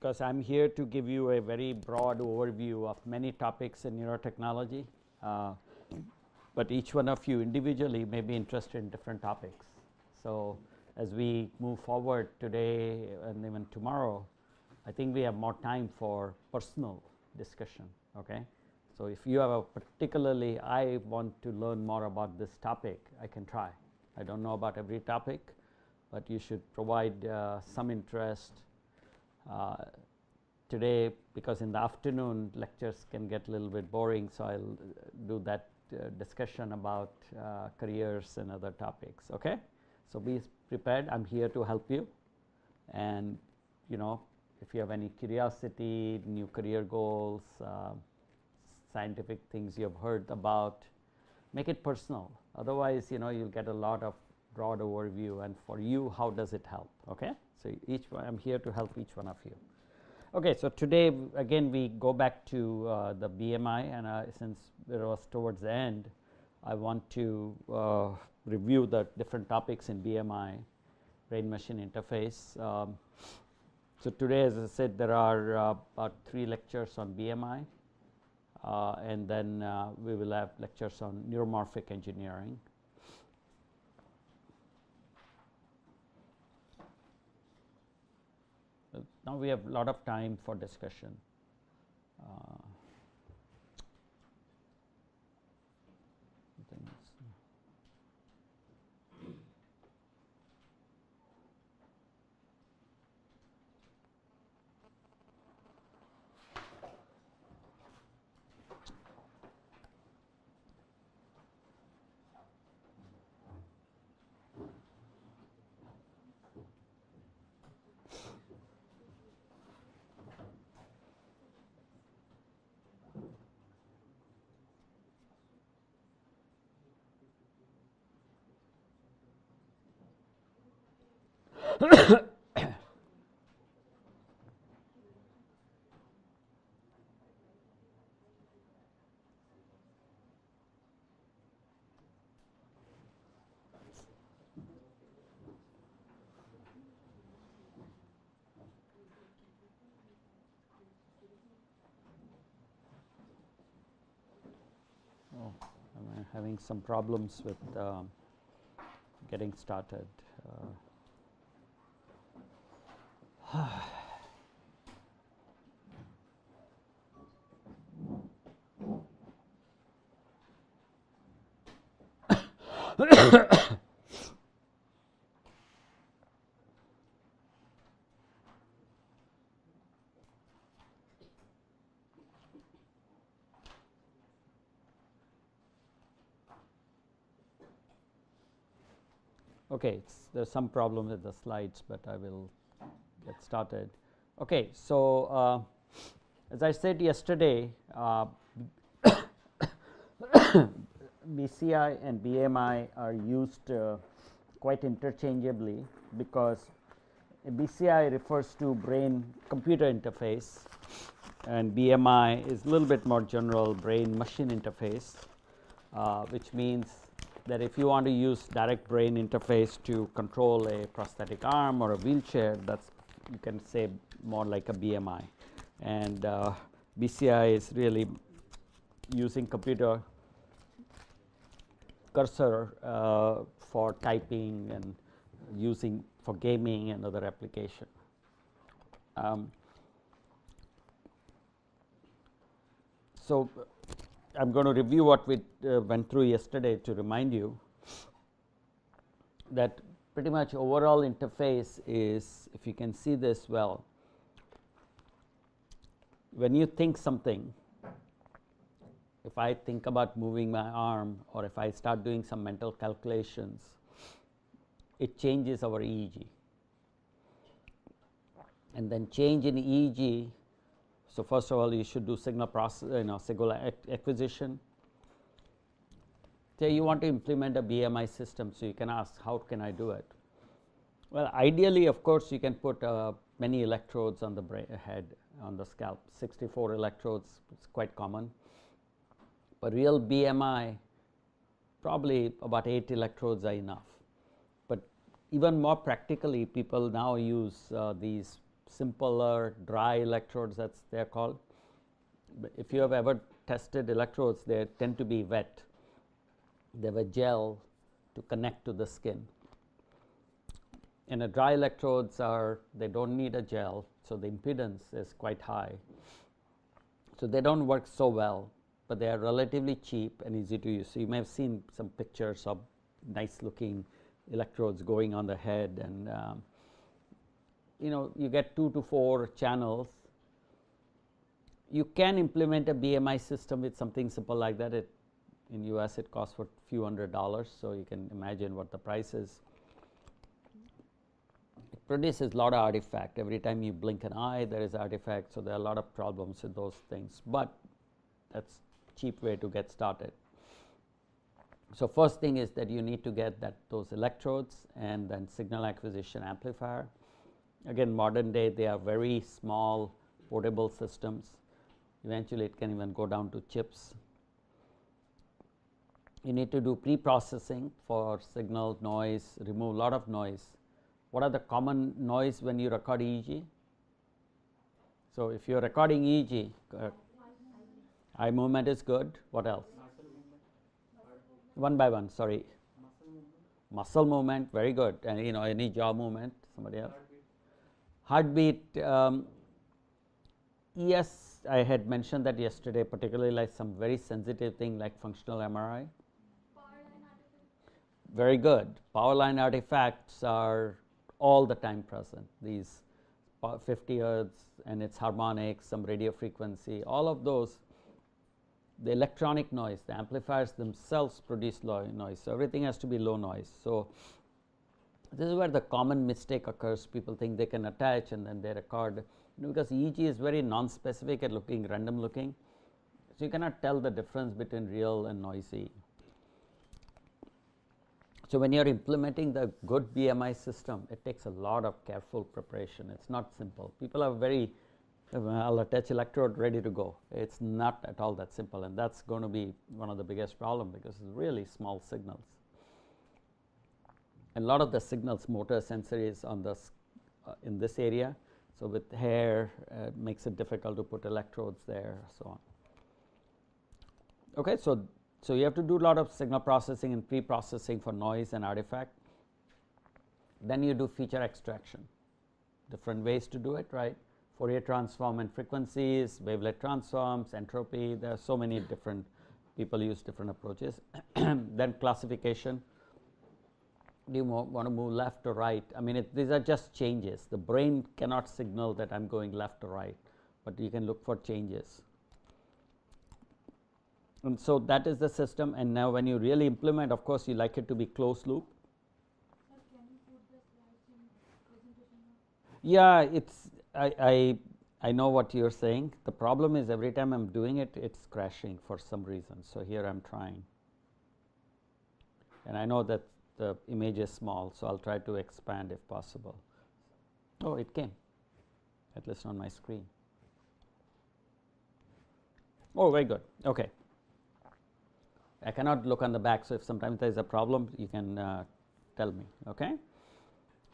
because I'm here to give you a very broad overview of many topics in neurotechnology, but each one of you individually may be interested in different topics. So as we move forward today and even tomorrow, I think we have more time for personal discussion. Okay, so if you have a particularly, I want to learn more about this topic, I can try. I don't know about every topic, but you should provide some interest today, because in the afternoon lectures can get a little bit boring, so I'll do that discussion about careers and other topics. Okay, so be prepared. I'm here to help you, and you know, if you have any curiosity, new career goals, scientific things you have heard about, make it personal. Otherwise, you know, you'll get a lot of broad overview, and for you, how does it help? Okay, so each one, I'm here to help each one of you. Okay, so today again we go back to the BMI, and since it was towards the end, I want to review the different topics in BMI, brain-machine interface. So today, as I said, there are about 3 lectures on BMI, and then we will have lectures on neuromorphic engineering. Now we have a lot of time for discussion. Oh, I'm having some problems with getting started. Okay, there's some problem with the slides, but I will get started. Okay, so as I said yesterday, BCI and BMI are used quite interchangeably, because BCI refers to brain-computer interface, and BMI is a little bit more general, brain-machine interface, which means that if you want to use direct brain interface to control a prosthetic arm or a wheelchair, that's, you can say, more like a BMI. And BCI is really using computer cursor for typing and using for gaming and other application. So I'm going to review what we went through yesterday to remind you that pretty much overall interface is, if you can see this well, when you think something, if I think about moving my arm, or if I start doing some mental calculations, it changes our EEG. And then change in EEG, so first of all, you should do signal process, signal acquisition. Say you want to implement a BMI system, so you can ask, how can I do it? Well, ideally, of course, you can put many electrodes on the head, on the scalp. 64 electrodes is quite common. But real BMI, probably about 8 electrodes are enough. But even more practically, people now use these simpler dry electrodes, that's they're called. But if you have ever tested electrodes, they tend to be wet. They have a gel to connect to the skin. And a dry electrodes they don't need a gel, so the impedance is quite high. So they don't work so well, but they are relatively cheap and easy to use. So you may have seen some pictures of nice looking electrodes going on the head, and you get 2 to 4 channels. You can implement a BMI system with something simple like that. In US it costs for a few $100s, so you can imagine what the price is. It produces a lot of artifact. Every time you blink an eye, there is artifact, so there are a lot of problems with those things, but that's a cheap way to get started. So first thing is that you need to get those electrodes and then signal acquisition amplifier. Again, modern day they are very small portable systems. Eventually it can even go down to chips. You need to do pre-processing for signal, noise, remove a lot of noise. What are the common noise when you record EEG? So if you are recording EEG, eye movement is good. What else? One by one, sorry. Muscle movement, very good. And any jaw movement. Somebody else? Heartbeat. Yes, I had mentioned that yesterday, particularly like some very sensitive thing like functional MRI. Very good. Power line artifacts are all the time present. These 50 hertz and its harmonics, some radio frequency, all of those, the electronic noise, the amplifiers themselves produce low noise. So everything has to be low noise. So this is where the common mistake occurs. People think they can attach and then they record, because EEG is very non-specific at looking random looking. So you cannot tell the difference between real and noisy. So when you are implementing the good BMI system, it takes a lot of careful preparation. It's not simple. People are very, I'll attach electrode, ready to go. It's not at all that simple, and that's going to be one of the biggest problems, because it's really small signals. And a lot of the signals, motor sensory is on this in this area. So with hair, it makes it difficult to put electrodes there, so on. Okay, so you have to do a lot of signal processing and pre-processing for noise and artifact. Then you do feature extraction. Different ways to do it, right? Fourier transform and frequencies, wavelet transforms, entropy. There are so many different people use different approaches. Then classification. Do you want to move left or right? I mean, these are just changes. The brain cannot signal that I'm going left or right, but you can look for changes. And so that is the system. And now when you really implement, of course, you like it to be closed loop. Can you put the slides in presentation? Yeah, I know what you're saying. The problem is every time I'm doing it, it's crashing for some reason. So here I'm trying, and I know that the image is small, so I'll try to expand if possible. Oh, it came, at least on my screen. Oh, very good. Okay. I cannot look on the back, so if sometimes there is a problem, you can tell me. Okay.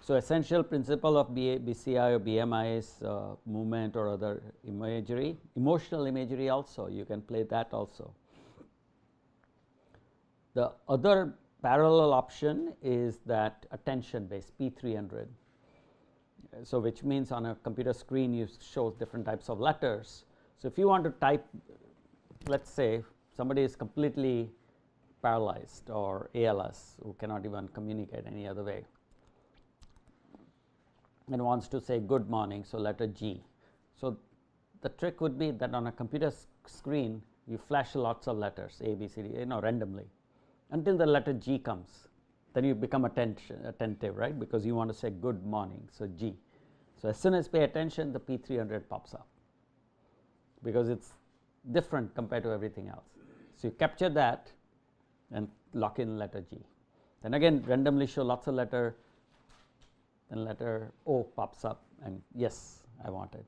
So essential principle of BCI or BMI is movement or other imagery, emotional imagery also. You can play that also. The other parallel option is that attention based P300. So which means on a computer screen you show different types of letters. So if you want to type, let's say somebody is completely paralyzed or ALS who cannot even communicate any other way and wants to say good morning, so letter G. So the trick would be that on a computer screen you flash lots of letters A, B, C, D, randomly until the letter G comes. Then you become attentive, right, because you want to say good morning, so G. So as soon as pay attention, the P300 pops up because it's different compared to everything else. So you capture that and lock in letter G. Then again randomly show lots of letter, then letter O pops up, and yes, I want it.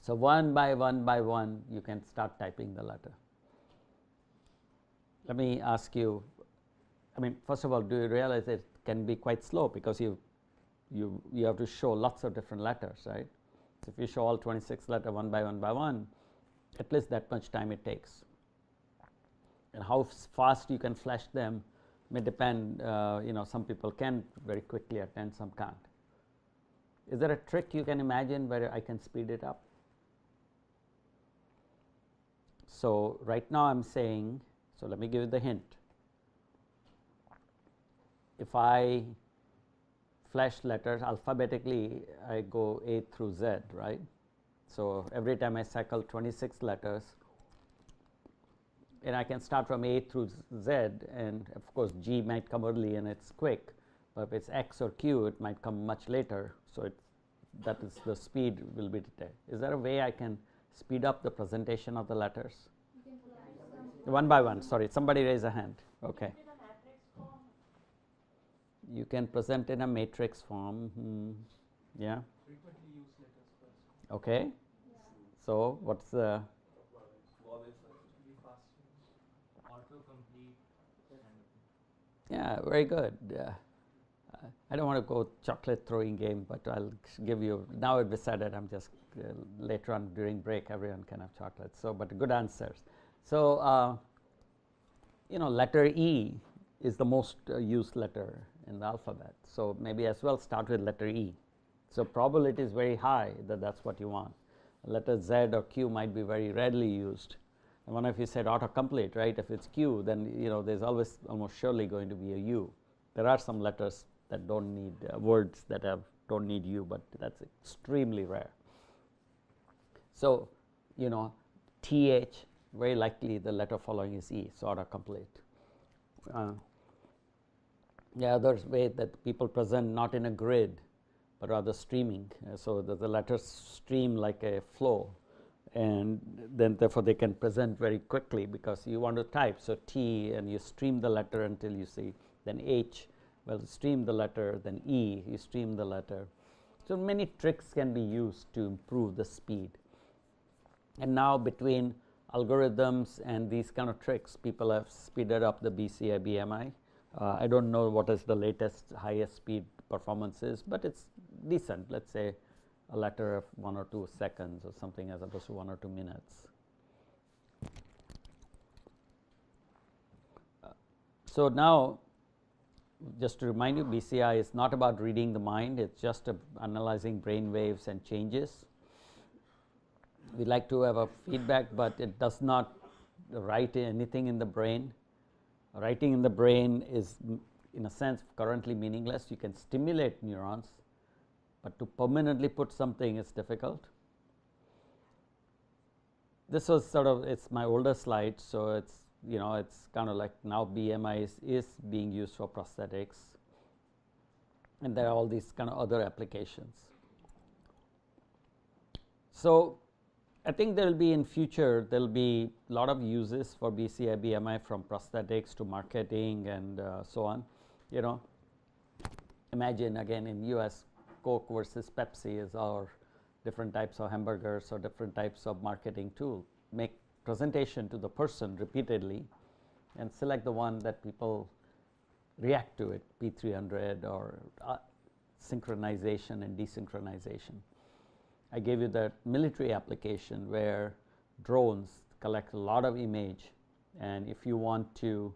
So one by one you can start typing the letter. Let me ask you, I mean, first of all, do you realize it can be quite slow because you have to show lots of different letters, right? If you show all 26 letter one by one, at least that much time it takes. And how fast you can flash them may depend, some people can very quickly attend, some can't. Is there a trick you can imagine where I can speed it up? So, right now I am saying, so let me give you the hint. If I flash letters alphabetically, I go A through Z, right? So, every time I cycle 26 letters, and I can start from A through Z, and of course, G might come early and it is quick, but if it is X or Q, it might come much later. So, that is the speed will be detected. Is there a way I can speed up the presentation of the letters? One by one, sorry, somebody raise a hand. Okay. You can present in a matrix form. Yeah. Frequently used letters first. Okay. Yeah. So, what's the autocomplete kind of thing. Yeah, very good. I don't want to go chocolate throwing game, but I'll give you, now it decided I'm just later on during break everyone can have chocolate. So, but good answers. So, letter E is the most used letter in the alphabet. So, maybe as well start with letter E. So, probability is very high that that's what you want. Letter Z or Q might be very rarely used. And one of you said autocomplete, right? If it's Q, then there's always almost surely going to be a U. There are some letters that don't need words that don't need U, but that's extremely rare. So, TH, very likely the letter following is E, so autocomplete. The other way that people present not in a grid, but rather streaming. So, the letters stream like a flow, and then therefore they can present very quickly because you want to type. So, T, and you stream the letter until you see, then H, well, stream the letter, then E, you stream the letter. So, many tricks can be used to improve the speed. And now between algorithms and these kind of tricks, people have speeded up the BCI BMI. I don't know what is the latest highest speed performance is, but it's decent. Let's say a letter of 1 or 2 seconds or something as opposed to 1 or 2 minutes. So, now just to remind you, BCI is not about reading the mind, it is just analyzing brain waves and changes. We like to have a feedback, but it does not write anything in the brain. Writing in the brain is in a sense currently meaningless. You can stimulate neurons, but to permanently put something is difficult. This was sort of, it's my older slide, so it's it's kind of like now BMI is being used for prosthetics, and there are all these kind of other applications. So, I think there will be in future, there will be a lot of uses for BCI BMI, from prosthetics to marketing and so on. Imagine again in US, Coke versus Pepsi is our different types of hamburgers or different types of marketing tool. Make presentation to the person repeatedly and select the one that people react to it, P300 or synchronization and desynchronization. I gave you that military application where drones collect a lot of image, and if you want to,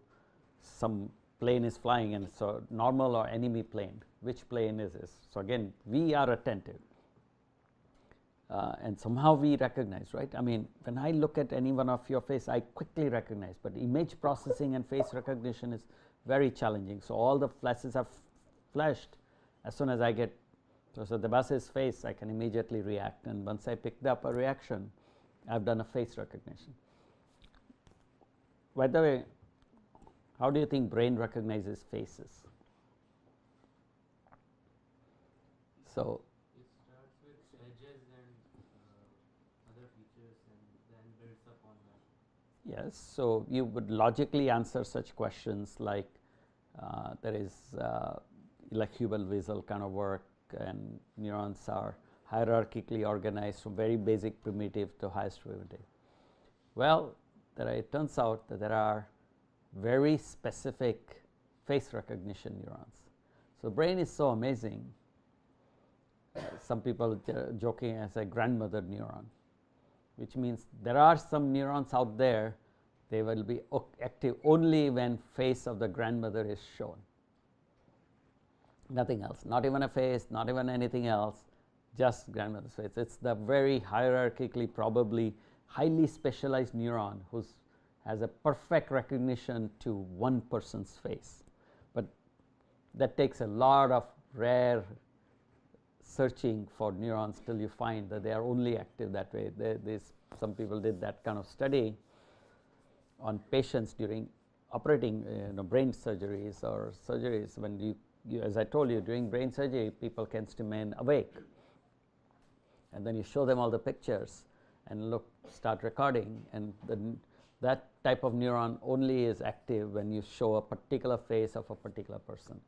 some plane is flying and so normal or enemy plane, which plane is this? So, again we are attentive. And somehow we recognize, right? I mean, when I look at any one of your face, I quickly recognize, but image processing and face recognition is very challenging. So, all the flashes are flashed as soon as I get, so Debasis' face, I can immediately react, and once I picked up a reaction, I have done a face recognition. By the way, how do you think brain recognizes faces? So, yes, so you would logically answer such questions like there is like Hubel-Wiesel kind of work, and neurons are hierarchically organized from very basic primitive to highest primitive. Well, it turns out that there are very specific face recognition neurons. So, brain is so amazing. some people joking as a grandmother neuron, which means there are some neurons out there, they will be active only when face of the grandmother is shown, nothing else, not even a face, not even anything else, just grandmother's face. It's the very hierarchically probably highly specialized neuron who has a perfect recognition to one person's face, but that takes a lot of rare searching for neurons till you find that they are only active that way. Some people did that kind of study on patients during operating brain surgeries or surgeries. When you, as I told you, during brain surgery, people can remain awake, and then you show them all the pictures and start recording, and that type of neuron only is active when you show a particular face of a particular person.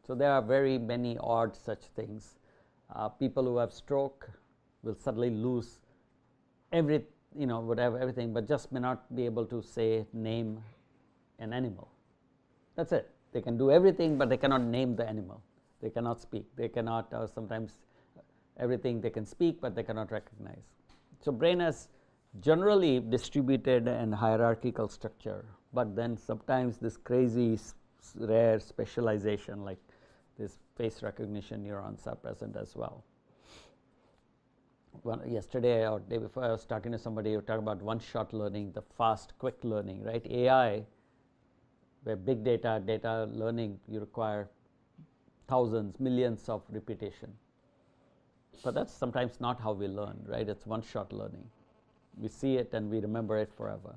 So there are very many odd such things. People who have stroke will suddenly lose everything, but just may not be able to name an animal. That's it. They can do everything, but they cannot name the animal. They cannot speak. They cannot, sometimes everything they can speak, but they cannot recognize. So brain has generally distributed and hierarchical structure, but then sometimes this crazy rare specialization like this face recognition neurons are present as well. Yesterday or day before, I was talking to somebody who talked about one-shot learning, the fast, quick learning, right? AI, where big data learning, you require thousands, millions of repetition. But that's sometimes not how we learn, right? It's one-shot learning. We see it and we remember it forever,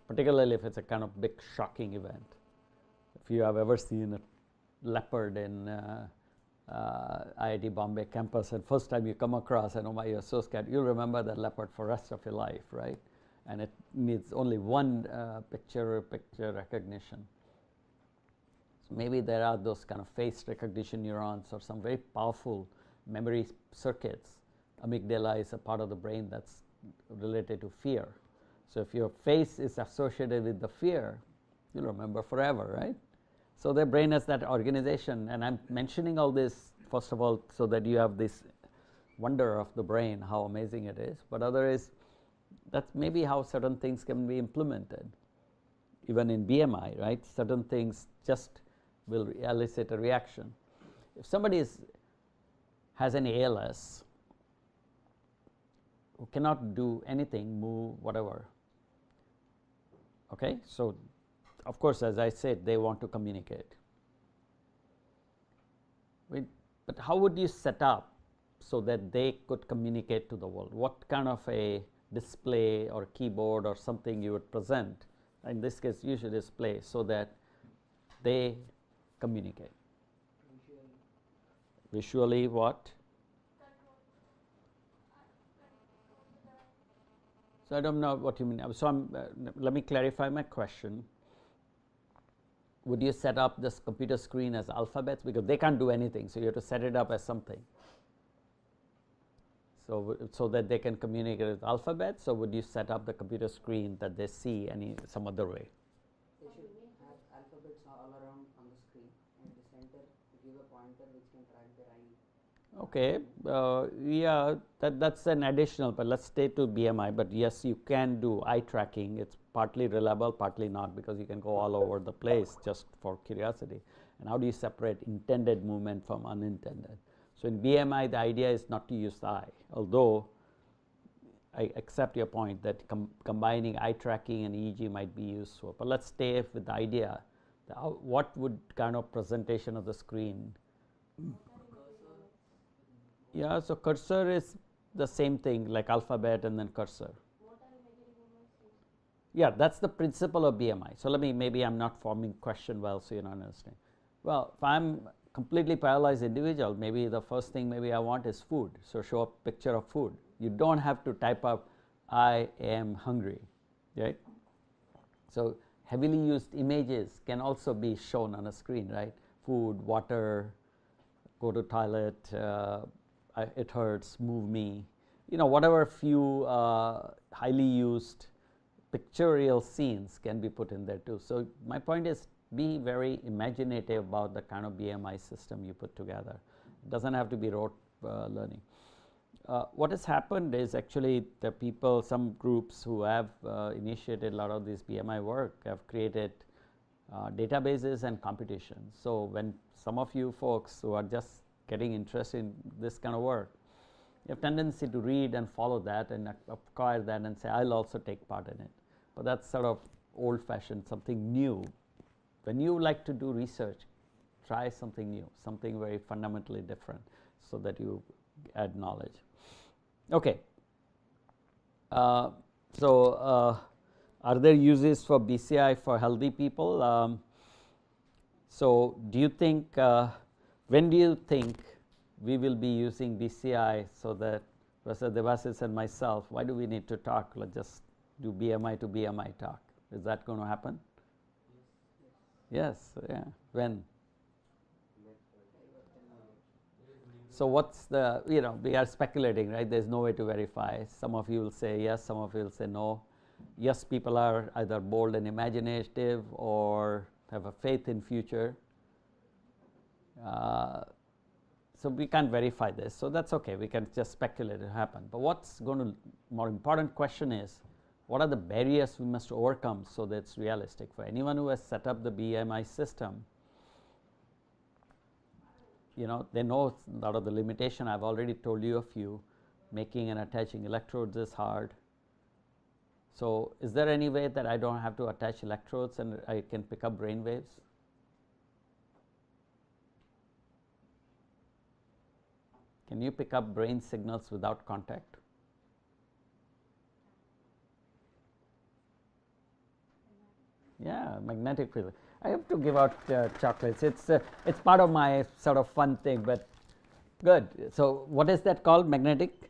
particularly if it's a kind of big shocking event. If you have ever seen a leopard in IIT Bombay campus, and first time you come across, and oh my, you're so scared, you'll remember that leopard for the rest of your life, right? And it needs only one picture recognition. So maybe there are those kind of face recognition neurons or some very powerful memory circuits. Amygdala is a part of the brain that's related to fear. So if your face is associated with the fear, you'll remember forever, right? So the brain has that organization, and I'm mentioning all this first of all so that you have this wonder of the brain, how amazing it is. But other is that's maybe how certain things can be implemented, even in BMI, right? Certain things just will elicit a reaction. If somebody has an ALS, who cannot do anything, move, whatever. Okay, so of course, as I said, they want to communicate. But how would you set up so that they could communicate to the world? What kind of a display or keyboard or something you would present? In this case, usually display so that they communicate. Visually what? So I don't know what you mean. So let me clarify my question. Would you set up this computer screen as alphabets? Because they can't do anything, so you have to set it up as something. So that they can communicate with alphabets, or would you set up the computer screen that they see some other way? They should have alphabets all around on the screen, and at the center give a pointer which can track their eye. Okay, yeah, that's an additional, but let's stay to BMI. But yes, you can do eye tracking. It's partly reliable, partly not, because you can go all over the place just for curiosity. And how do you separate intended movement from unintended? So in BMI, the idea is not to use the eye, although I accept your point that combining eye tracking and EEG might be useful. But let's stay with the idea that what would kind of presentation of the screen? Yeah, so cursor is the same thing like alphabet and then cursor. Yeah, that's the principle of BMI. So maybe I'm not forming question well, so you're not understanding. Well, if I'm completely paralyzed individual, maybe the first thing maybe I want is food. So show a picture of food. You don't have to type up, I am hungry, right? So heavily used images can also be shown on a screen, right? Food, water, go to toilet, it hurts, move me, whatever few highly used pictorial scenes can be put in there too. So my point is, be very imaginative about the kind of BMI system you put together. It doesn't have to be rote learning. What has happened is actually the people, some groups who have initiated a lot of this BMI work have created databases and computations. So, when some of you folks who are just getting interested in this kind of work, you have tendency to read and follow that and acquire that and say I will also take part in it, but that is sort of old fashioned, something new. When you like to do research, try something new, something very fundamentally different, so that you add knowledge. Okay. Are there uses for BCI for healthy people? So, do you think, when do you think we will be using BCI, so that Professor Debasis and myself, why do we need to talk? Let us just do BMI to BMI talk. Is that going to happen? Yes. Yeah. When? So, what is the, we are speculating, right? There is no way to verify. Some of you will say yes, some of you will say no. Yes, people are either bold and imaginative or have a faith in future. So, we can't verify this. So, that is okay, we can just speculate it happen. But what is going to, more important question is, what are the barriers we must overcome so that it is realistic? For anyone who has set up the BMI system, they know a lot of the limitation. I have already told you a few. Making and attaching electrodes is hard. So, is there any way that I do not have to attach electrodes and I can pick up brain waves? Can you pick up brain signals without contact? Yeah, magnetic field. I have to give out chocolates. It's part of my sort of fun thing, but good. So, what is that called? Magnetic?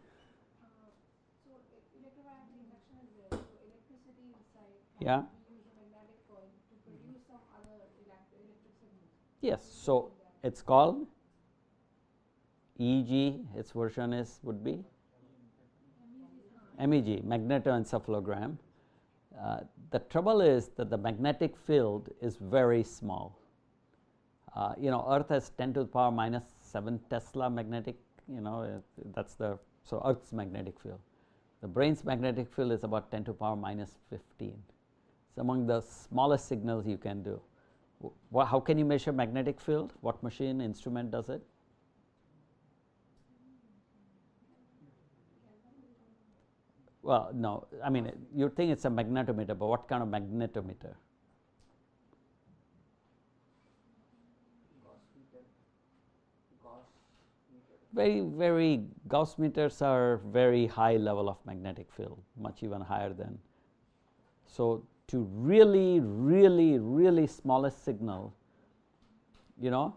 So electromagnetic induction is there. So electricity inside. Yeah. We use a magnetic coil to produce some other electric signals. Yes. So it's called EEG. Its version would be MEG, magnetoencephalogram. The trouble is that the magnetic field is very small. Earth has 10 to the power minus 7 Tesla magnetic, that's so Earth's magnetic field. The brain's magnetic field is about 10 to the power minus 15. It's among the smallest signals you can do. How can you measure magnetic field? What machine, instrument does it? Well, no, I mean, you think it's a magnetometer, but what kind of magnetometer? Very Gauss meters are very high level of magnetic field, much even higher than. So, to really smallest signal, the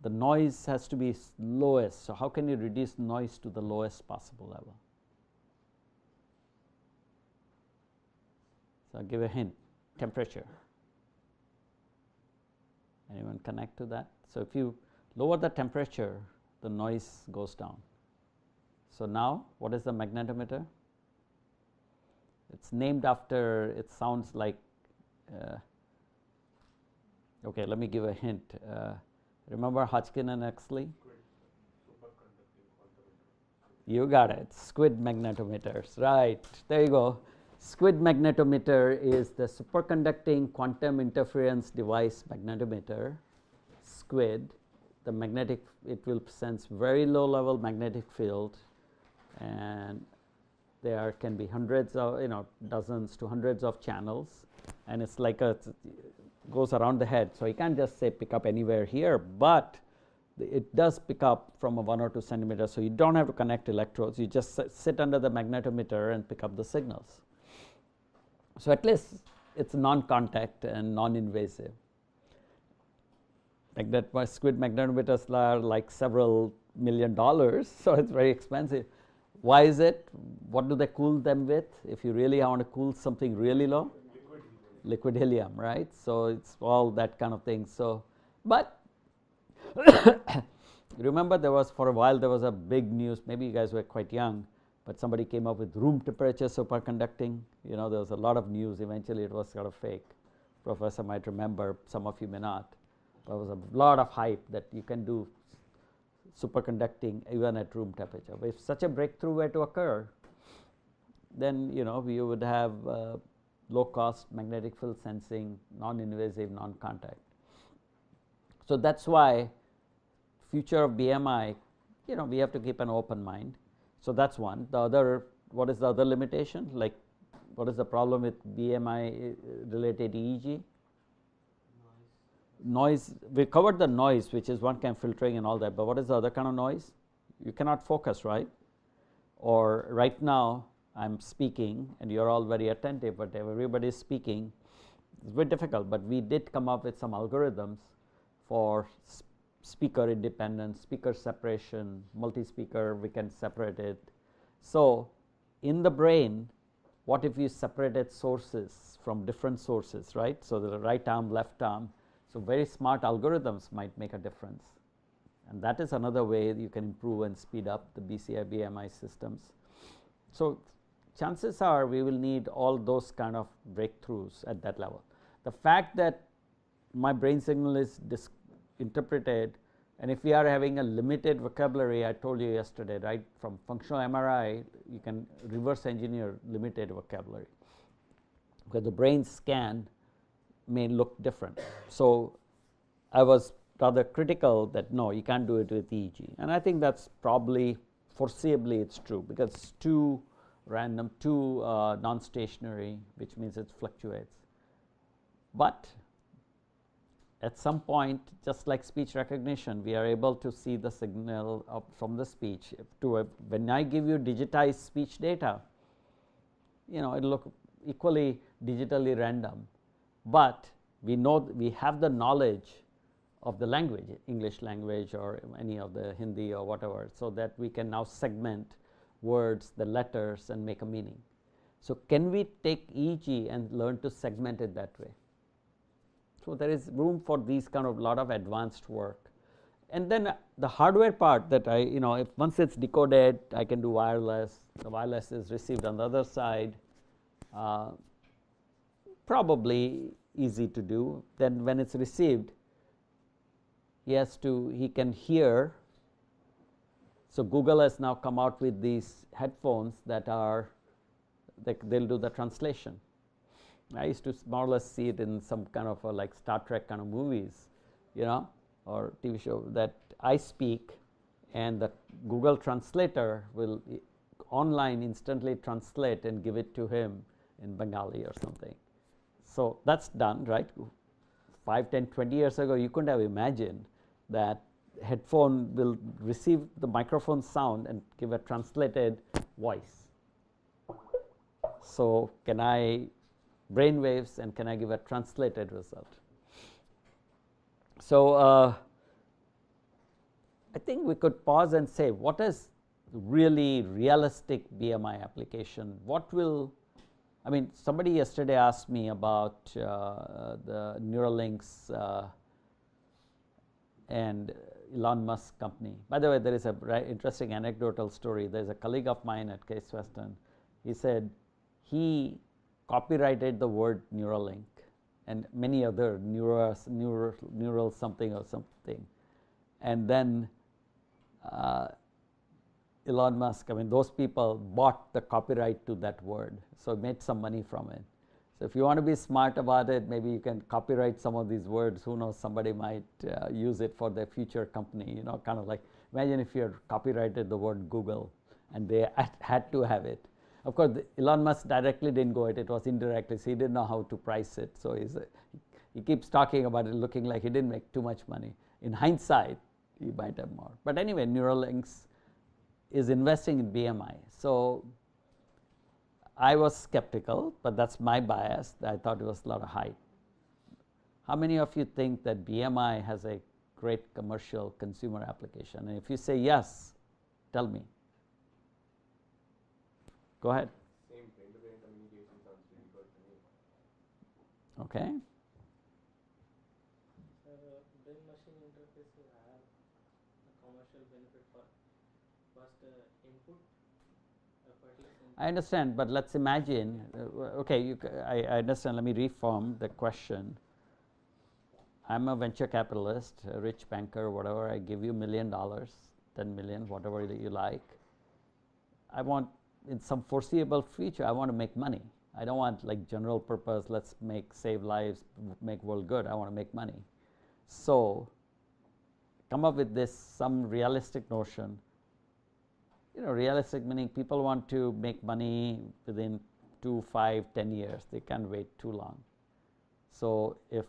noise has to be lowest. So, how can you reduce noise to the lowest possible level? So, I'll give a hint, temperature. Anyone connect to that? So, if you lower the temperature, the noise goes down. So, now what is the magnetometer? It's named after, it sounds like, okay, let me give a hint. Remember Hodgkin and Huxley? You got it, squid magnetometers, right, there you go. Squid magnetometer is the superconducting quantum interference device magnetometer. Squid, the magnetic, it will sense very low level magnetic field, and there can be hundreds of, dozens to hundreds of channels, and it's like goes around the head. So, you can't just say pick up anywhere here, but it does pick up from a 1 or 2 centimeters. So, you do not have to connect electrodes, you just sit under the magnetometer and pick up the signals. So, at least it is non-contact and non-invasive. Like that, squid magnetometers are like several $1 million, so it is very expensive. Why is it? What do they cool them with? If you really want to cool something really low? Liquid helium, right? So, it is all that kind of thing. So, but remember there was for a while there was a big news, maybe you guys were quite young, but somebody came up with room temperature superconducting. There was a lot of news. Eventually it was sort of fake. Professor might remember, some of you may not. There was a lot of hype that you can do superconducting even at room temperature. If such a breakthrough were to occur, then we would have low cost magnetic field sensing, non-invasive, non-contact. So that's why future of BMI, we have to keep an open mind. So that's one. The other, what is the other limitation? Like, what is the problem with BMI related EEG? Noise. We covered the noise, which is one kind of filtering and all that, but what is the other kind of noise? You cannot focus, right? Or right now I'm speaking and you're all very attentive, but everybody is speaking. It's very difficult, but we did come up with some algorithms for speaker independence, speaker separation, multi-speaker, we can separate it. So in the brain, what if you separated sources from different sources, right? So the right arm, left arm. So very smart algorithms might make a difference, and that is another way you can improve and speed up the BCI BMI systems. So chances are we will need all those kind of breakthroughs at that level. The fact that my brain signal is interpreted, and if we are having a limited vocabulary, I told you yesterday, right, from functional MRI you can reverse engineer limited vocabulary, because the brain scan may look different. So I was rather critical that no, you can't do it with EEG, and I think that's probably foreseeably it's true, because it's too random, too non-stationary, which means it fluctuates. But at some point, just like speech recognition, we are able to see the signal from the speech. When I give you digitized speech data, it will look equally digitally random, but we know we have the knowledge of the language, English language or any of the Hindi or whatever, so that we can now segment words, the letters, and make a meaning. So can we take EEG and learn to segment it that way? So there is room for these kind of lot of advanced work. And then the hardware part that if once it's decoded, I can do wireless. The wireless is received on the other side. Probably easy to do. Then when it's received, he can hear. So Google has now come out with these headphones that are, they'll do the translation. I used to more or less see it in some kind of like Star Trek kind of movies, or TV show, that I speak and the Google translator will online instantly translate and give it to him in Bengali or something. So that's done, right? 5, 10, 20 years ago, you couldn't have imagined that headphone will receive the microphone sound and give a translated voice. So can I brain waves and can I give a translated result? So I think we could pause and say, what is really realistic BMI application? What will, somebody yesterday asked me about the Neuralinks and Elon Musk company. By the way, there is a very interesting anecdotal story. There is a colleague of mine at Case Western. He said he copyrighted the word Neuralink and many other neural something or something, and then Elon Musk, those people bought the copyright to that word, so made some money from it. So if you want to be smart about it, maybe you can copyright some of these words. Who knows, somebody might use it for their future company, kind of like, imagine if you had copyrighted the word Google and they had to have it. Of course, Elon Musk directly didn't go it was indirectly, so he didn't know how to price it. So he keeps talking about it looking like he didn't make too much money. In hindsight, he might have more. But anyway, Neuralinks is investing in BMI. So I was skeptical, but that's my bias. I thought it was a lot of hype. How many of you think that BMI has a great commercial consumer application? And if you say yes, tell me. Go ahead. Same brain-to-brain communication sounds really good to me. Okay. Brain-machine interface will have a commercial benefit for first input. I understand, but let's imagine. Okay, I understand. Let me reform the question. I'm a venture capitalist, a rich banker, whatever. I give you $1 million, 10 million, whatever that you like. I want in some foreseeable future, I want to make money. I don't want like general purpose, let's save lives, make world good. I want to make money. So come up with this some realistic notion. Realistic meaning people want to make money within 2, 5, 10 years. They can't wait too long. So if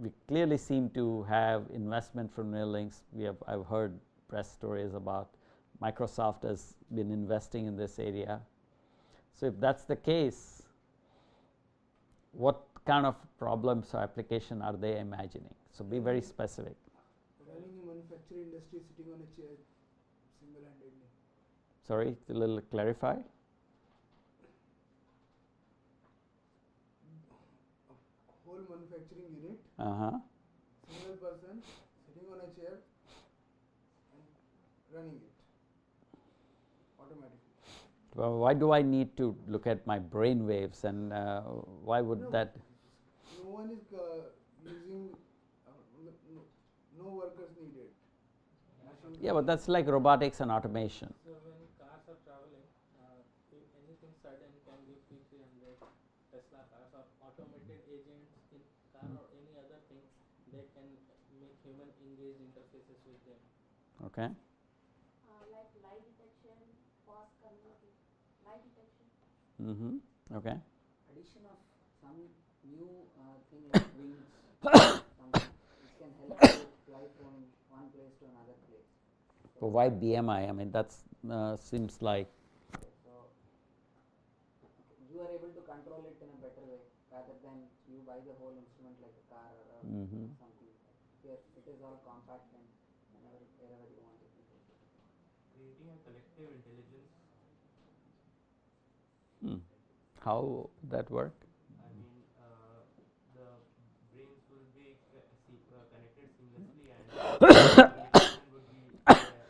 we clearly seem to have investment from Neuralinks, I've heard press stories about Microsoft has been investing in this area. So if that's the case, what kind of problems or application are they imagining? So be very specific. Running a manufacturing industry sitting on a chair single-handedly. Sorry, a little clarify. A whole manufacturing unit, single person sitting on a chair and running it automatically. Well, why do I need to look at my brain waves, and why would that? No one is using, no workers needed. Yeah, but that's like robotics and automation. So when cars are traveling, if anything sudden can give P300 Tesla cars or automated agents in car or any other thing, they can make human engaged interfaces with them. Okay. Like lie detection, fast communication, lie detection. Okay. Addition of some new thing like wings, something which can help you fly from one place to another place. So why BMI? I mean, that seems like. So you are able to control it in a better way rather than you buy the whole instrument like a car or something. Here it is all compact and wherever you want it. Creating a collective intelligence. How would that work? I mean, the brains will be connected seamlessly, and communication would be there.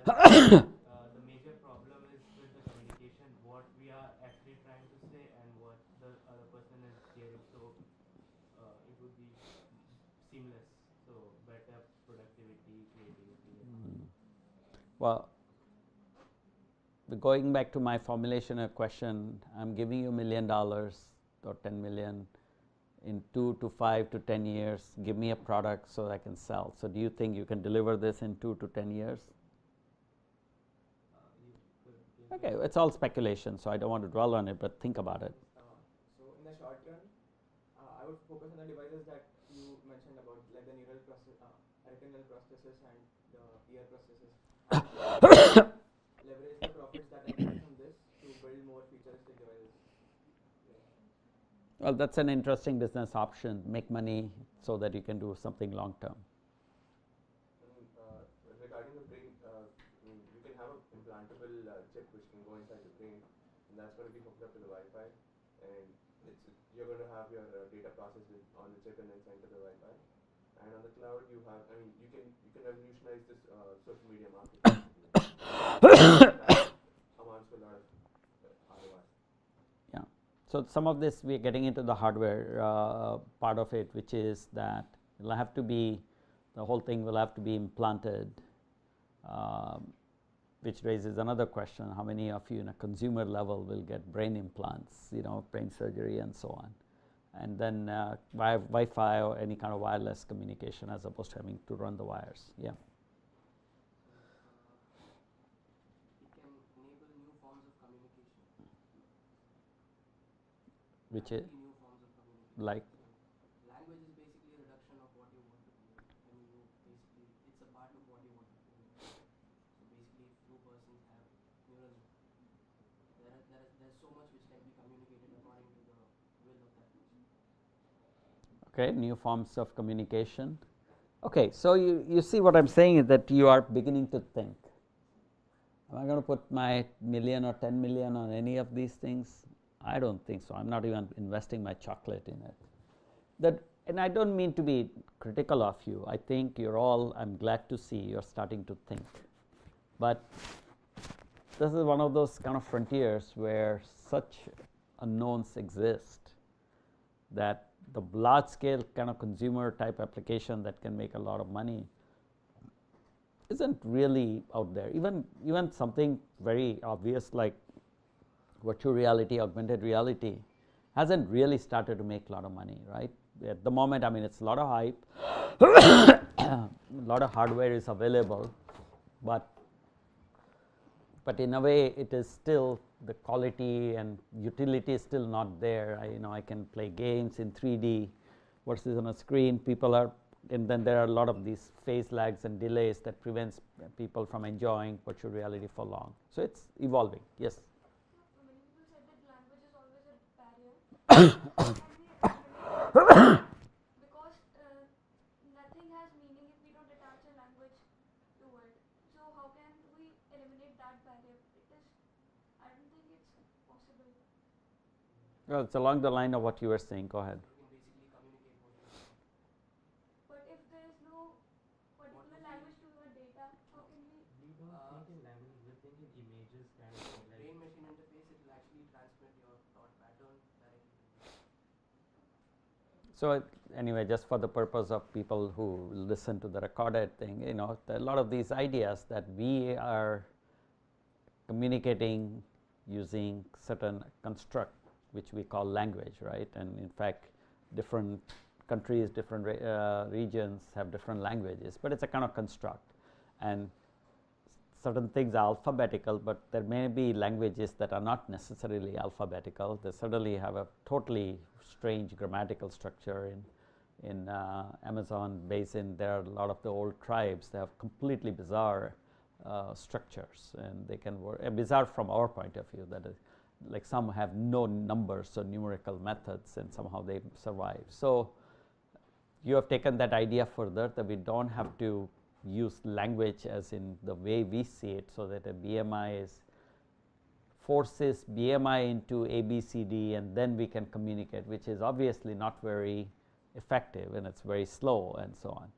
As the major problem is with the communication, what we are actually trying to say and what the other person is hearing. So it would be seamless. So better productivity, creativity. Well, going back to my formulation of question, I'm giving you $1 million or 10 million in 2 to 5 to 10 years. Give me a product so I can sell. So do you think you can deliver this in 2 to 10 years? Okay, it's all speculation, so I don't want to dwell on it, but think about it. So in the short run, I would focus on the devices that you mentioned about, like the neural process, retinal processes and the ear processes. Leverage the profits that I get from this to build more futuristic devices. Well, that's an interesting business option. Make money so that you can do something long term. Regarding the brain, you can have an implantable chip which can go inside the brain, and that's going to be hooked up to the Wi-Fi, and you're going to have your data processed on the chip and then sent to the Wi-Fi. And on the cloud, you have, you can revolutionize this social media marketing. Amounts to a lot of ROI. Yeah. So some of this we are getting into the hardware part of it, which is that it'll have to be, the whole thing will have to be implanted, which raises another question: how many of you in a consumer level will get brain implants, brain surgery and so on, and then via Wi-Fi or any kind of wireless communication as opposed to having to run the wires. Yeah. It can enable new forms of communication. Which is New forms of communication. like. Language is basically a reduction of what you want to communicate. I mean, it's a part of what you want to communicate. So basically, if two persons have neurons, there's so much which can be communicated according to the will of that person. Okay, new forms of communication. Okay, so you see what I'm saying is that you are beginning to think. Am I going to put my million or 10 million on any of these things? I don't think so. I'm not even investing my chocolate in it. And I don't mean to be critical of you. I think you're all, I'm glad to see you're starting to think. But this is one of those kind of frontiers where such unknowns exist that the large scale kind of consumer type application that can make a lot of money isn't really out there. Even something very obvious like virtual reality, augmented reality hasn't really started to make a lot of money, right? At the moment, I mean, it's a lot of hype, a lot of hardware is available, but in a way it is still, the quality and utility is still not there. I can play games in 3D versus on a screen. People are, and then there are a lot of these phase lags and delays that prevents people from enjoying virtual reality for long. So it's evolving. Yes. So many people said that language is always a barrier. Can we eliminate because nothing has meaning if we don't attach a language to it. So how can we eliminate that barrier? I don't think it's possible. Well, it's along the line of what you were saying. Go ahead. You can basically communicate what you're saying. But if there is no particular language to your data, how can we? We don't think in languages, we think in images kind of thing. Like Brain machine interface, it will actually transmit your thought pattern directly to the So anyway, just for the purpose of people who listen to the recorded thing, a lot of these ideas that we are communicating using certain construct which we call language, right? And in fact, different countries, different regions have different languages, but it's a kind of construct. And certain things are alphabetical, but there may be languages that are not necessarily alphabetical. They certainly have a totally strange grammatical structure. In Amazon basin, there are a lot of the old tribes. They have completely bizarre structures, and they can work bizarre from our point of view. That is, like some have no numbers or numerical methods, and somehow they survive. So you have taken that idea further, that we don't have to use language as in the way we see it, so that a BMI forces BMI into ABCD, and then we can communicate, which is obviously not very effective, and it's very slow and so on.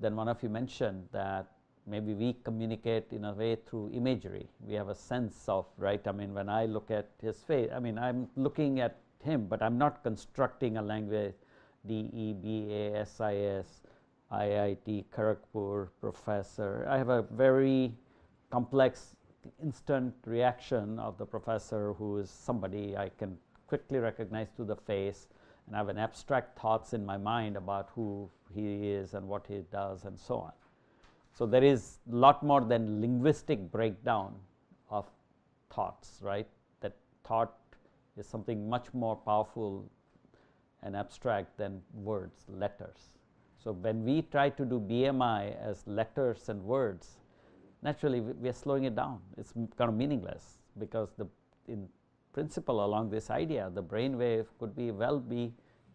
Then one of you mentioned that maybe we communicate in a way through imagery. We have a sense of, right? I mean, when I look at his face, I mean, I'm looking at him, but I'm not constructing a language. DEBASIS, IIT Kharagpur professor. I have a very complex instant reaction of the professor, who is somebody I can quickly recognize through the face, and I have an abstract thoughts in my mind about who he is and what he does and so on. So there is a lot more than linguistic breakdown of thoughts, right? That thought is something much more powerful and abstract than words, letters. So when we try to do BMI as letters and words, naturally we are slowing it down. It's kind of meaningless, because in principle along this idea, the brain wave could be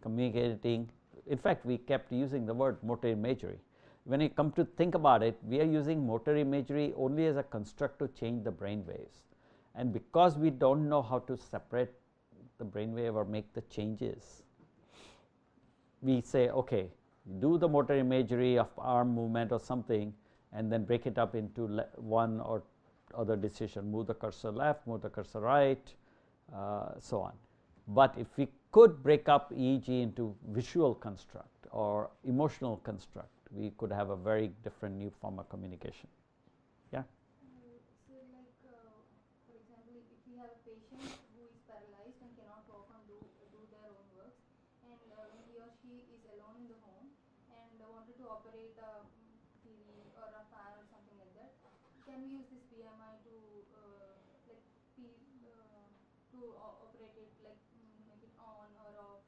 communicating. In fact, we kept using the word motor imagery. When you come to think about it, we are using motor imagery only as a construct to change the brain waves. And because we don't know how to separate the brain wave or make the changes, we say, okay, do the motor imagery of arm movement or something, and then break it up into one or other decision, move the cursor left, move the cursor right, so on. But if we could break up EEG into visual construct or emotional construct, we could have a very different new form of communication. Yeah. So like, for example, if we have a patient who is paralyzed and cannot walk and do their own works, and when he or she is alone in the home and wanted to operate a TV or a fan or something like that, can we use this BMI to operate it, like make it on or off?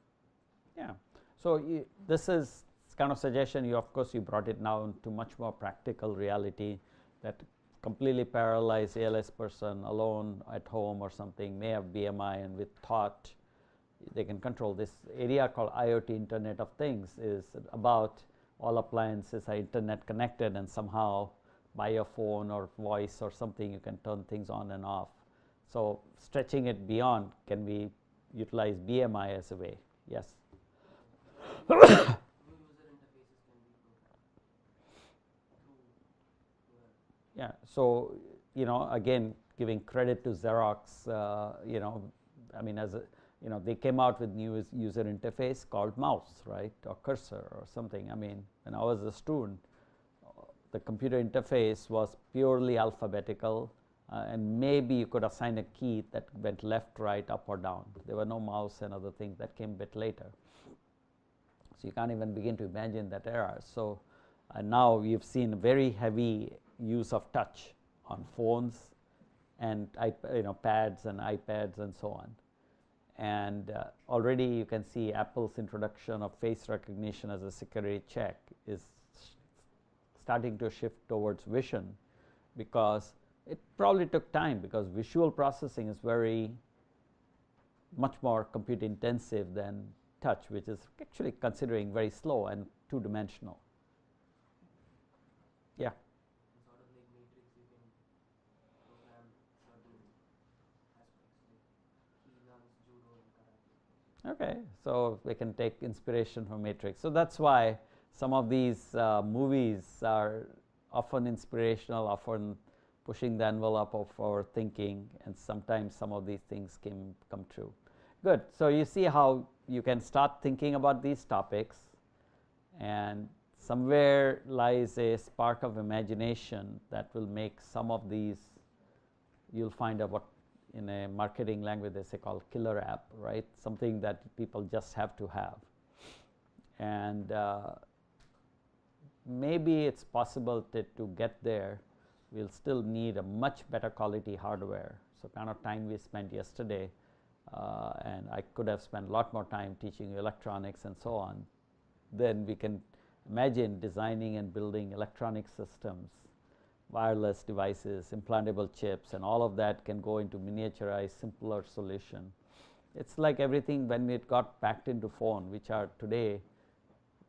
Yeah. So this is kind of suggestion. You, of course, you brought it now to much more practical reality, that completely paralyzed ALS person alone at home or something may have BMI, and with thought they can control. This area called IoT, Internet of Things, is about all appliances are internet connected, and somehow by your phone or voice or something you can turn things on and off. So stretching it beyond, can we utilize BMI as a way? Yes. New user interfaces can be programmed through Yeah. So again, giving credit to Xerox, I mean, as a, they came out with new user interface called mouse, right, or cursor or something. I mean, when I was a student, the computer interface was purely alphabetical, and maybe you could assign a key that went left, right, up or down. There were no mouse and other things that came a bit later. So you can't even begin to imagine that era. So now you've seen very heavy use of touch on phones and pads and iPads and so on. And already you can see Apple's introduction of face recognition as a security check is starting to shift towards vision, because it probably took time, because visual processing is much more compute intensive than touch, which is actually considering very slow and two-dimensional. Yeah. Sort of like matrix, you can program certain aspects like he learns judo and karate. Okay, so we can take inspiration from matrix. So that's why some of these movies are often inspirational, often pushing the envelope of our thinking, and sometimes some of these things come true. Good. So you see how you can start thinking about these topics, and somewhere lies a spark of imagination that will make some of these, you'll find out what in a marketing language they say called killer app, right? Something that people just have to have. And maybe it's possible to get there. We'll still need a much better quality hardware. So kind of time we spent yesterday, and I could have spent a lot more time teaching you electronics and so on. Then we can imagine designing and building electronic systems, wireless devices, implantable chips, and all of that can go into miniaturized, simpler solution. It's like everything when it got packed into phone, which are today,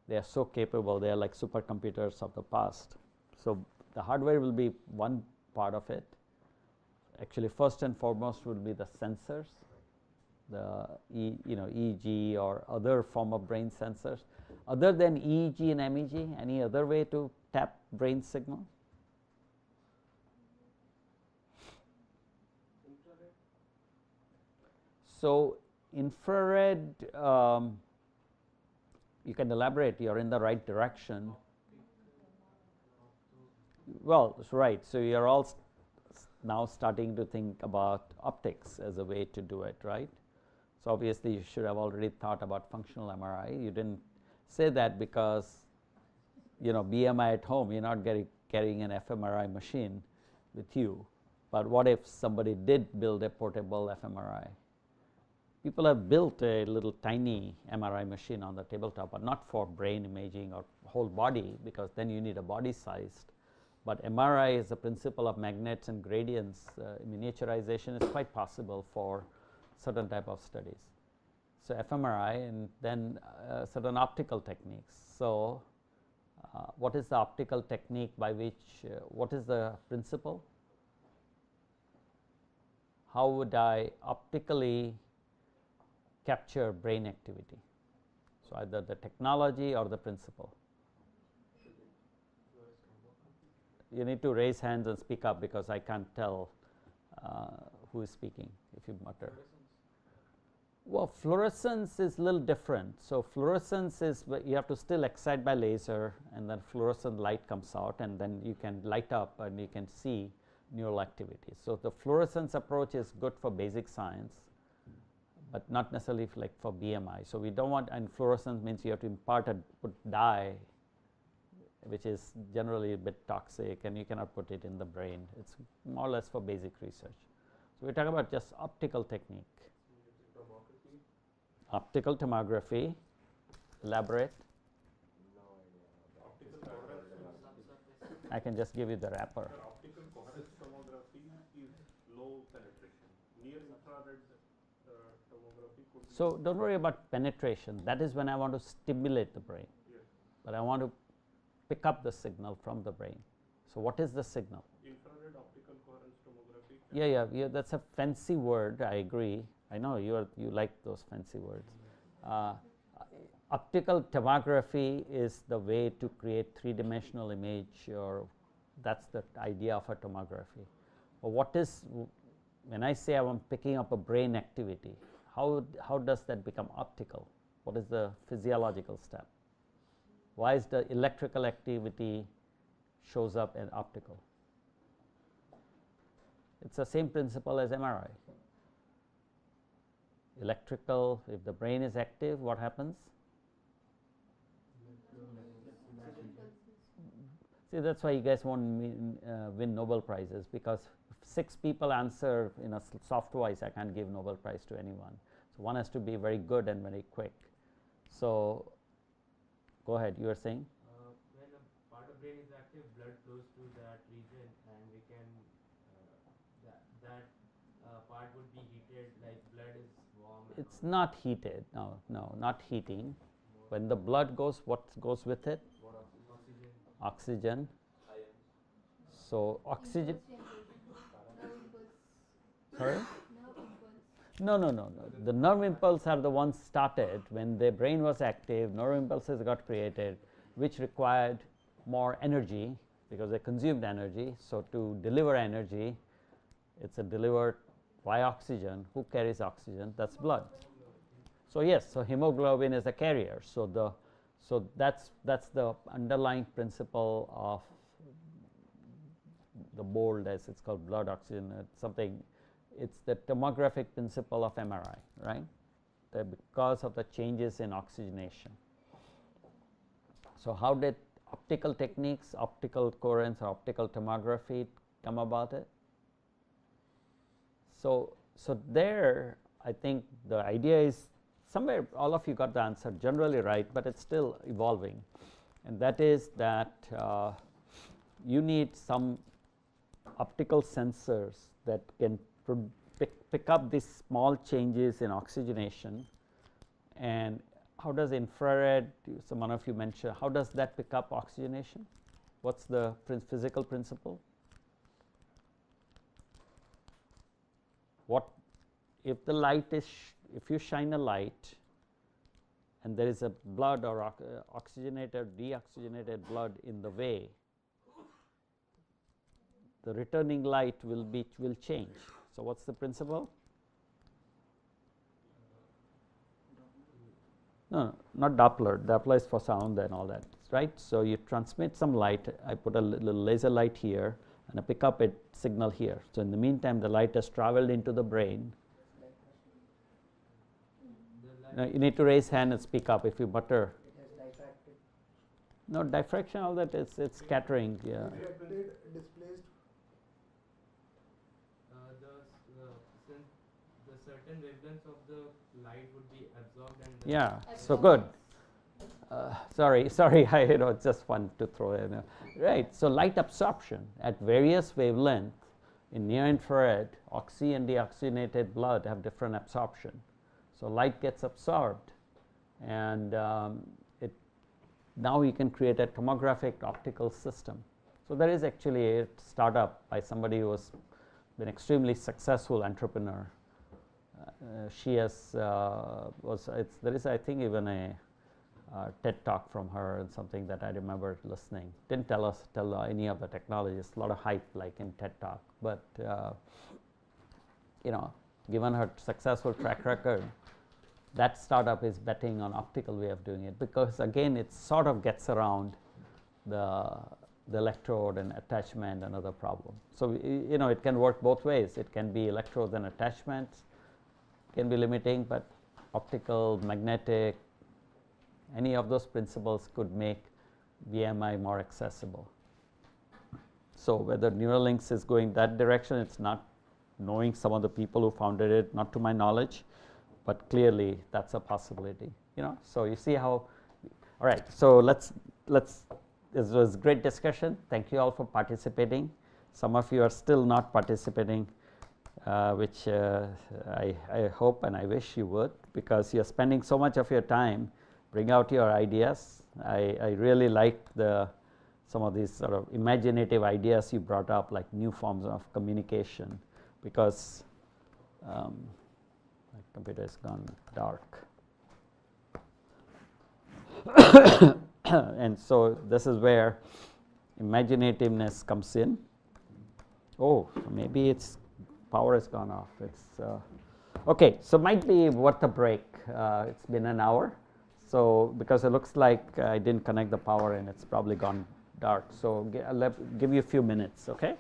they are so capable, they are like supercomputers of the past. So the hardware will be one part of it. Actually, first and foremost would be the sensors, the EEG or other form of brain sensors. Other than EEG and MEG, any other way to tap brain signal? Infrared? So infrared, you can elaborate, you're in the right direction. Well, that's right. So you're all now starting to think about optics as a way to do it, right? So obviously you should have already thought about functional MRI. You didn't say that because, BMI at home, you're not carrying an fMRI machine with you. But what if somebody did build a portable fMRI? People have built a little tiny MRI machine on the tabletop, but not for brain imaging or whole body, because then you need a body sized. But MRI is the principle of magnets and gradients. Miniaturization is quite possible for certain type of studies. So fMRI, and then certain optical techniques. So what is the optical technique by which, what is the principle? How would I optically capture brain activity? So either the technology or the principle. You need to raise hands and speak up, because I can't tell who is speaking if you mutter. Well, fluorescence is a little different. So fluorescence is, you have to still excite by laser, and then fluorescent light comes out, and then you can light up and you can see neural activity. So the fluorescence approach is good for basic science, but not necessarily like for BMI. So we don't want, and fluorescence means you have to put dye, which is generally a bit toxic, and you cannot put it in the brain. It's more or less for basic research. So we talk about just optical technique. Optical tomography, elaborate. I can just give you the wrapper. Optical coherence tomography is low penetration. Near infrared tomography could be. So don't worry about penetration. That is when I want to stimulate the brain. Yes. But I want to pick up the signal from the brain. So what is the signal? Infrared optical coherence tomography. Yeah, that's a fancy word. I agree. I know you like those fancy words. Optical tomography is the way to create three-dimensional image, or that's the idea of a tomography. But what is, when I say I'm picking up a brain activity, how does that become optical? What is the physiological step? Why is the electrical activity shows up in optical. It's the same principle as MRI. Electrical, if the brain is active, what happens? See, that's why you guys won't win Nobel Prizes, because if 6 people answer in a soft voice, I can't give Nobel Prize to anyone. So one has to be very good and very quick. So go ahead, you were saying? When a part of brain is active, blood flows to that region, and we can that part would be heated, like blood is warm. It's not heated. No, not heating. When the blood goes, what goes with it? Oxygen. So oxygen. Sorry? No. The nerve impulse are the ones started when the brain was active. Nerve impulses got created, which required more energy because they consumed energy. So to deliver energy, it's delivered by oxygen. Who carries oxygen? That's blood. So yes, so hemoglobin is a carrier. So that's the underlying principle of the BOLD, as it's called, blood oxygen. It's something. It's the tomographic principle of MRI, right? Because of the changes in oxygenation. So how did optical techniques, optical coherence, or optical tomography come about it? So there, I think the idea is somewhere all of you got the answer generally right, but it's still evolving, and that is that you need some optical sensors that can pick up these small changes in oxygenation. And how does infrared, so one of you mentioned, how does that pick up oxygenation? What's the physical principle? What if the light is, if you shine a light and there is a blood or oxygenated, deoxygenated blood in the way, the returning light will change. So what's the principle? No, not Doppler. Doppler is for sound and all that, right? So you transmit some light. I put a little laser light here, and I pick up a signal here. So in the meantime, the light has traveled into the brain. Now you need to raise hand and speak up if you butter. It has diffracted. No, diffraction, all that is, it's scattering. Yeah. Reflected, displaced. Since the certain wavelengths of the light would be absorbed and Yeah. So good. Sorry. It's just fun to throw in. Right. So light absorption at various wavelengths in near infrared, oxy and deoxygenated blood have different absorption. So light gets absorbed, and now you can create a tomographic optical system. So there is actually a startup by somebody who has been extremely successful entrepreneur. She has there is, I think, even a TED talk from her and something that I remember listening. Didn't tell any of the technologists. A lot of hype like in TED talk, but given her successful track record, that startup is betting on optical way of doing it, because again it sort of gets around the electrode and attachment and other problem. So it can work both ways. It can be electrodes and attachments, can be limiting, but optical, magnetic, any of those principles could make BMI more accessible. So whether Neuralinks is going that direction, it's not knowing some of the people who founded it, not to my knowledge, but clearly that's a possibility. So you see how. All right. So this was great discussion. Thank you all for participating. Some of you are still not participating, which I hope and I wish you would, because you're spending so much of your time. Bring out your ideas. I really like some of these sort of imaginative ideas you brought up, like new forms of communication, because my computer has gone dark. And so this is where imaginativeness comes in. Oh, maybe its power has gone off. It's okay. So might be worth a break. It's been an hour. So because it looks like I didn't connect the power and it's probably gone dark. So I'll give you a few minutes, okay?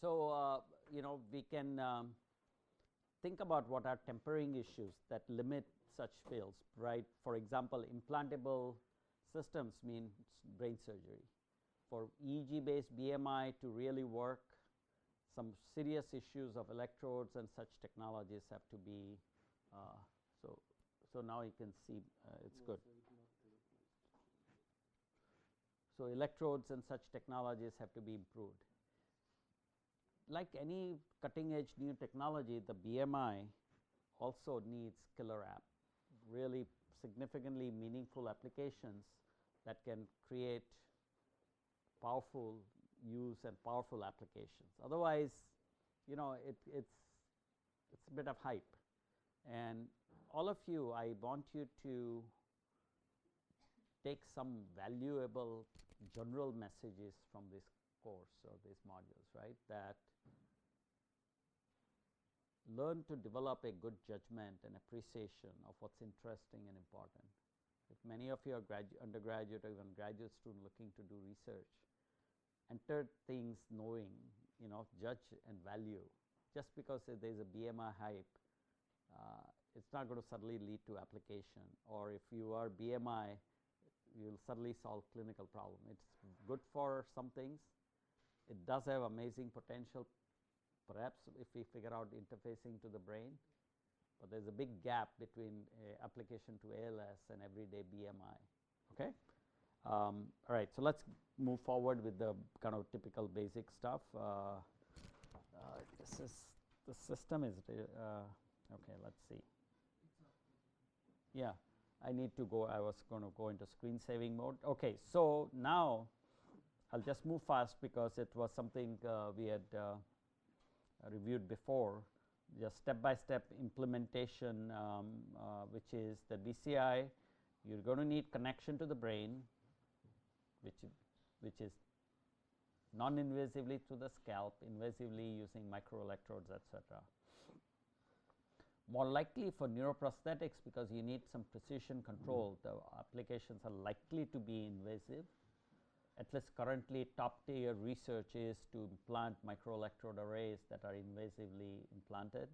So, you know, we can think about what are tempering issues that limit such fields, right. For example, implantable systems means brain surgery. For EEG based BMI to really work, some serious issues of electrodes and such technologies have to be, so now you can see it's good. So, electrodes and such technologies have to be improved. Like any cutting edge new technology, the BMI also needs killer app, really significantly meaningful applications that can create powerful use and powerful applications. Otherwise, you know, it's a bit of hype. And all of you, I want you to take some valuable general messages from this course or these modules, right, that learn to develop a good judgment and appreciation of what's interesting and important. If many of you are undergraduate or even graduate student looking to do research, enter things knowing, you know, judge and value. Just because there is a BMI hype, it's not going to suddenly lead to application, or if you are BMI, you will suddenly solve clinical problem. It's good for some things. It does have amazing potential, perhaps if we figure out interfacing to the brain, but there is a big gap between application to ALS and everyday BMI. Okay. All right. So, let us move forward with the kind of typical basic stuff. This is the system is okay. Let us see. Yeah, I need to go. I was going to go into screen saving mode. Okay. So, now I will just move fast because it was something we had reviewed before. Just step by step implementation, which is the DCI. You are going to need connection to the brain, which is non-invasively through the scalp, invasively using microelectrodes, etc. More likely for neuroprosthetics, because you need some precision control, the applications are likely to be invasive. At least currently top tier research is to implant microelectrode arrays that are invasively implanted.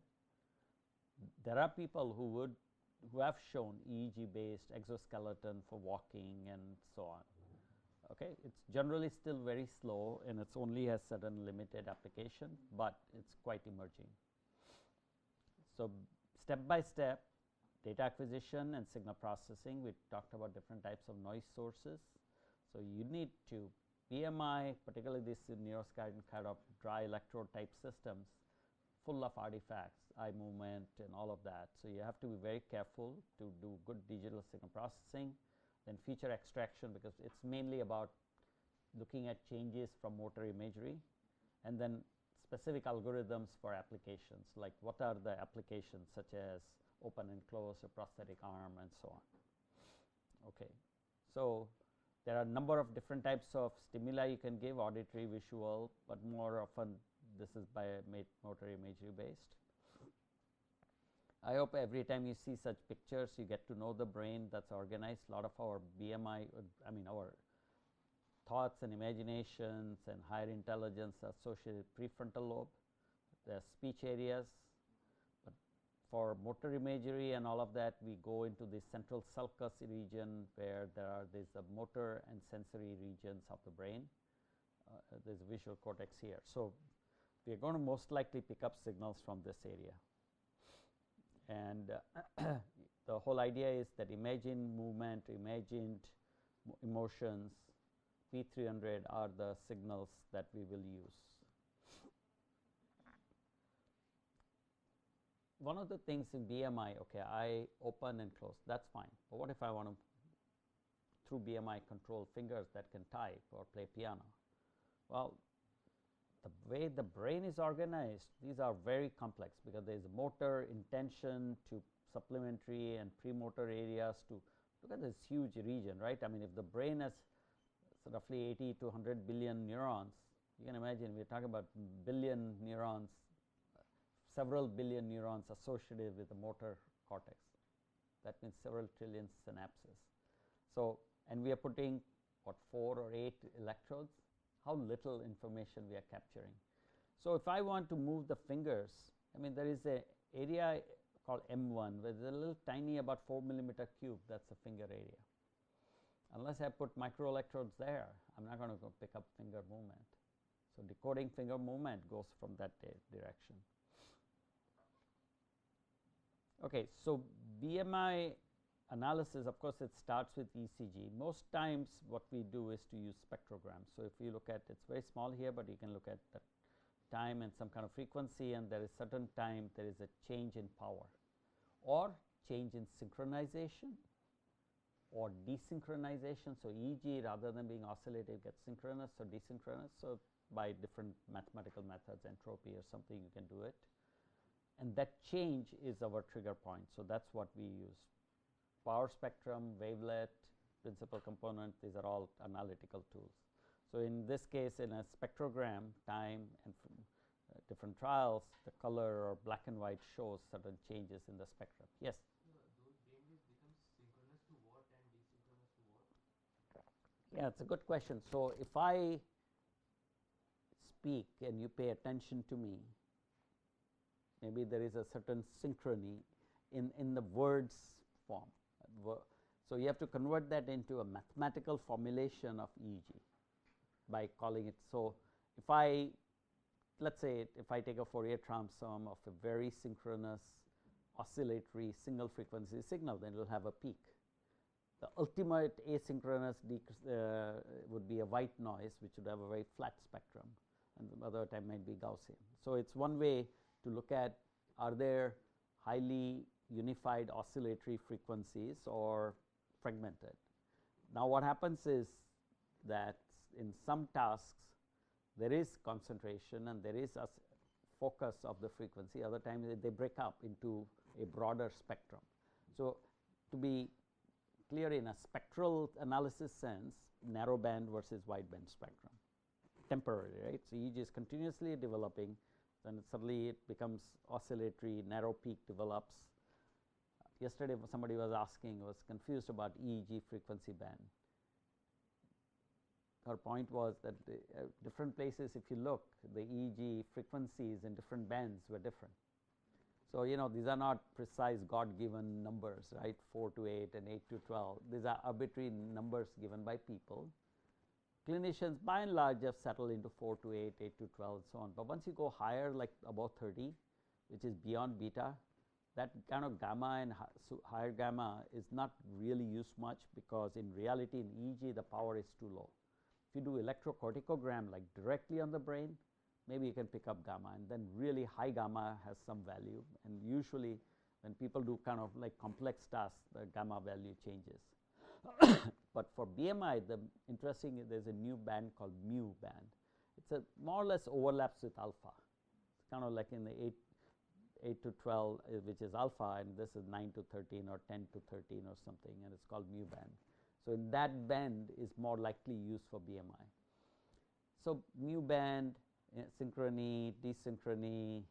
There are people who have shown EEG based exoskeleton for walking and so on. Okay. It is generally still very slow and it only has certain limited application, but it is quite emerging. So, step by step data acquisition and signal processing, we talked about different types of noise sources. So, you need to BMI, particularly this neuroskeleton kind of dry electrode type systems, full of artifacts, eye movement and all of that. So, you have to be very careful to do good digital signal processing, then feature extraction, because it is mainly about looking at changes from motor imagery, and then specific algorithms for applications, like what are the applications such as open and close, a prosthetic arm and so on. Okay. So, there are a number of different types of stimuli you can give, auditory, visual, but more often this is by motor imagery based. I hope every time you see such pictures, you get to know the brain that is organized. A lot of our BMI, I mean our thoughts and imaginations and higher intelligence associated with prefrontal lobe, the speech areas, but for motor imagery and all of that, we go into the central sulcus region where there are these motor and sensory regions of the brain. There is a visual cortex here. So, we are going to most likely pick up signals from this area. And the whole idea is that imagined movement, imagined emotions, P300 are the signals that we will use. One of the things in BMI, okay, I open and close, that is fine, but what if I want to through BMI control fingers that can type or play piano? Well, the way the brain is organized, these are very complex, because there is motor, intention to supplementary and premotor areas to look at this huge region, right. I mean, if the brain has roughly 80 to 100 billion neurons, you can imagine we are talking about billion neurons, several billion neurons associated with the motor cortex. That means several trillion synapses. So, and we are putting what 4 or 8 electrodes, how little information we are capturing. So, if I want to move the fingers, I mean there is a area called M1 where there is a little tiny about 4 millimeter cube, that is a finger area. Unless I put microelectrodes there, I am not going to go pick up finger movement. So, decoding finger movement goes from that direction. Okay, so BMI analysis, of course, it starts with ECG. Most times what we do is to use spectrogram. So, if you look at, it is very small here, but you can look at the time and some kind of frequency, and there is certain time there is a change in power or change in synchronization or desynchronization. So, EEG rather than being oscillative gets synchronous or desynchronous. So, by different mathematical methods, entropy or something, you can do it, and that change is our trigger point. So, that is what we use. Power spectrum, wavelet, principal component, these are all analytical tools. So, in this case, in a spectrogram, time and different trials, the color or black and white shows certain changes in the spectrum. Yes? Those brainwaves become synchronous to what and desynchronous to what? Yeah, it's a good question. So, if I speak and you pay attention to me, maybe there is a certain synchrony in the words form. So, you have to convert that into a mathematical formulation of EEG by calling it. So, if I, let us say if I take a Fourier transform of a very synchronous oscillatory single frequency signal, then it will have a peak. The ultimate asynchronous would be a white noise, which would have a very flat spectrum, and the other time might be Gaussian. So, it is one way to look at, are there highly unified oscillatory frequencies or fragmented. Now, what happens is that in some tasks there is concentration and there is a focus of the frequency, other times they break up into a broader spectrum. So, to be clear, in a spectral analysis sense, narrow band versus wide band spectrum, temporary, right. So, EEG is continuously developing, then suddenly it becomes oscillatory, narrow peak develops. Yesterday somebody was asking, was confused about EEG frequency band. Her point was that different places, if you look, the EEG frequencies in different bands were different. So, these are not precise God given numbers, right, 4 to 8 and 8 to 12. These are arbitrary numbers given by people. Clinicians by and large have settled into 4 to 8, 8 to 12 and so on. But once you go higher, like above 30, which is beyond beta, that kind of gamma and higher gamma is not really used much, because in reality in EEG the power is too low. If you do electrocorticogram like directly on the brain, maybe you can pick up gamma, and then really high gamma has some value, and usually when people do kind of like complex tasks, the gamma value changes. But for BMI, the interesting is there is a new band called mu band. It's a more or less overlaps with alpha. It's kind of like in the 8 to 12, which is alpha, and this is 9 to 13 or 10 to 13 or something, and it's called mu band. So, in that band is more likely used for BMI. So, mu band, synchrony, desynchrony,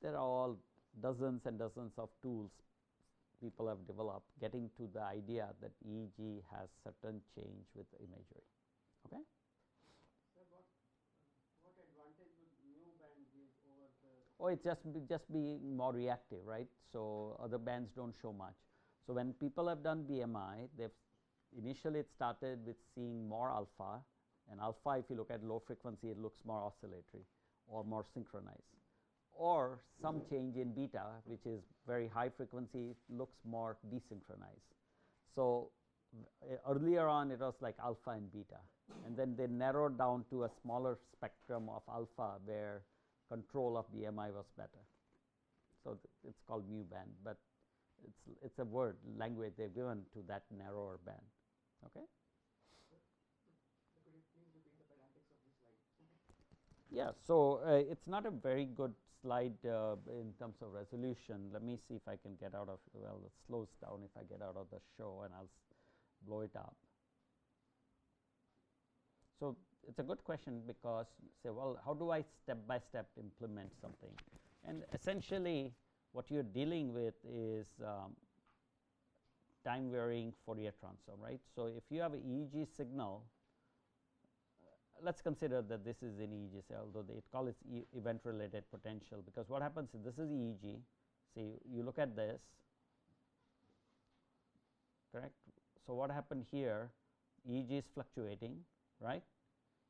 there are all dozens and dozens of tools people have developed, getting to the idea that EEG has certain change with imagery. Okay? Sir, what advantage would mu band give over the? Oh, it's just being more reactive, right? So, other bands don't show much. So, when people have done BMI, they've initially it started with seeing more alpha, and alpha, if you look at low frequency, it looks more oscillatory or more synchronized, or some change in beta, which is very high frequency, looks more desynchronized. So, earlier on it was like alpha and beta, and then they narrowed down to a smaller spectrum of alpha where control of BMI was better. So, it's called mu band, but it's a word language they've given to that narrower band. Okay? Could you please repeat the pedantics of this slide? Yeah, so it's not a very good slide in terms of resolution. Let me see if I can get out of, well, it slows down if I get out of the show, and I'll blow it up. So, it's a good question, because you say, well, how do I step by step implement something? And essentially what you're dealing with is time varying Fourier transform, right. So, if you have an EEG signal let us consider that this is in EEG, say, although they call it event related potential, because what happens is this is EEG. See, you look at this, correct. So, what happened here, EEG is fluctuating, right,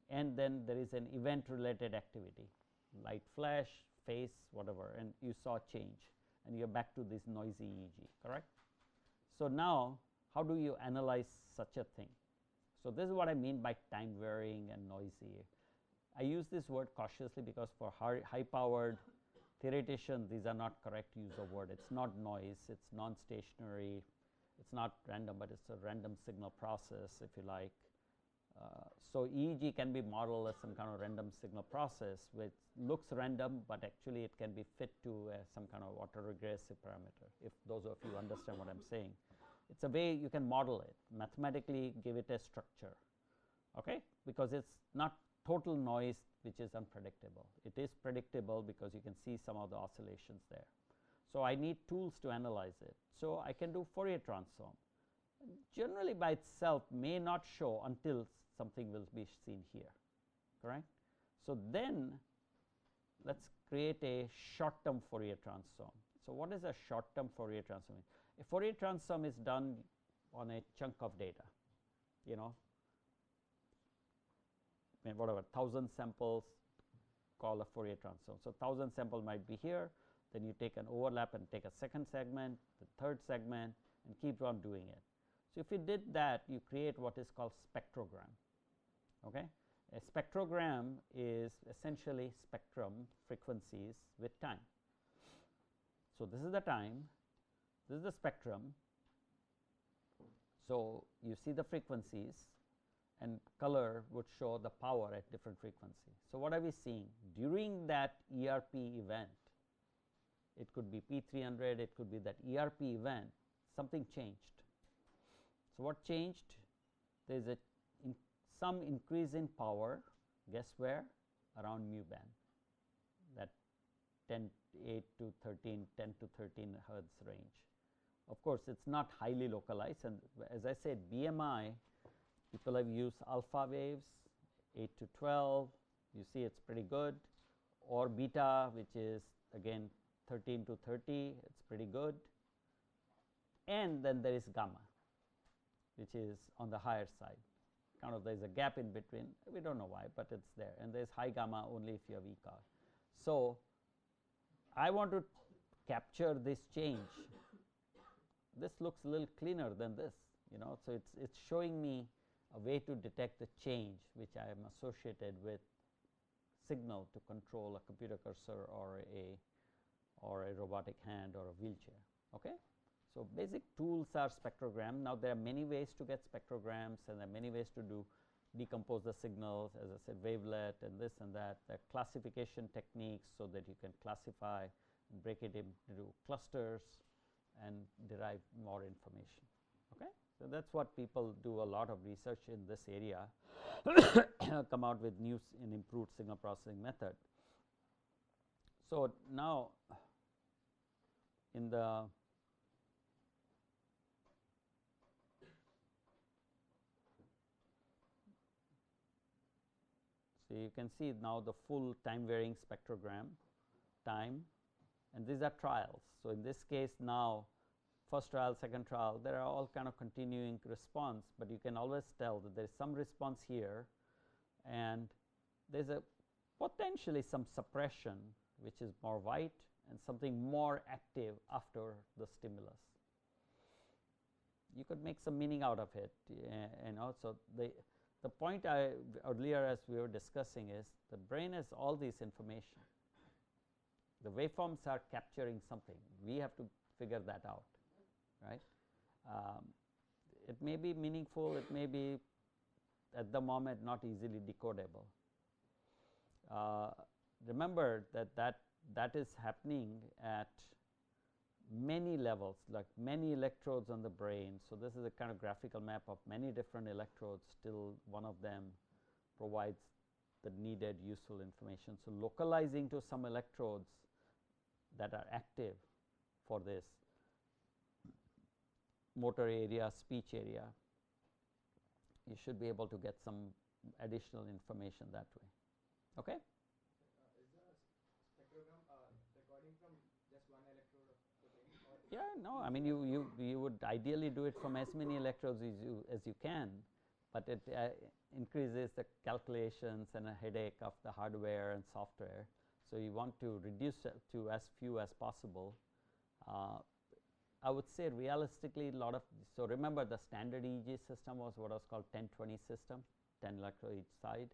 and then there is an event related activity, light flash, phase, whatever, and you saw change, and you are back to this noisy EEG, correct. So, now how do you analyze such a thing? So, this is what I mean by time varying and noisy. I use this word cautiously because for high powered theoretician, these are not correct use of word. It is not noise, it is non-stationary, it is not random, but it is a random signal process, if you like. So, EEG can be modeled as some kind of random signal process which looks random, but actually it can be fit to some kind of autoregressive parameter, if those of you understand what I am saying. It is a way you can model it, mathematically give it a structure, okay, because it is not total noise which is unpredictable. It is predictable because you can see some of the oscillations there. So, I need tools to analyze it. So, I can do Fourier transform. Generally by itself may not show until something will be seen here, correct. So, then let us create a short term Fourier transform. So, what is a short term Fourier transform? A Fourier transform is done on a chunk of data, you know, whatever 1000 samples, call a Fourier transform. So, 1000 sample might be here, then you take an overlap and take a second segment, the third segment, and keep on doing it. So, if you did that, you create what is called spectrogram. Okay. A spectrogram is essentially spectrum frequencies with time. So, this is the time, this is the spectrum. So, you see the frequencies, and color would show the power at different frequency. So, what are we seeing? During that ERP event, it could be P300, it could be that ERP event, something changed. So, what changed? There is some increase in power, guess where? Around mu band, that 8 to 13, 10 to 13 hertz range. Of course, it is not highly localized, and as I said, BMI, people have used alpha waves 8 to 12, you see it is pretty good, or beta, which is again 13 to 30, it is pretty good, and then there is gamma, which is on the higher side. Kind of there is a gap in between, we do not know why, but it is there, and there is high gamma only if you have ECOG. So, I want to capture this change. This looks a little cleaner than this, you know. So, it is showing me a way to detect the change which I am associated with signal to control a computer cursor or a robotic hand or a wheelchair. Okay. So, basic tools are spectrogram. Now, there are many ways to get spectrograms, and there are many ways to decompose the signals, as I said, wavelet and this and that. There are classification techniques, so that you can classify and break it into clusters and derive more information. Okay. So, that is what people do a lot of research in this area, come out with new and improved signal processing method. So, now in the so you can see now the full time varying spectrogram time, and these are trials. So, in this case now first trial, second trial, there are all kind of continuing response, but you can always tell that there is some response here, and there is a potentially some suppression which is more white and something more active after the stimulus. You could make some meaning out of it, and also the point earlier as we were discussing is the brain has all this information. The waveforms are capturing something. We have to figure that out, right. It may be meaningful, it may be at the moment not easily decodable. Remember that is happening at many levels, like many electrodes on the brain. So, this is a kind of graphical map of many different electrodes, till one of them provides the needed useful information. So, localizing to some electrodes that are active for this motor area, speech area, you should be able to get some additional information that way. Okay? Is the spectrogram recording from just one electrode of the brain? Or Yeah, no, I mean you would ideally do it from as many electrodes as you can, but it increases the calculations and a headache of the hardware and software. So you want to reduce it to as few as possible. I would say realistically so remember the standard EEG system was what was called 10-20 system, 10 electrodes each side.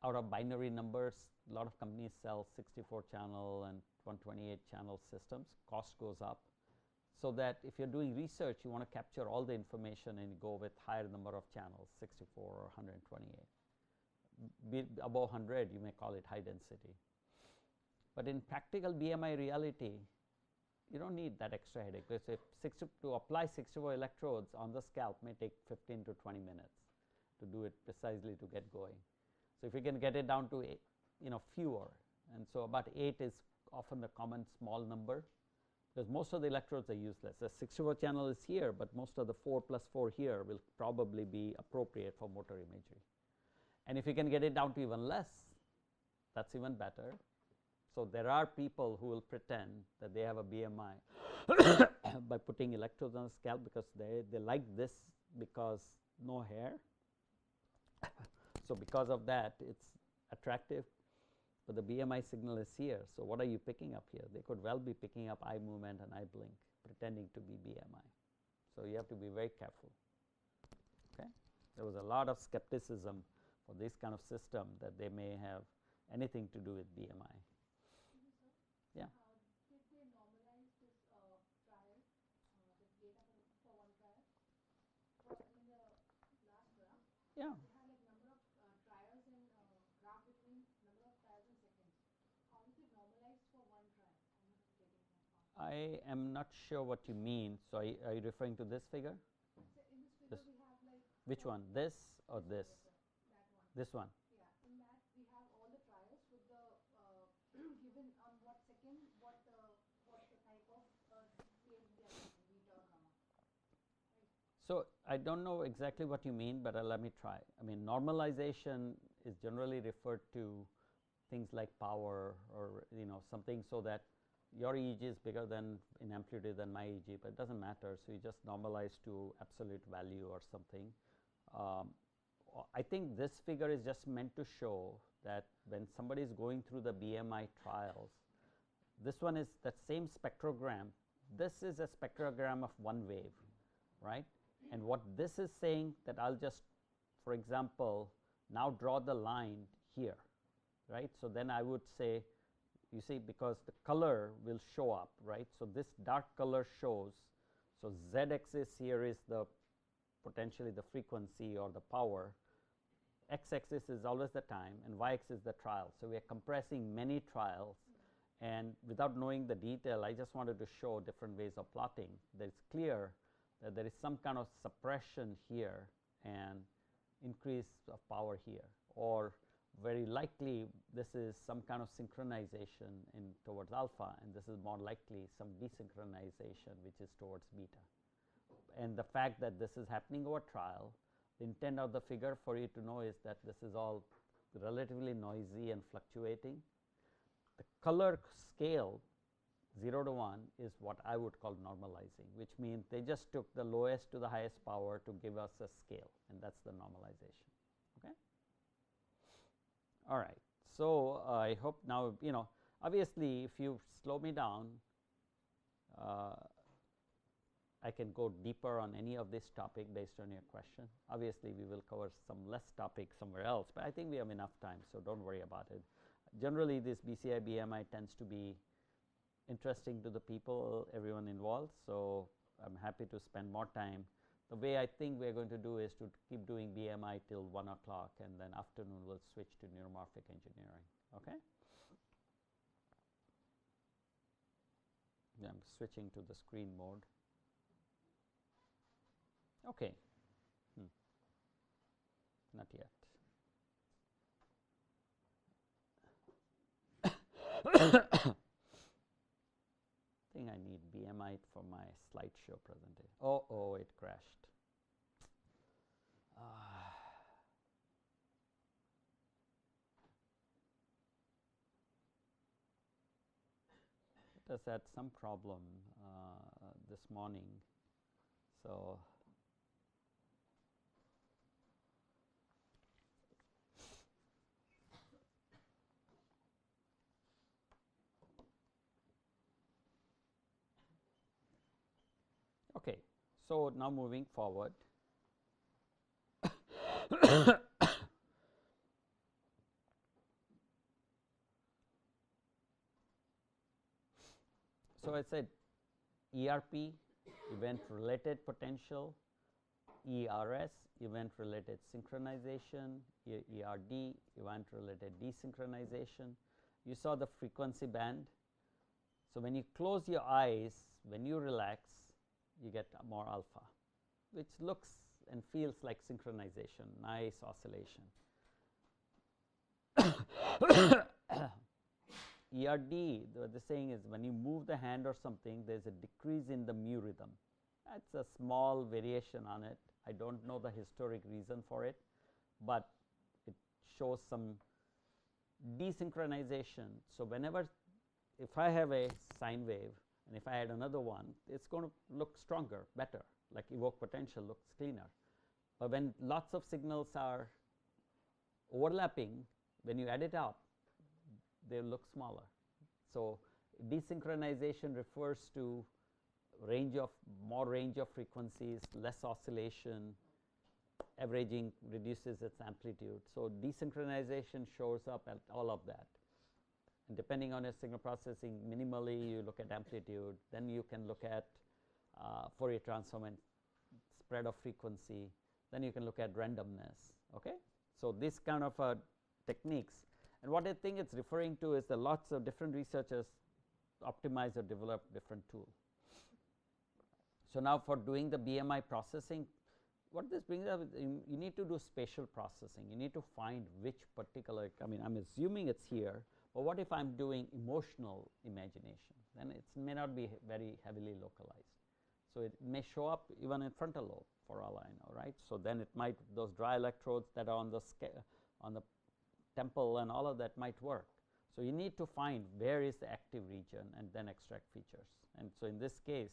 Out of binary numbers, a lot of companies sell 64 channel and 128 channel systems. Cost goes up, so that if you're doing research, you want to capture all the information and go with higher number of channels, 64 or 128. Above 100, you may call it high density. But in practical BMI reality, you don't need that extra headache, because if to apply 64 electrodes on the scalp may take 15 to 20 minutes to do it precisely to get going. So if you can get it down to fewer, and so about 8 is often the common small number, because most of the electrodes are useless. The 64 channel is here, but most of the 4 plus 4 here will probably be appropriate for motor imagery. And if you can get it down to even less, that's even better. So there are people who will pretend that they have a BMI by putting electrodes on the scalp, because they like this because no hair. So because of that, it's attractive, but the BMI signal is here. So what are you picking up here? They could well be picking up eye movement and eye blink, pretending to be BMI. So you have to be very careful. Okay? There was a lot of skepticism for this kind of system, that they may have anything to do with BMI. Yeah. Did they normalize this trial, this data for one trial? In the last graph, Yeah. they had like number of trials and graph between number of trials in seconds. How is it normalized for one trial? I'm not getting that part. I am not sure what you mean. So are you referring to this figure? So in this figure we have like Which one? This or this? Yes, sir. That one. This one. Yeah. In that we have all the trials with the given on what second, what the type of scale we are using, beta or gamma. Right. So I don't know exactly what you mean, but let me try. I mean, normalization is generally referred to things like power, or something, so that your EEG is bigger than in amplitude than my EEG, but it doesn't matter. So you just normalize to absolute value or something. I think this figure is just meant to show that when somebody is going through the BMI trials, this one is that same spectrogram. This is a spectrogram of one wave, right? And what this is saying, that I'll just, for example, now draw the line here, right? So then I would say, you see, because the color will show up, right? So this dark color shows, so Z axis here is the potentially the frequency or the power, X axis is always the time, and Y axis is the trial. So we are compressing many trials, and without knowing the detail, I just wanted to show different ways of plotting. That it's clear that there is some kind of suppression here and increase of power here, or very likely this is some kind of synchronization in towards alpha, and this is more likely some desynchronization which is towards beta. And the fact that this is happening over trial, the intent of the figure for you to know is that this is all relatively noisy and fluctuating. The color scale 0 to 1 is what I would call normalizing, which means they just took the lowest to the highest power to give us a scale, and that's the normalization. Okay. All right. So I hope now, obviously if you slow me down, I can go deeper on any of this topic based on your question. Obviously we will cover some less topic somewhere else, but I think we have enough time, so don't worry about it. Generally this BCI BMI tends to be interesting to the people, everyone involved, so I'm happy to spend more time. The way I think we are going to do is to keep doing BMI till 1 o'clock, and then afternoon we'll switch to neuromorphic engineering. Okay. Yeah, I'm switching to the screen mode. Okay. Not yet. I think I need BMI for my slideshow presentation. Oh, it crashed. has had some problem this morning. So, okay. So, now moving forward. So, I said ERP, event related potential, ERS, event related synchronization, ERD, event related desynchronization. You saw the frequency band. So, when you close your eyes, when you relax, you get more alpha, which looks and feels like synchronization, nice oscillation. ERD, the saying is when you move the hand or something, there is a decrease in the mu rhythm. That's a small variation on it. I do not know the historic reason for it, but it shows some desynchronization. So, whenever if I have a sine wave and if I add another one, it is going to look stronger, better, like evoked potential looks cleaner. But when lots of signals are overlapping, when you add it up, they look smaller. So, desynchronization refers to more range of frequencies, less oscillation, averaging reduces its amplitude. So, desynchronization shows up at all of that, and depending on your signal processing, minimally you look at amplitude, then you can look at Fourier transform and spread of frequency, then you can look at randomness. Okay? So, this kind of techniques, and what I think it's referring to is that lots of different researchers optimize or develop different tools. So, now for doing the BMI processing, what this brings up is you need to do spatial processing. You need to find which particular, I mean, I am assuming it is here, but what if I am doing emotional imagination? Then it may not be very heavily localized. So, it may show up even in frontal lobe for all I know, right. So, then it might, those dry electrodes that are on the temple and all of that might work. So, you need to find where is the active region and then extract features. And so, in this case,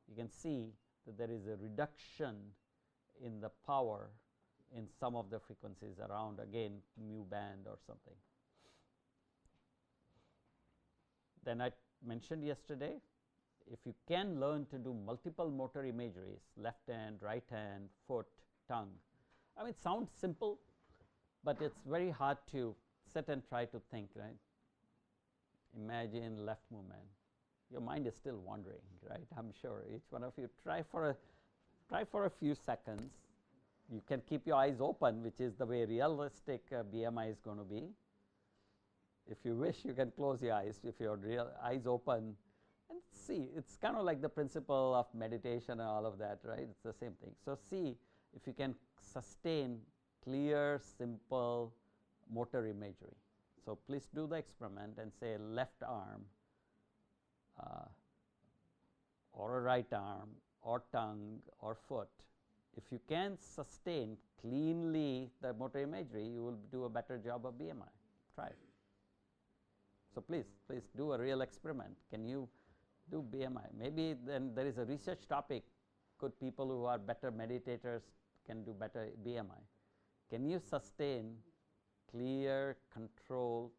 you can see that there is a reduction in the power in some of the frequencies around, again, mu band or something. Then I mentioned yesterday, if you can learn to do multiple motor imageries, left hand, right hand, foot, tongue. I mean, it sounds simple, but it's very hard to sit and try to think, right. Imagine left movement. Your mind is still wandering, right. I am sure each one of you try for a few seconds. You can keep your eyes open, which is the way realistic BMI is going to be. If you wish, you can close your eyes if your eyes open and see. It's kind of like the principle of meditation and all of that, right. It's the same thing. So, see if you can sustain clear, simple motor imagery. So, please do the experiment and say left arm or a right arm or tongue or foot. If you can sustain cleanly the motor imagery, you will do a better job of BMI. Try it. So, please do a real experiment. Can you do BMI? Maybe then there is a research topic, could people who are better meditators can do better BMI. Can you sustain clear, controlled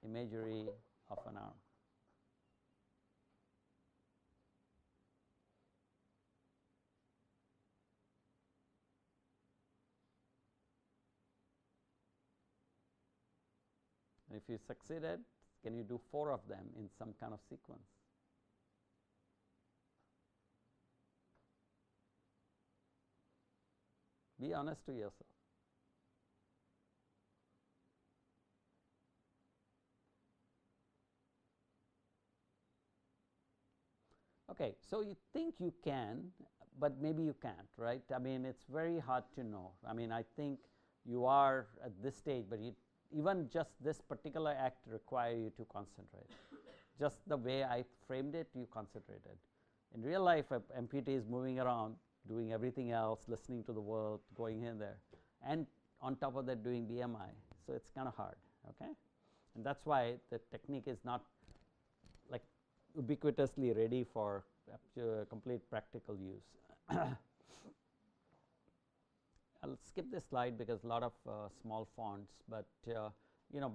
imagery of an arm? And if you succeeded, can you do 4 of them in some kind of sequence? Be honest to yourself. Okay, so you think you can, but maybe you can't, right? I mean, it's very hard to know. I mean, I think you are at this stage, but even just this particular act require you to concentrate. Just the way I framed it, you concentrated. In real life, an amputee is moving around, doing everything else, listening to the world, going in there, and on top of that doing BMI. So, it's kind of hard, okay? And that's why the technique is not ubiquitously ready for complete practical use. I'll skip this slide because a lot of small fonts, but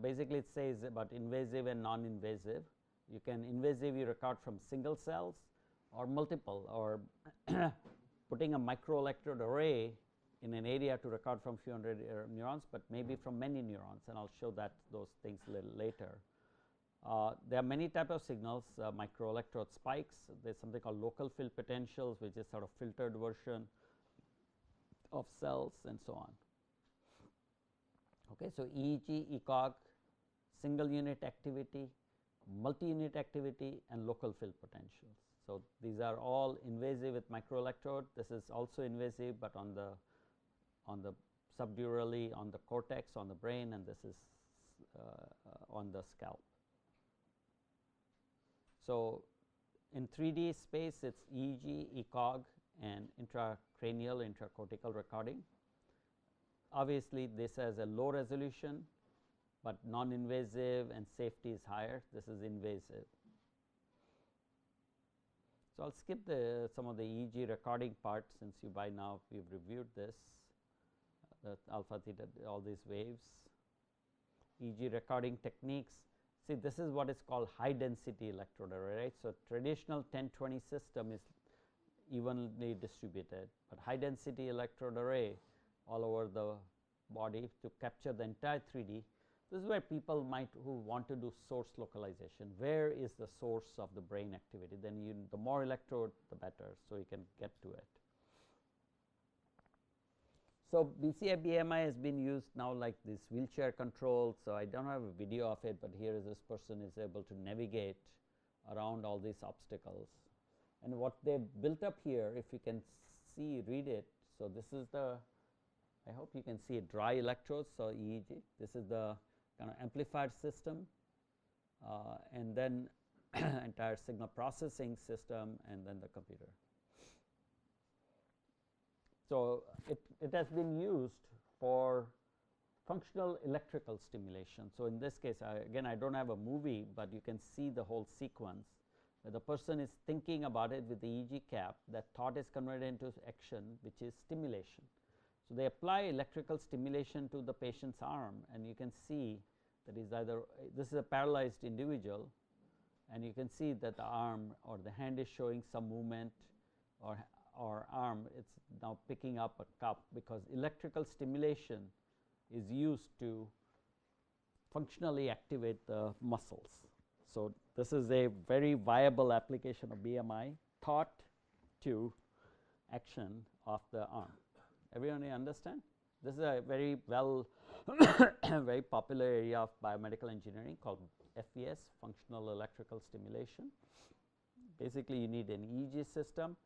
basically it says about invasive and non-invasive. You can invasive, you record from single cells or multiple, or putting a microelectrode array in an area to record from few hundred neurons, but maybe from many neurons, and I'll show that those things a little later. There are many types of signals, microelectrode spikes. There is something called local field potentials, which is sort of filtered version of cells, and so on. Okay, so EEG, ECOG, single unit activity, multi-unit activity, and local field potentials. So these are all invasive with microelectrode. This is also invasive, but on the subdurally on the cortex, on the brain, and this is on the scalp. So in 3D space, it's EEG, ECOG, and intracranial, intracortical recording. Obviously, this has a low resolution, but non-invasive and safety is higher. This is invasive. So I'll skip some of the EEG recording part, since you by now we've reviewed this, the alpha, theta, all these waves. EEG recording techniques. See, this is what is called high density electrode array, right? So traditional 1020 system is evenly distributed, but high density electrode array all over the body to capture the entire 3D. This is where people might who want to do source localization. Where is the source of the brain activity? Then the more electrode, the better, so you can get to it. So BCI BMI has been used now like this wheelchair control. So I don't have a video of it, but here is this person is able to navigate around all these obstacles. And what they built up here, if you can see, read it. So this is the, I hope you can see it, dry electrodes. So EEG. This is the kind of amplified system, and then entire signal processing system, and then the computer. So it has been used for functional electrical stimulation. So in this case, again, I don't have a movie, but you can see the whole sequence where the person is thinking about it with the EEG cap. That thought is converted into action, which is stimulation. So they apply electrical stimulation to the patient's arm, and you can see that is either this is a paralyzed individual, and you can see that the arm or the hand is showing some movement, or arm, it's now picking up a cup, because electrical stimulation is used to functionally activate the muscles. So this is a very viable application of BMI, thought to action of the arm. Everyone understand? This is a very very popular area of biomedical engineering called FES, functional electrical stimulation. Basically, you need an EEG system,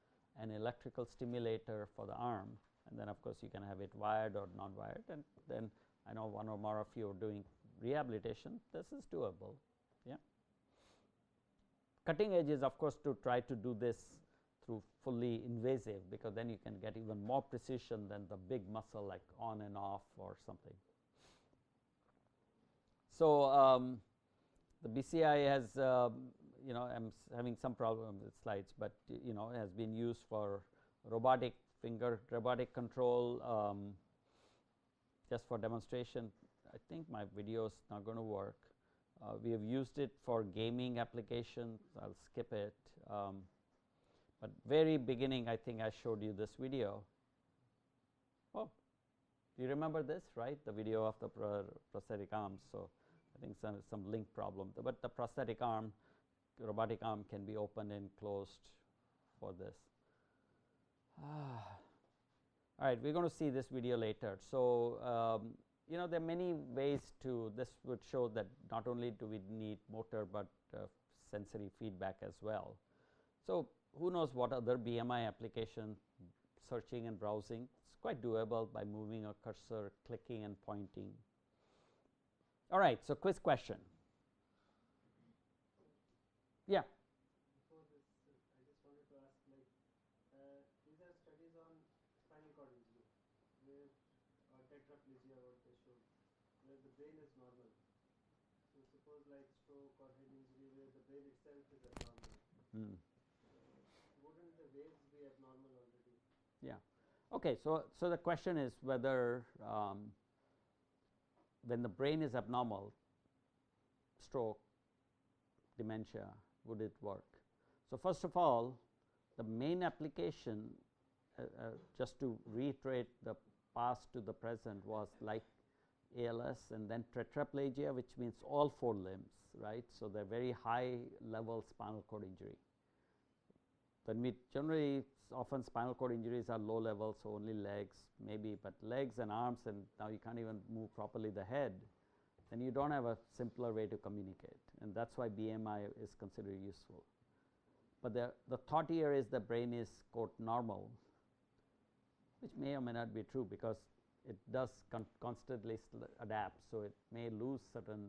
an electrical stimulator for the arm, and then of course you can have it wired or non-wired. And then I know one or more of you are doing rehabilitation. This is doable. Yeah. Cutting edge is of course to try to do this through fully invasive, because then you can get even more precision than the big muscle like on and off or something. So the BCI has I'm having some problem with slides, but it has been used for robotic control. Just for demonstration, I think my video is not going to work. We have used it for gaming applications. I'll skip it. But very beginning, I think I showed you this video. Oh, do you remember this, right? The video of the prosthetic arms. So I think some link problem, but the prosthetic arm, robotic arm, can be opened and closed for this. All right, we're going to see this video later. So there are many ways to, this would show that not only do we need motor, but sensory feedback as well. So who knows what other BMI application, searching and browsing. It's quite doable by moving a cursor, clicking and pointing. All right, so quiz question. Yeah. Before this, I just wanted to ask, these are studies on spinal cord injury, where tetraplegia, what they showed, where the brain is normal. So suppose like stroke or head injury, where the brain itself is abnormal. Wouldn't the waves be abnormal already? Yeah. Okay. So the question is whether when the brain is abnormal, stroke, dementia, would it work? So first of all, the main application, just to reiterate the past to the present, was like ALS and then tetraplegia, which means all 4 limbs, right. So they're very high level spinal cord injury. Then we generally, often spinal cord injuries are low level, so only legs maybe, but legs and arms, and now you can't even move properly the head, then you don't have a simpler way to communicate, and that's why BMI is considered useful. But the thought here is the brain is quote normal, which may or may not be true, because it does constantly adapt. So it may lose certain,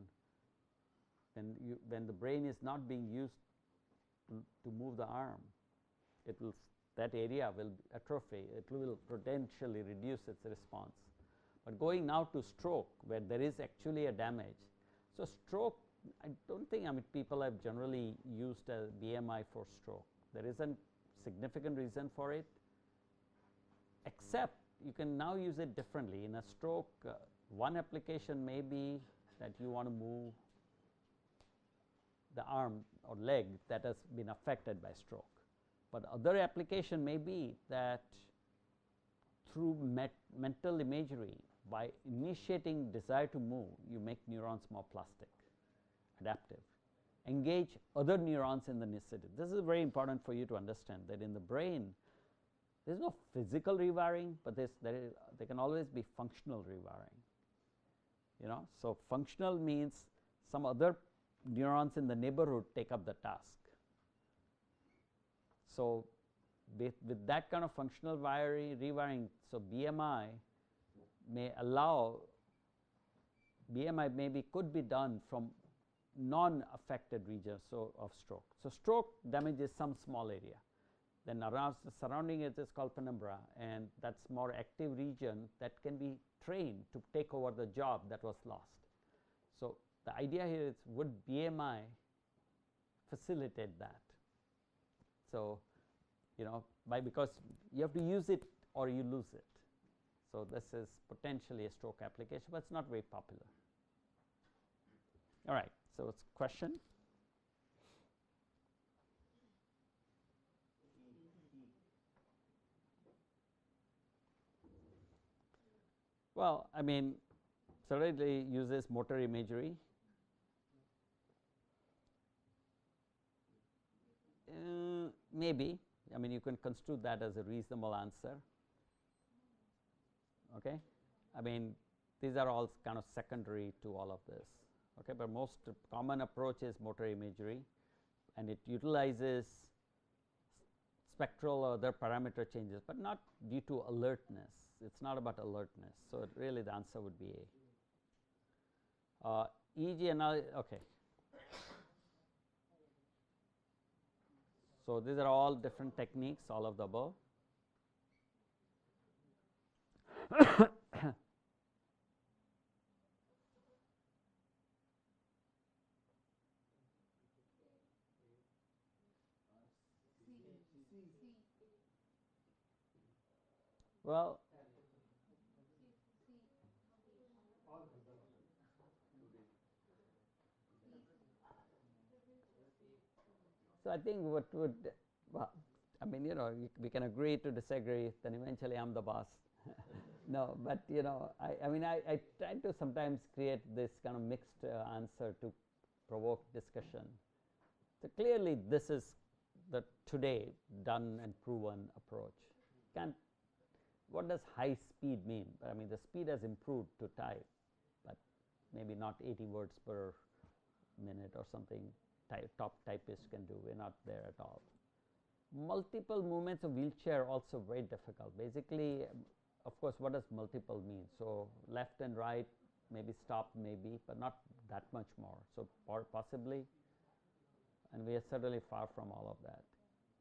when the brain is not being used to move the arm, it will, that area will atrophy, it will potentially reduce its response. But going now to stroke, where there is actually a damage. So stroke, I don't think, I mean, people have generally used a BMI for stroke. There isn't significant reason for it, except you can now use it differently. In a stroke, one application may be that you want to move the arm or leg that has been affected by stroke. But other application may be that through mental imagery, by initiating desire to move, you make neurons more plastic, adaptive, engage other neurons in the nicety. This is very important for you to understand, that in the brain there is no physical rewiring, but there can always be functional rewiring. You know, so functional means some other neurons in the neighborhood take up the task. So with that kind of functional rewiring, so BMI may allow, BMI maybe could be done from non-affected regions of stroke. So stroke damages some small area, then around the surrounding it is called penumbra, and that's more active region that can be trained to take over the job that was lost. So the idea here is, would BMI facilitate that? So, you know, because you have to use it or you lose it. So this is potentially a stroke application, but it's not very popular. All right, so it's question. Well, I mean, certainly uses motor imagery. Maybe, I mean, you can construe that as a reasonable answer. Okay, I mean, these are all kind of secondary to all of this. Okay, but most common approach is motor imagery, and it utilizes spectral or other parameter changes, but not due to alertness. It's not about alertness. So really, the answer would be A. EEG analysis. Okay. So these are all different techniques, all of the above. Well, so I think what would, well, I mean, you know, we can agree to disagree, then eventually I'm the boss. No, but you know, I mean, I try to sometimes create this kind of mixed answer to provoke discussion. So clearly this is the today done and proven approach. What does high speed mean? I mean, the speed has improved to type, but maybe not 80 words per minute or something top typists can do. We're not there at all. Multiple movements of wheelchair also very difficult. Basically, of course, what does multiple mean? So left and right, maybe stop, maybe, but not that much more. So possibly, and we are certainly far from all of that.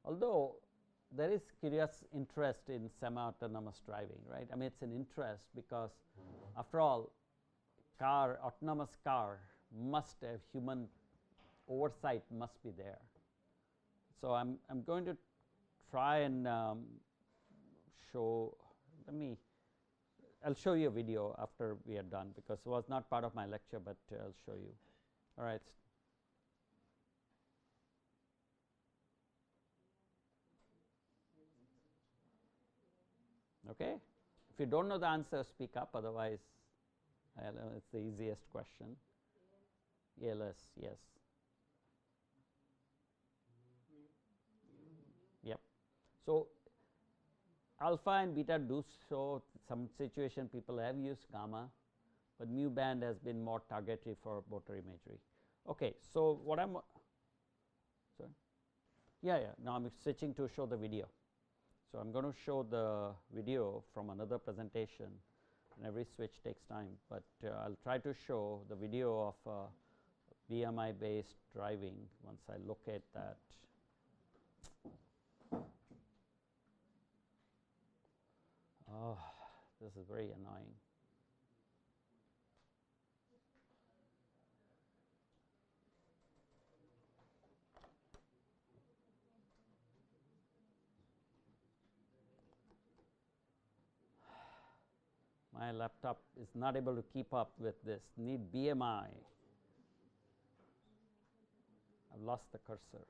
Although there is curious interest in semi-autonomous driving, right? I mean, it's an interest because, after all, autonomous car must have human oversight, must be there. So I'm going to try and show. I'll show you a video after we are done, because it was not part of my lecture, but I'll show you. All right. Okay. If you don't know the answer, speak up. Otherwise, it's the easiest question. ALS, yes. Yep. So alpha and beta do show some situation people have used gamma, but mu band has been more targeted for motor imagery. Okay. So what I'm sorry. Yeah. Now I'm switching to show the video. So I'm going to show the video from another presentation, and every switch takes time, but I'll try to show the video of BMI based driving once I locate that. Oh, this is very annoying. My laptop is not able to keep up with this. Need BMI. I've lost the cursor.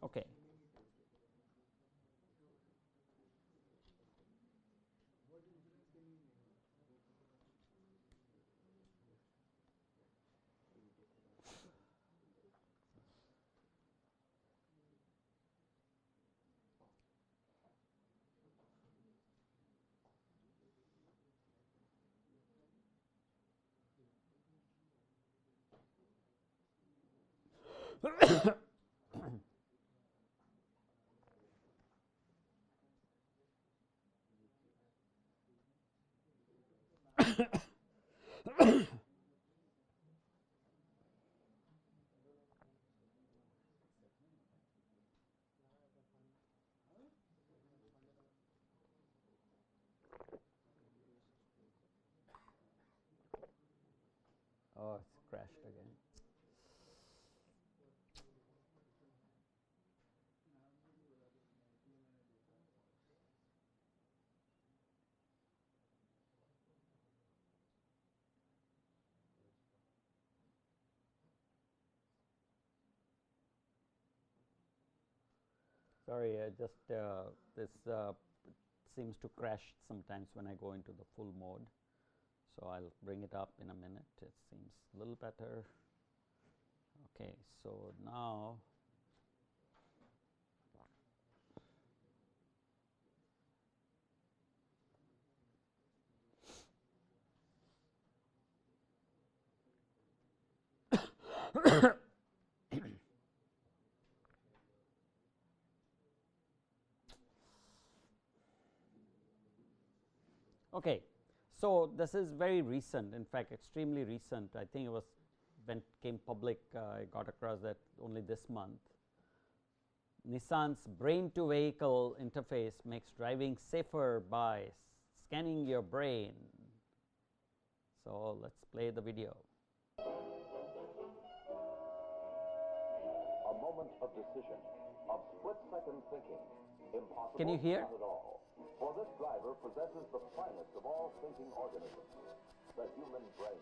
Okay. Oh, it's crashed again. Sorry, just this seems to crash sometimes when I go into the full mode. So I'll bring it up in a minute. It seems a little better. Okay, so now okay, so this is very recent, in fact extremely recent. I think it was when it came public, I got across that only this month. Nissan's brain to vehicle interface makes driving safer by scanning your brain. So let's play the video. A moment of decision, of split-second thinking. Impossible. Can you hear? Not at all. For this driver possesses the finest of all thinking organisms, the human brain.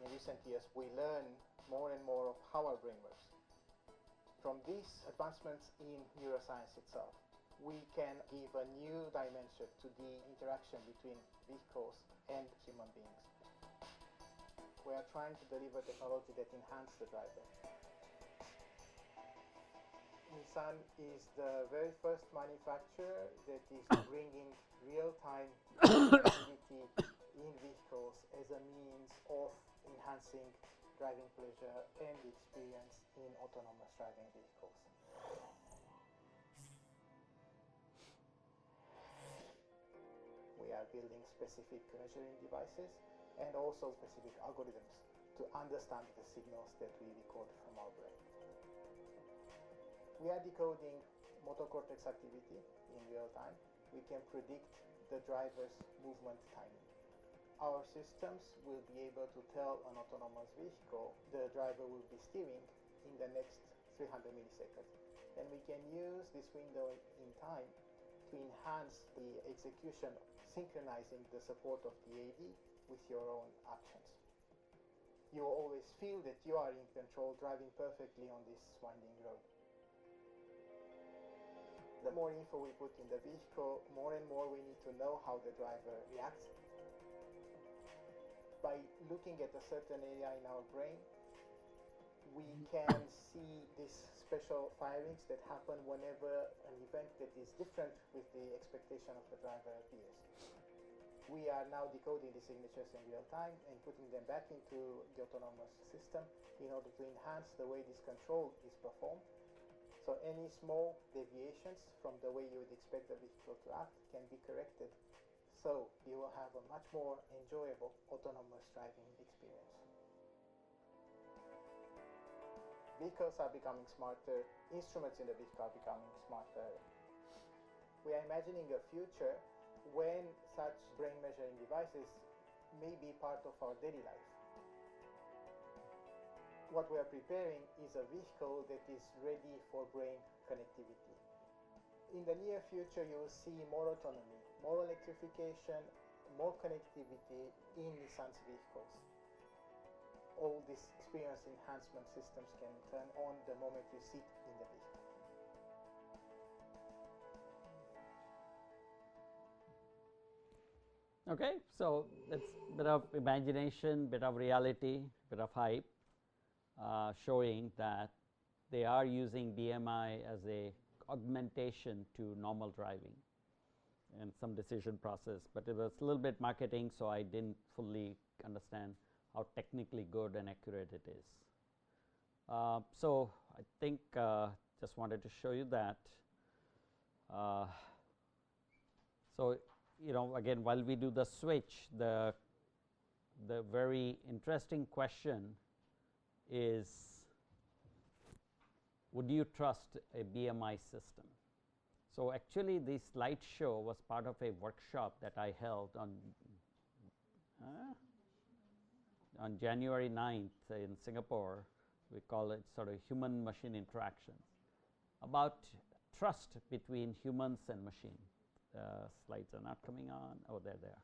In recent years, we learn more and more of how our brain works. From these advancements in neuroscience itself, we can give a new dimension to the interaction between vehicles and human beings. We are trying to deliver technology that enhances the driver. Nissan is the very first manufacturer that is bringing real-time connectivity in vehicles as a means of enhancing driving pleasure and the experience in autonomous driving vehicles. We are building specific measuring devices and also specific algorithms to understand the signals that we record from our brain. We are decoding motor cortex activity in real time. We can predict the driver's movement timing. Our systems will be able to tell an autonomous vehicle the driver will be steering in the next 300 milliseconds. And we can use this window in time to enhance the execution, synchronizing the support of the AD with your own actions. You will always feel that you are in control, driving perfectly on this winding road. The more info we put in the vehicle, more and more we need to know how the driver reacts. By looking at a certain area in our brain, we can see these special firings that happen whenever an event that is different with the expectation of the driver appears. We are now decoding the signatures in real time and putting them back into the autonomous system in order to enhance the way this control is performed. So any small deviations from the way you would expect the vehicle to act can be corrected. So you will have a much more enjoyable autonomous driving experience. Vehicles are becoming smarter, instruments in the vehicle are becoming smarter. We are imagining a future when such brain measuring devices may be part of our daily life. What we are preparing is a vehicle that is ready for brain connectivity. In the near future, you will see more autonomy, more electrification, more connectivity in Nissan's vehicles. All these experience enhancement systems can turn on the moment you sit in the vehicle. Okay, so it's a bit of imagination, bit of reality, bit of hype, showing that they are using BMI as a augmentation to normal driving and some decision process, but it was a little bit marketing, so I didn't fully understand how technically good and accurate it is. So I think just wanted to show you that. So you know, again, while we do the switch, the very interesting question is, would you trust a BMI system? So actually this slideshow was part of a workshop that I held on January 9th in Singapore. We call it sort of human machine interactions, about trust between humans and machine. Slides are not coming on. Oh, there they are.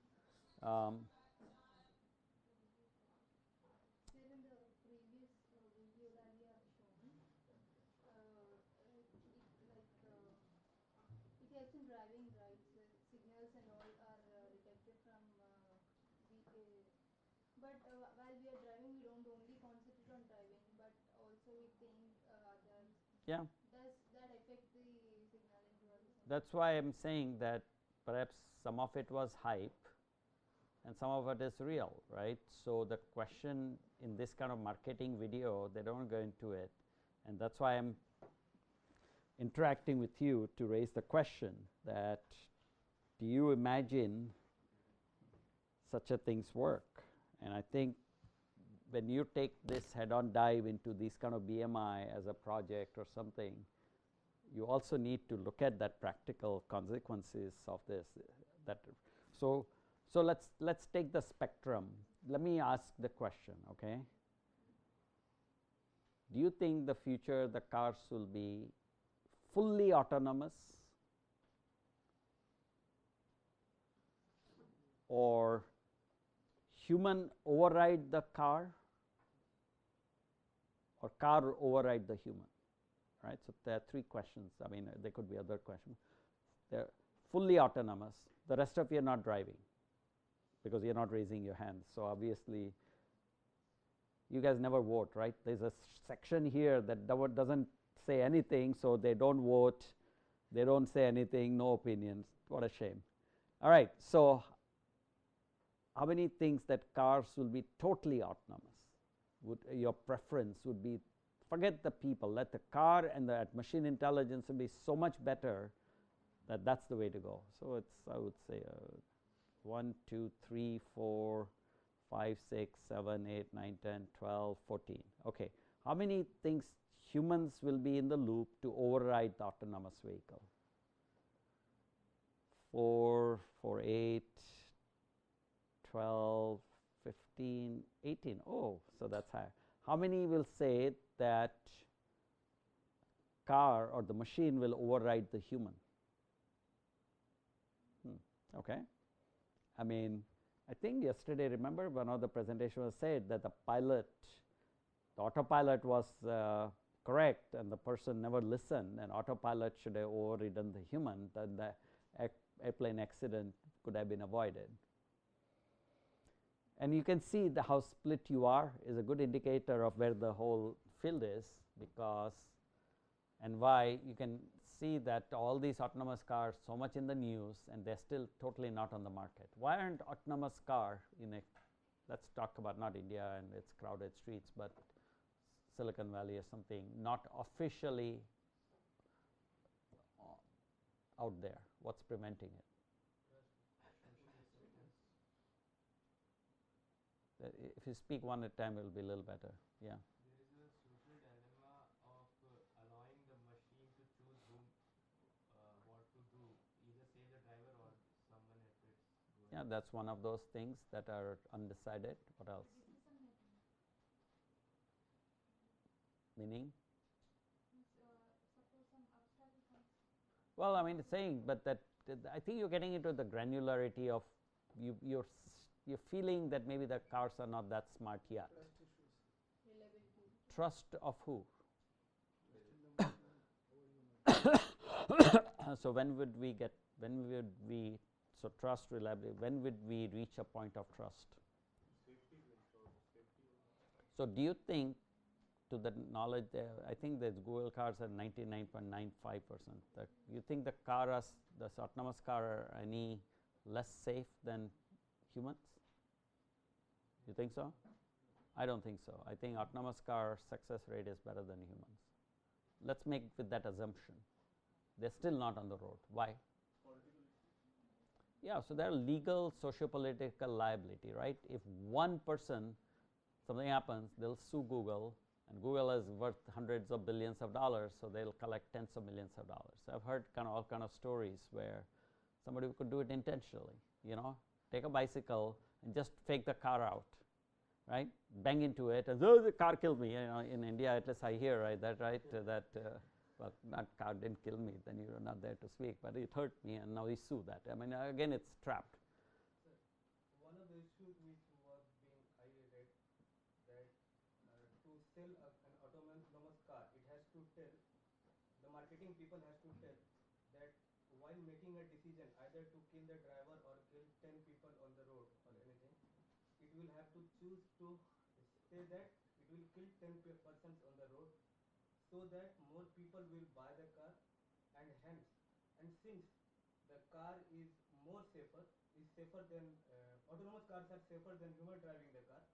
In the previous video that we have shown, it helps in driving, right? So signals and all are detected from but while we are driving, we don't only concentrate on driving, but also we think others. Yeah. Does that affect the signaling to us? That's why I'm saying that perhaps some of it was hype and some of it is real, right? So the question in this kind of marketing video, they don't go into it, and that's why I'm interacting with you to raise the question that, do you imagine such a things work? And I think when you take this head-on dive into this kind of BMI as a project or something, you also need to look at that practical consequences of this. So let's take the spectrum. Let me ask the question, okay? Do you think the future the cars will be fully autonomous, or human override the car, or car override the human, right? So, there are 3 questions. I mean, there could be other questions. They are fully autonomous, the rest of you are not driving because you are not raising your hands. So, obviously, you guys never vote, right? There is a section here that does not say anything. So, they do not vote, they do not say anything, no opinions, what a shame. All right. So, how many things that cars will be totally autonomous? Would your preference would be, forget the people, let the car and the machine intelligence will be so much better that that's the way to go. So, it's I would say 1, 2, 3, 4, 5, 6, 7, 8, 9, 10, 12, 14. Okay. How many things humans will be in the loop to override the autonomous vehicle? 4, 4, 8, 12, 15, 18. Oh, so that's higher. How many will say that car or the machine will override the human? Okay. I mean, I think yesterday, remember one of the presentation was said that the pilot, the autopilot was correct and the person never listened, and autopilot should have overridden the human, then the airplane accident could have been avoided. And you can see the how split you are is a good indicator of where the whole field is, because and why you can see that all these autonomous cars so much in the news and they are still totally not on the market. Why aren't autonomous car in a, let us talk about not India and its crowded streets, but Silicon Valley or something, not officially out there? What is preventing it? If you speak one at a time, it will be a little better. Yeah. There is a social dilemma of allowing the machine to choose whom what to do, either save the driver or someone if it's going. Yeah, that's one of those things that are undecided. What else? Meaning? Suppose some obstacle comes. Well, I mean, it's saying, but that I think you're getting into the granularity of you're feeling that maybe the cars are not that smart yet. Trust issues. Reliability. Trust of who? Trust in the machine over human. So when would we get? When would we? So trust, reliability. When would we reach a point of trust? Safety will show safety. So do you think, to the knowledge there, I think that Google cars are 99.95%. That you think the cars, the autonomous car, are any less safe than humans? You think so? I don't think so. I think autonomous car success rate is better than humans. Let's make with that assumption. They're still not on the road. Why? Yeah, so there are legal, socio-political liability, right? If one person, something happens, they'll sue Google, and Google is worth hundreds of billions of dollars, so they'll collect tens of millions of dollars. So I've heard all kind of stories where somebody could do it intentionally, you know, take a bicycle and just fake the car out, right? Bang into it, and oh, the car killed me. You know, in India, at least I hear, right, that, right, well, not car didn't kill me, then you're not there to speak, but it hurt me, and now we sue that. I mean, again, it's trapped. Sir, one of the issues which was being highlighted, that to sell an autonomous car, it has to tell, the marketing people has to tell that while making a decision either to kill the driver or kill 10 people on the road or anything, it will have to choose to say that it will kill 10 persons on the road, so that more people will buy the car, and hence, and since the car is safer than autonomous cars are safer than human driving the car,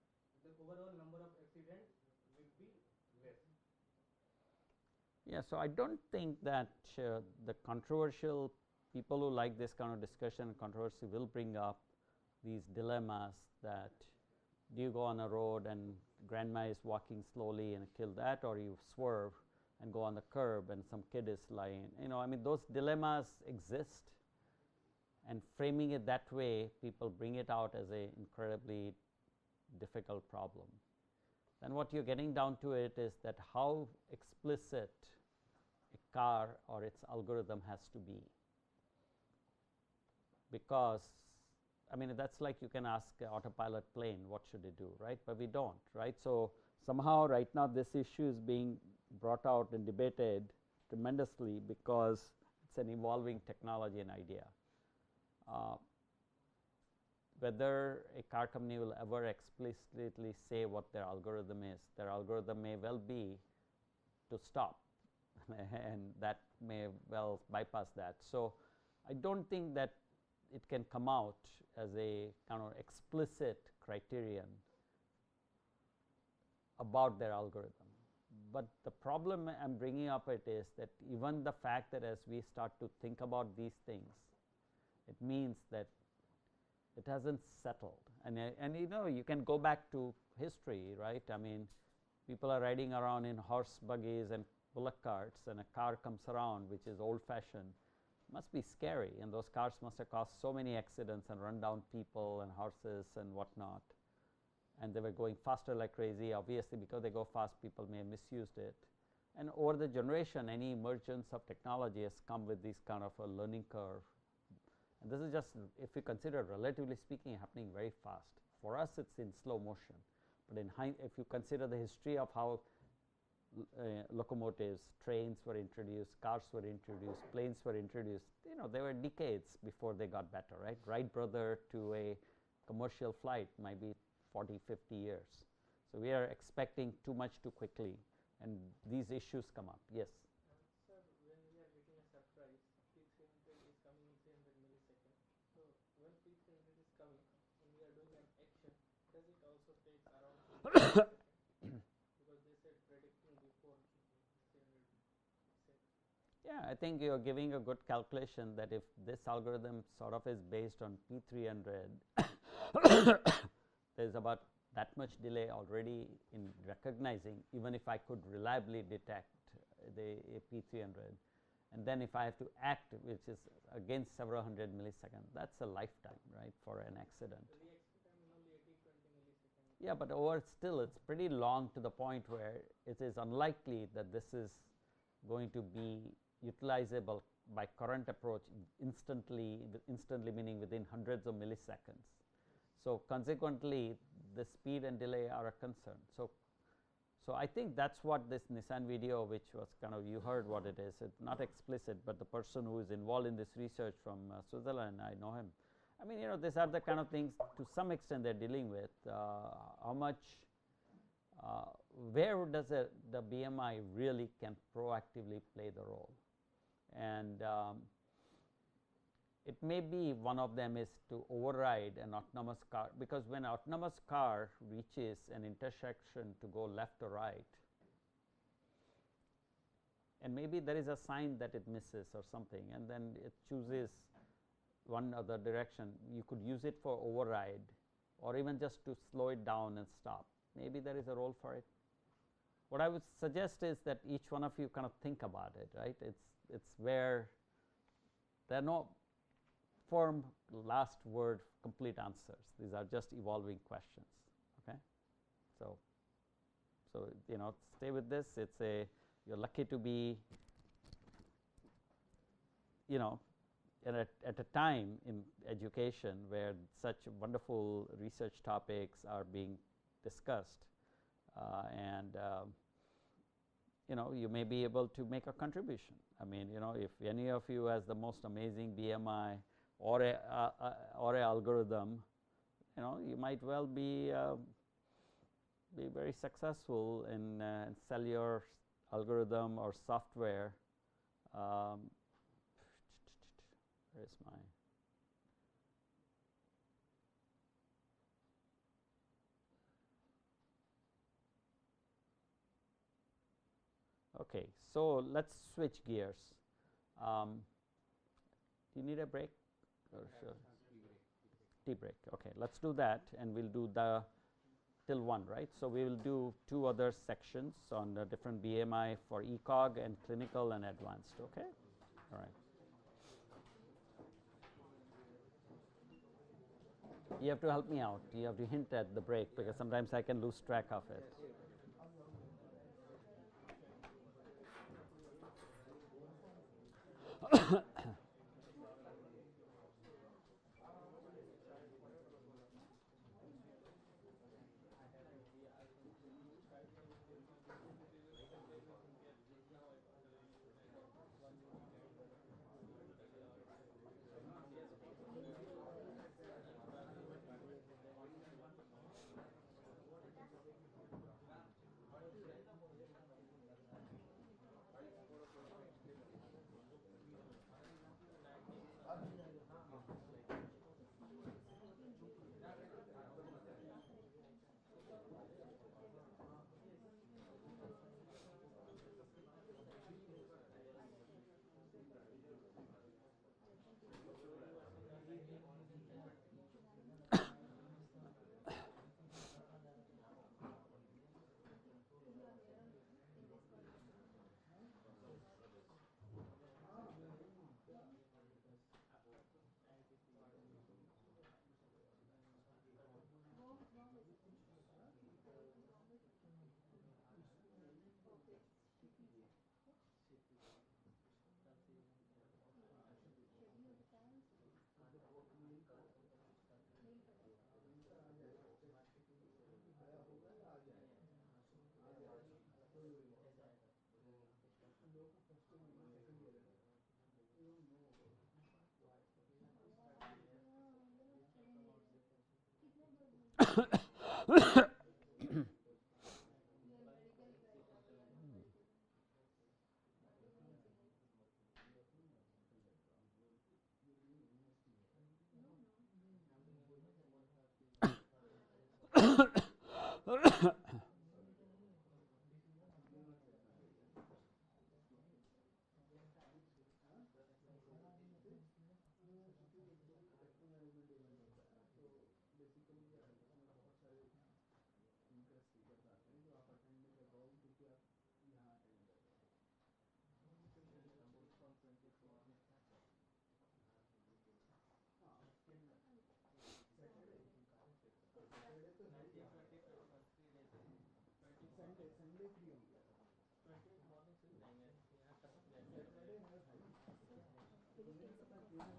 the overall number of accidents will be less. Yeah, so I don't think that the controversial people who like this kind of discussion and controversy will bring up these dilemmas that do you go on a road and grandma is walking slowly and kill that, or you swerve and go on the curb and some kid is lying. You know, I mean, those dilemmas exist, and framing it that way, people bring it out as a incredibly difficult problem. Then what you're getting down to it is that how explicit a car or its algorithm has to be, because I mean, that's like you can ask an autopilot plane what should it do, right? But we don't, right? So somehow right now this issue is being brought out and debated tremendously because it's an evolving technology and idea. Whether a car company will ever explicitly say what their algorithm is, their algorithm may well be to stop and that may well bypass that. So, I do not think that it can come out as a kind of explicit criterion about their algorithm. But the problem I am bringing up it is that even the fact that as we start to think about these things, it means that it has not settled. And you know, you can go back to history, right. I mean, people are riding around in horse buggies and bullock carts, and a car comes around which is old fashioned, must be scary, and those cars must have caused so many accidents and run down people and horses and whatnot. And they were going faster like crazy, obviously because they go fast people may have misused it. And over the generation, any emergence of technology has come with this kind of a learning curve. And this is just, if you consider relatively speaking, happening very fast. For us it is in slow motion, but in if you consider the history of how locomotives, trains were introduced, cars were introduced, planes were introduced, you know, there were decades before they got better, right. Wright brother to a commercial flight might be 40, 50 years. So, we are expecting too much too quickly and these issues come up. Yes. Sir, when we are getting a surprise, P300 is coming in 300 milliseconds. So, when P300 is coming and we are doing an action, does it also take around 300 milliseconds? Because they said predicting before 300 seconds. Yeah, I think you are giving a good calculation that if this algorithm sort of is based on P300, there is about that much delay already in recognizing, even if I could reliably detect the P300. And then if I have to act, which is again several hundred milliseconds, that is a lifetime, right, for an accident. The reaction time is only 80-20 milliseconds. Yeah, but over still it is pretty long to the point where it is unlikely that this is going to be utilizable by current approach instantly meaning within hundreds of milliseconds. So, consequently the speed and delay are a concern. So, I think that is what this Nissan video, which was kind of, you heard what it is, it's not explicit, but the person who is involved in this research from Switzerland, I know him. I mean, you know, these are the kind of things to some extent they are dealing with. How much, where does the BMI really can proactively play the role? And it may be one of them is to override an autonomous car, because when an autonomous car reaches an intersection to go left or right, and maybe there is a sign that it misses or something, and then it chooses one other direction, you could use it for override or even just to slow it down and stop. Maybe there is a role for it. What I would suggest is that each one of you kind of think about it, right. It's where there are no firm last word complete answers. These are just evolving questions. Okay. So, you know, stay with this. It's a, you're lucky to be, you know, at a time in education where such wonderful research topics are being discussed, and you know, you may be able to make a contribution. I mean, you know, if any of you has the most amazing BMI or a algorithm, you know, you might well be very successful in sell your algorithm or software. Where is my okay, so let's switch gears. Do you need a break? Or sure. Tea break. Okay, let's do that, and we'll do the till 1, right? So we will do 2 other sections on the different BMI for ECOG and clinical and advanced. Okay, all right. You have to help me out. You have to hint at the break because sometimes I can lose track of it.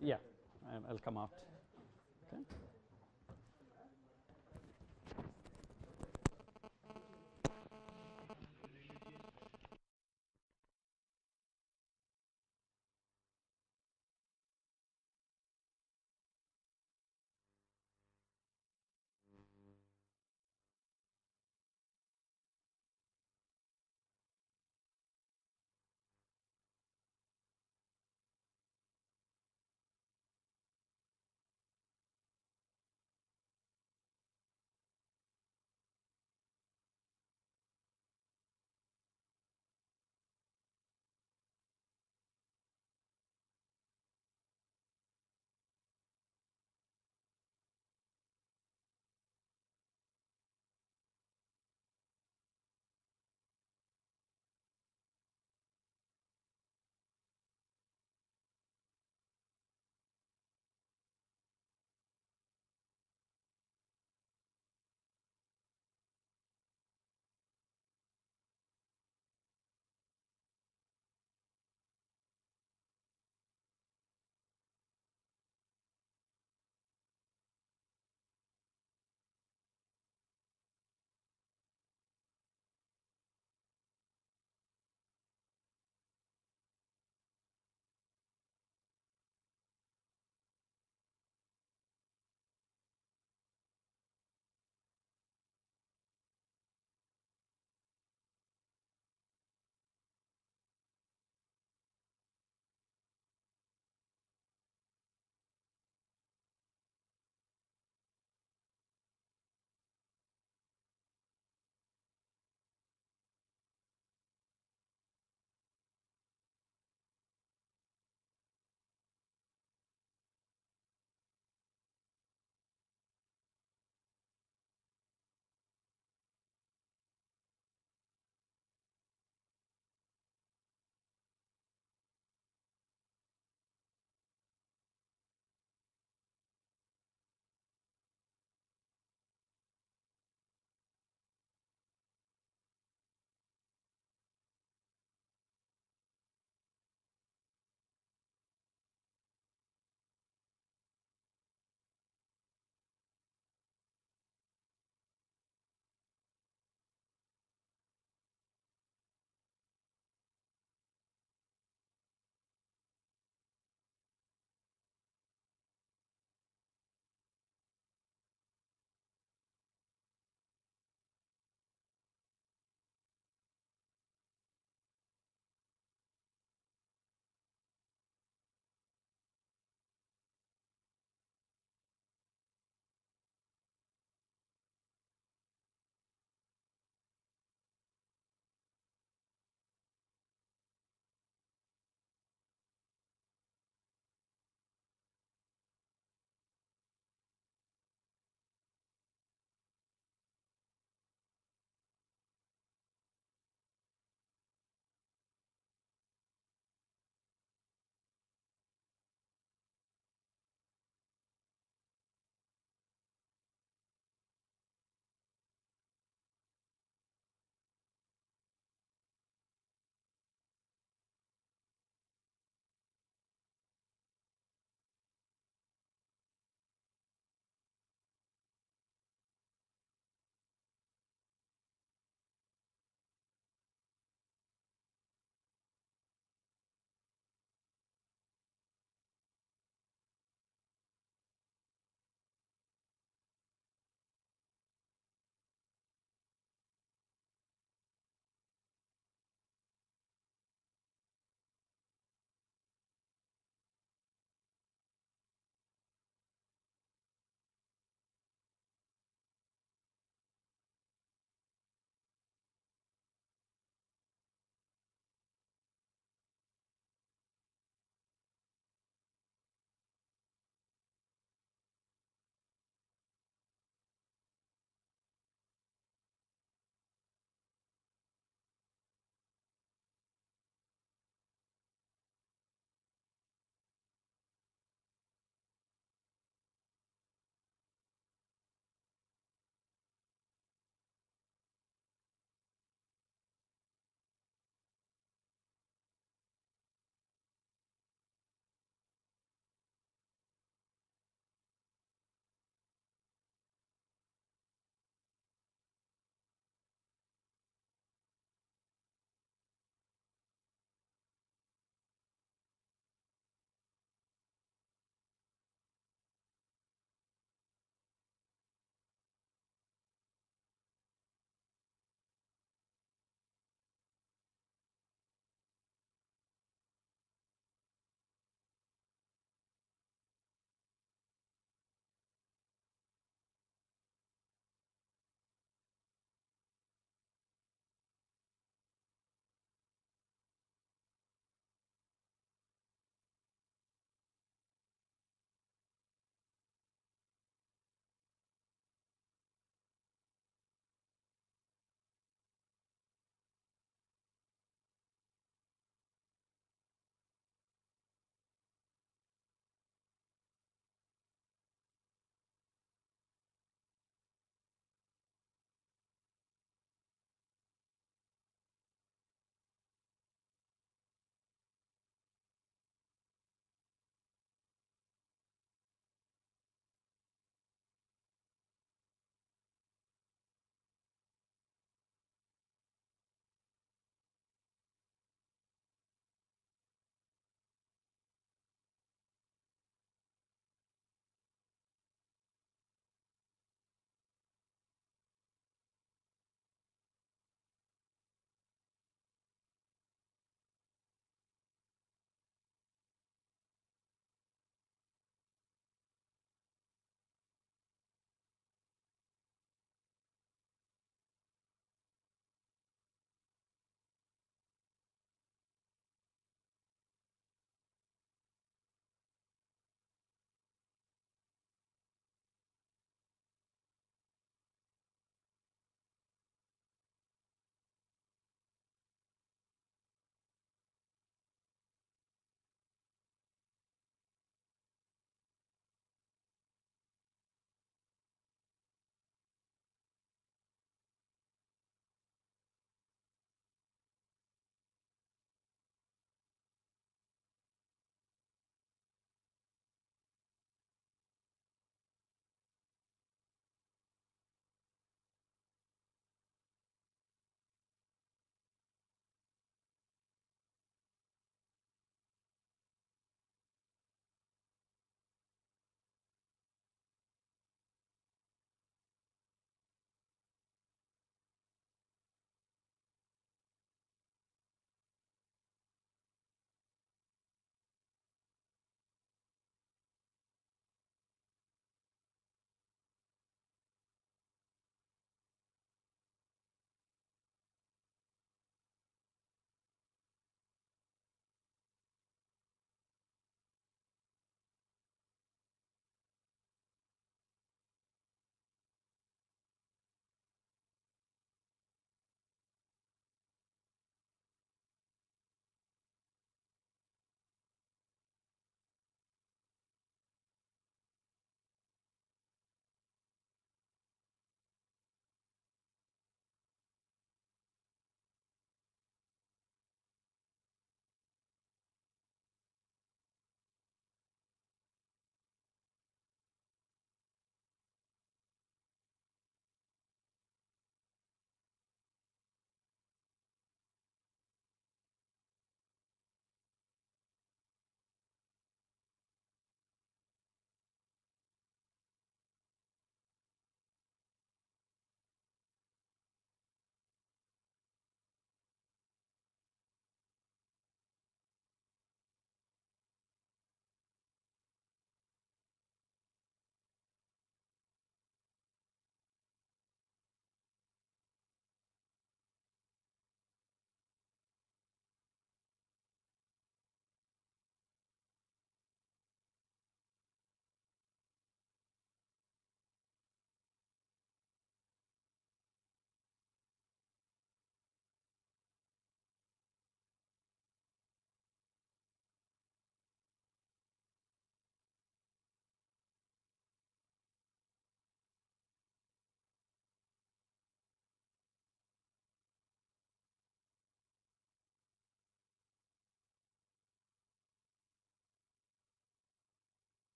Yeah, I'll come out. Okay.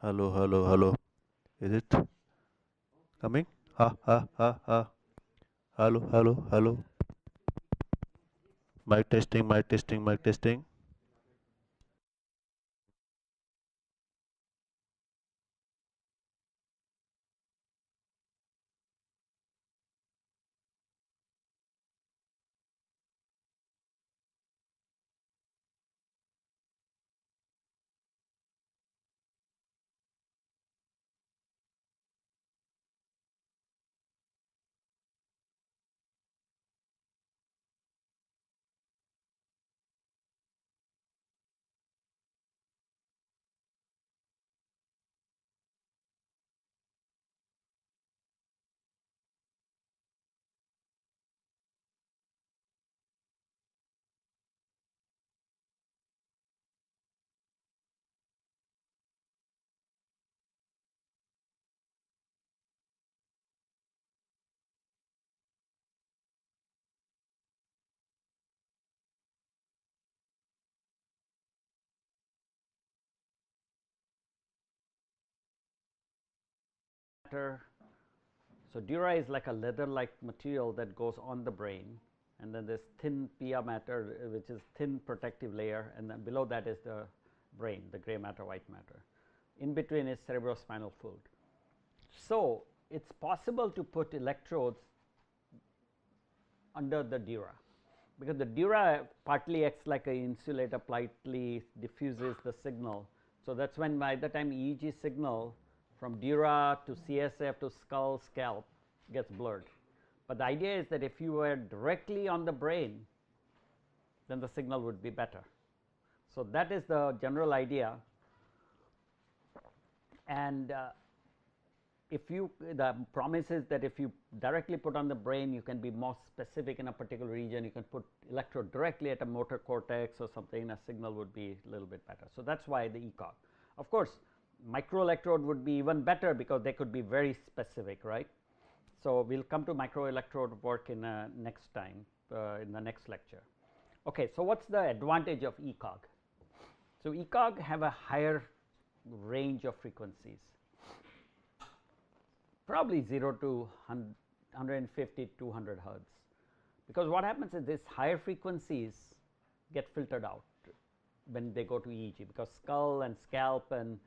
Hello, hello, hello. Is it coming? Ha, ha, ha, ha. Hello, hello, hello. Mic testing, mic testing, mic testing. So dura is like a leather-like material that goes on the brain, and then this thin pia matter, which is thin protective layer, and then below that is the brain, the gray matter, white matter. In between is cerebrospinal fluid. So it's possible to put electrodes under the dura, because the dura partly acts like an insulator, partly diffuses the signal. So that's when by the time EEG signal from dura to CSF to skull, scalp gets blurred. But the idea is that if you were directly on the brain, then the signal would be better. So that is the general idea. And if you, the promise is that if you directly put on the brain, you can be more specific in a particular region. You can put electrode directly at a motor cortex or something, a signal would be a little bit better. So that's why the ECOG. Of course, microelectrode would be even better because they could be very specific, right? So we'll come to microelectrode work in next time, in the next lecture. Okay, so what's the advantage of ECOG? So ECOG have a higher range of frequencies, probably 0 to 150, 200 hertz, because what happens is these higher frequencies get filtered out when they go to EEG, because skull and scalp and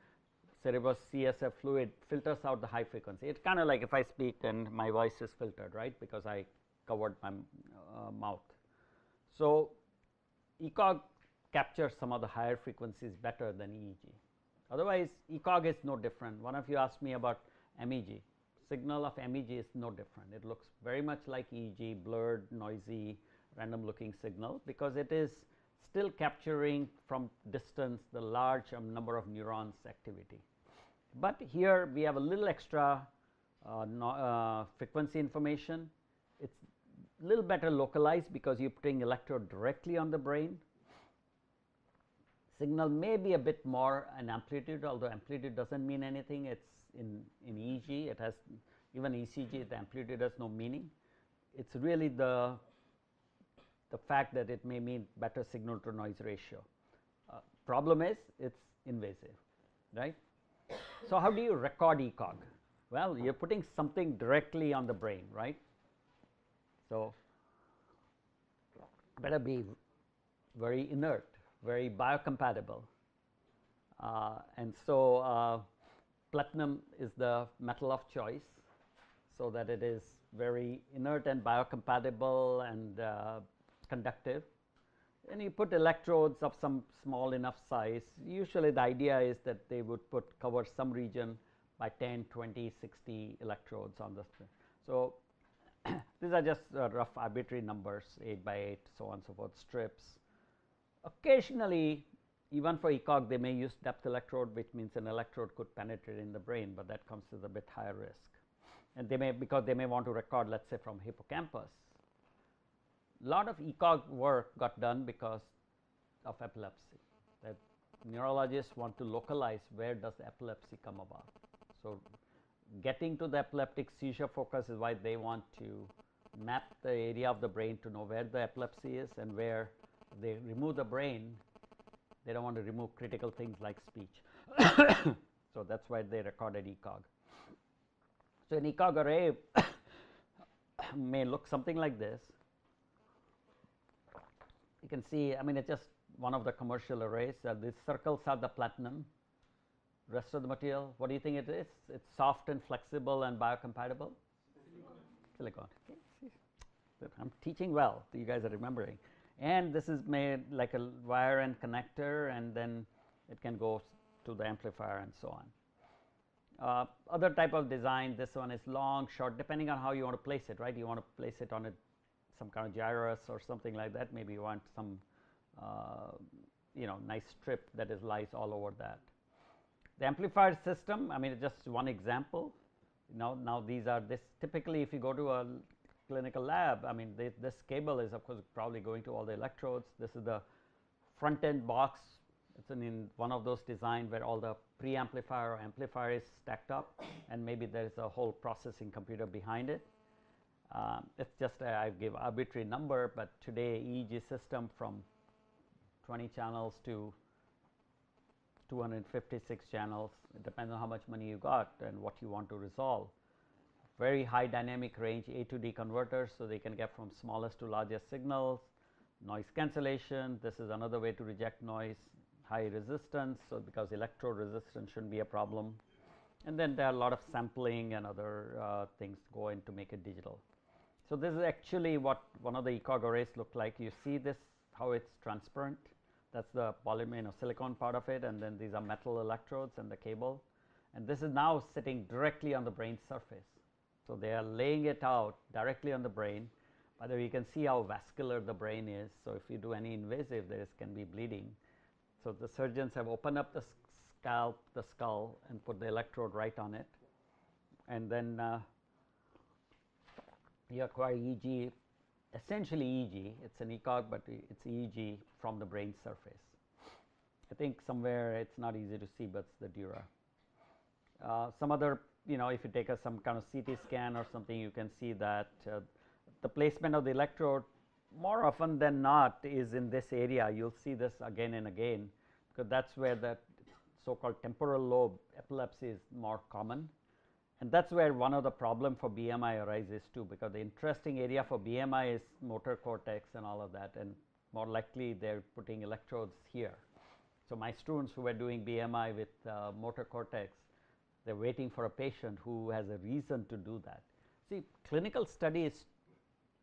cerebral CSF fluid filters out the high frequency. It's kind of like if I speak and my voice is filtered, right, because I covered my mouth. So ECOG captures some of the higher frequencies better than EEG. Otherwise, ECOG is no different. One of you asked me about MEG. Signal of MEG is no different. It looks very much like EEG, blurred, noisy, random looking signal, because it is still capturing from distance the large number of neurons activity. But here we have a little extra frequency information. It's a little better localized because you're putting electrode directly on the brain. Signal may be a bit more in amplitude, although amplitude doesn't mean anything. It's in EEG, it has, even ECG, the amplitude has no meaning. It's really the fact that it may mean better signal to noise ratio. Problem is it's invasive, right? So how do you record ECOG? Well, you're putting something directly on the brain, right? So better be very inert, very biocompatible, and so platinum is the metal of choice, so that it is very inert and biocompatible and conductive. And you put electrodes of some small enough size. Usually the idea is that they would cover some region by 10, 20, 60 electrodes on the screen. So these are just rough arbitrary numbers, 8 by 8, so on and so forth, strips. Occasionally, even for ECOG, they may use depth electrode, which means an electrode could penetrate in the brain, but that comes with a bit higher risk. And they may, because they may want to record, let's say, from hippocampus. A lot of ECOG work got done because of epilepsy, that neurologists want to localize where does the epilepsy come about. So getting to the epileptic seizure focus is why they want to map the area of the brain to know where the epilepsy is, and where they remove the brain, they don't want to remove critical things like speech. So, that is why they recorded ECOG. So, an ECOG array may look something like this. You can see, I mean, it is just one of the commercial arrays. These circles are the platinum. Rest of the material, what do you think it is? It is soft and flexible and biocompatible? Silicon. Okay. I am teaching well, you guys are remembering. And this is made like a wire and connector, and then it can go to the amplifier and so on. Other type of design, this one is long, short, depending on how you want to place it, right? You want to place it on some kind of gyrus or something like that. Maybe you want some nice strip that lies all over that. The amplifier system, I mean, it's just one example. Now these are typically if you go to a clinical lab, I mean, this cable is of course probably going to all the electrodes. This is the front end box. It's in one of those designs where all the preamplifier or amplifier is stacked up, and maybe there is a whole processing computer behind it. It's just I give arbitrary number, but today EEG system from 20 channels to 256 channels. It depends on how much money you got and what you want to resolve. Very high dynamic range A to D converters, so they can get from smallest to largest signals. Noise cancellation, this is another way to reject noise. High resistance, so because electrode resistance shouldn't be a problem. And then there are a lot of sampling and other things go in to make it digital. So this is actually what one of the ECOG arrays look like. You see this, how it's transparent. That's the polymer, silicon part of it, and then these are metal electrodes and the cable. And this is now sitting directly on the brain surface. So they are laying it out directly on the brain. By the way, you can see how vascular the brain is. So if you do any invasive, there can be bleeding. So the surgeons have opened up the skull, and put the electrode right on it, and then you acquire EEG, essentially EEG. It's an ECOG, but it's EEG from the brain surface. I think somewhere it's not easy to see, but it's the Dura. Some other, if you take some kind of CT scan or something, you can see that the placement of the electrode more often than not is in this area. You'll see this again and again, because that's where the so-called temporal lobe epilepsy is more common. And that's where one of the problem for BMI arises too, because the interesting area for BMI is motor cortex and all of that, and more likely they're putting electrodes here. So my students who were doing BMI with motor cortex, they're waiting for a patient who has a reason to do that. See, clinical studies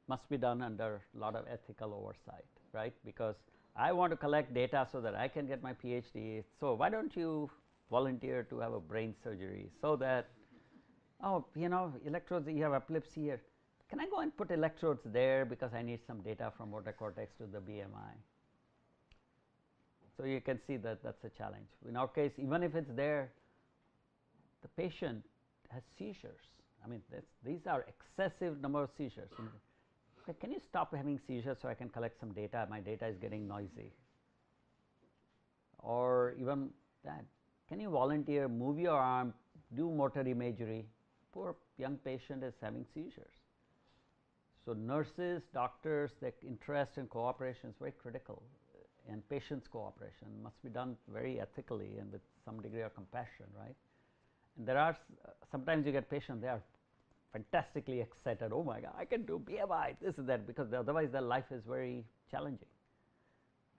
must be done under a lot of ethical oversight, right? Because I want to collect data so that I can get my PhD. So why don't you volunteer to have a brain surgery so that, oh, electrodes, you have epilepsy here. Can I go and put electrodes there because I need some data from motor cortex to the BMI? So you can see that that's a challenge. In our case, even if it's there, the patient has seizures. I mean, these are excessive number of seizures. Can you stop having seizures so I can collect some data? My data is getting noisy. Or even that, can you volunteer, move your arm, do motor imagery? Poor young patient is having seizures. So nurses, doctors, their interest and cooperation is very critical, and patients' cooperation must be done very ethically and with some degree of compassion, right? And there are sometimes you get patients, they are fantastically excited. Oh my God, I can do BMI, this and that, because otherwise their life is very challenging.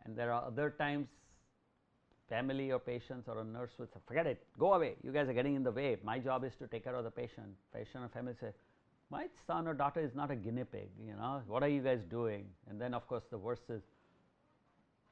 And there are other times family or patients or a nurse would say, forget it, go away, you guys are getting in the way. My job is to take care of the patient. Patient or family say, my son or daughter is not a guinea pig, what are you guys doing? And then of course the worst is,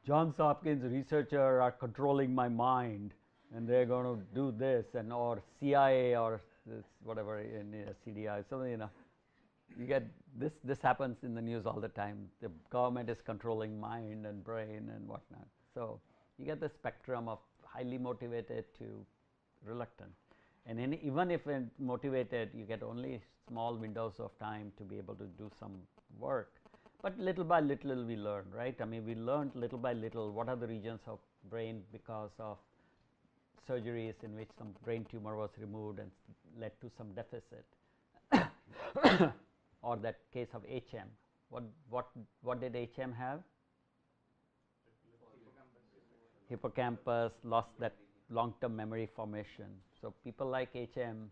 Johns Hopkins researchers are controlling my mind, and they're going to do this, and or CIA or this whatever in CDI. So you get this happens in the news all the time. The government is controlling mind and brain and whatnot. So you get the spectrum of highly motivated to reluctant, and even if motivated, you get only small windows of time to be able to do some work. But little by little we learn, right? I mean, we learned little by little what are the regions of brain because of surgeries in which some brain tumor was removed and led to some deficit, or that case of HM. What did HM have? Hippocampus lost that long-term memory formation. So people like HM,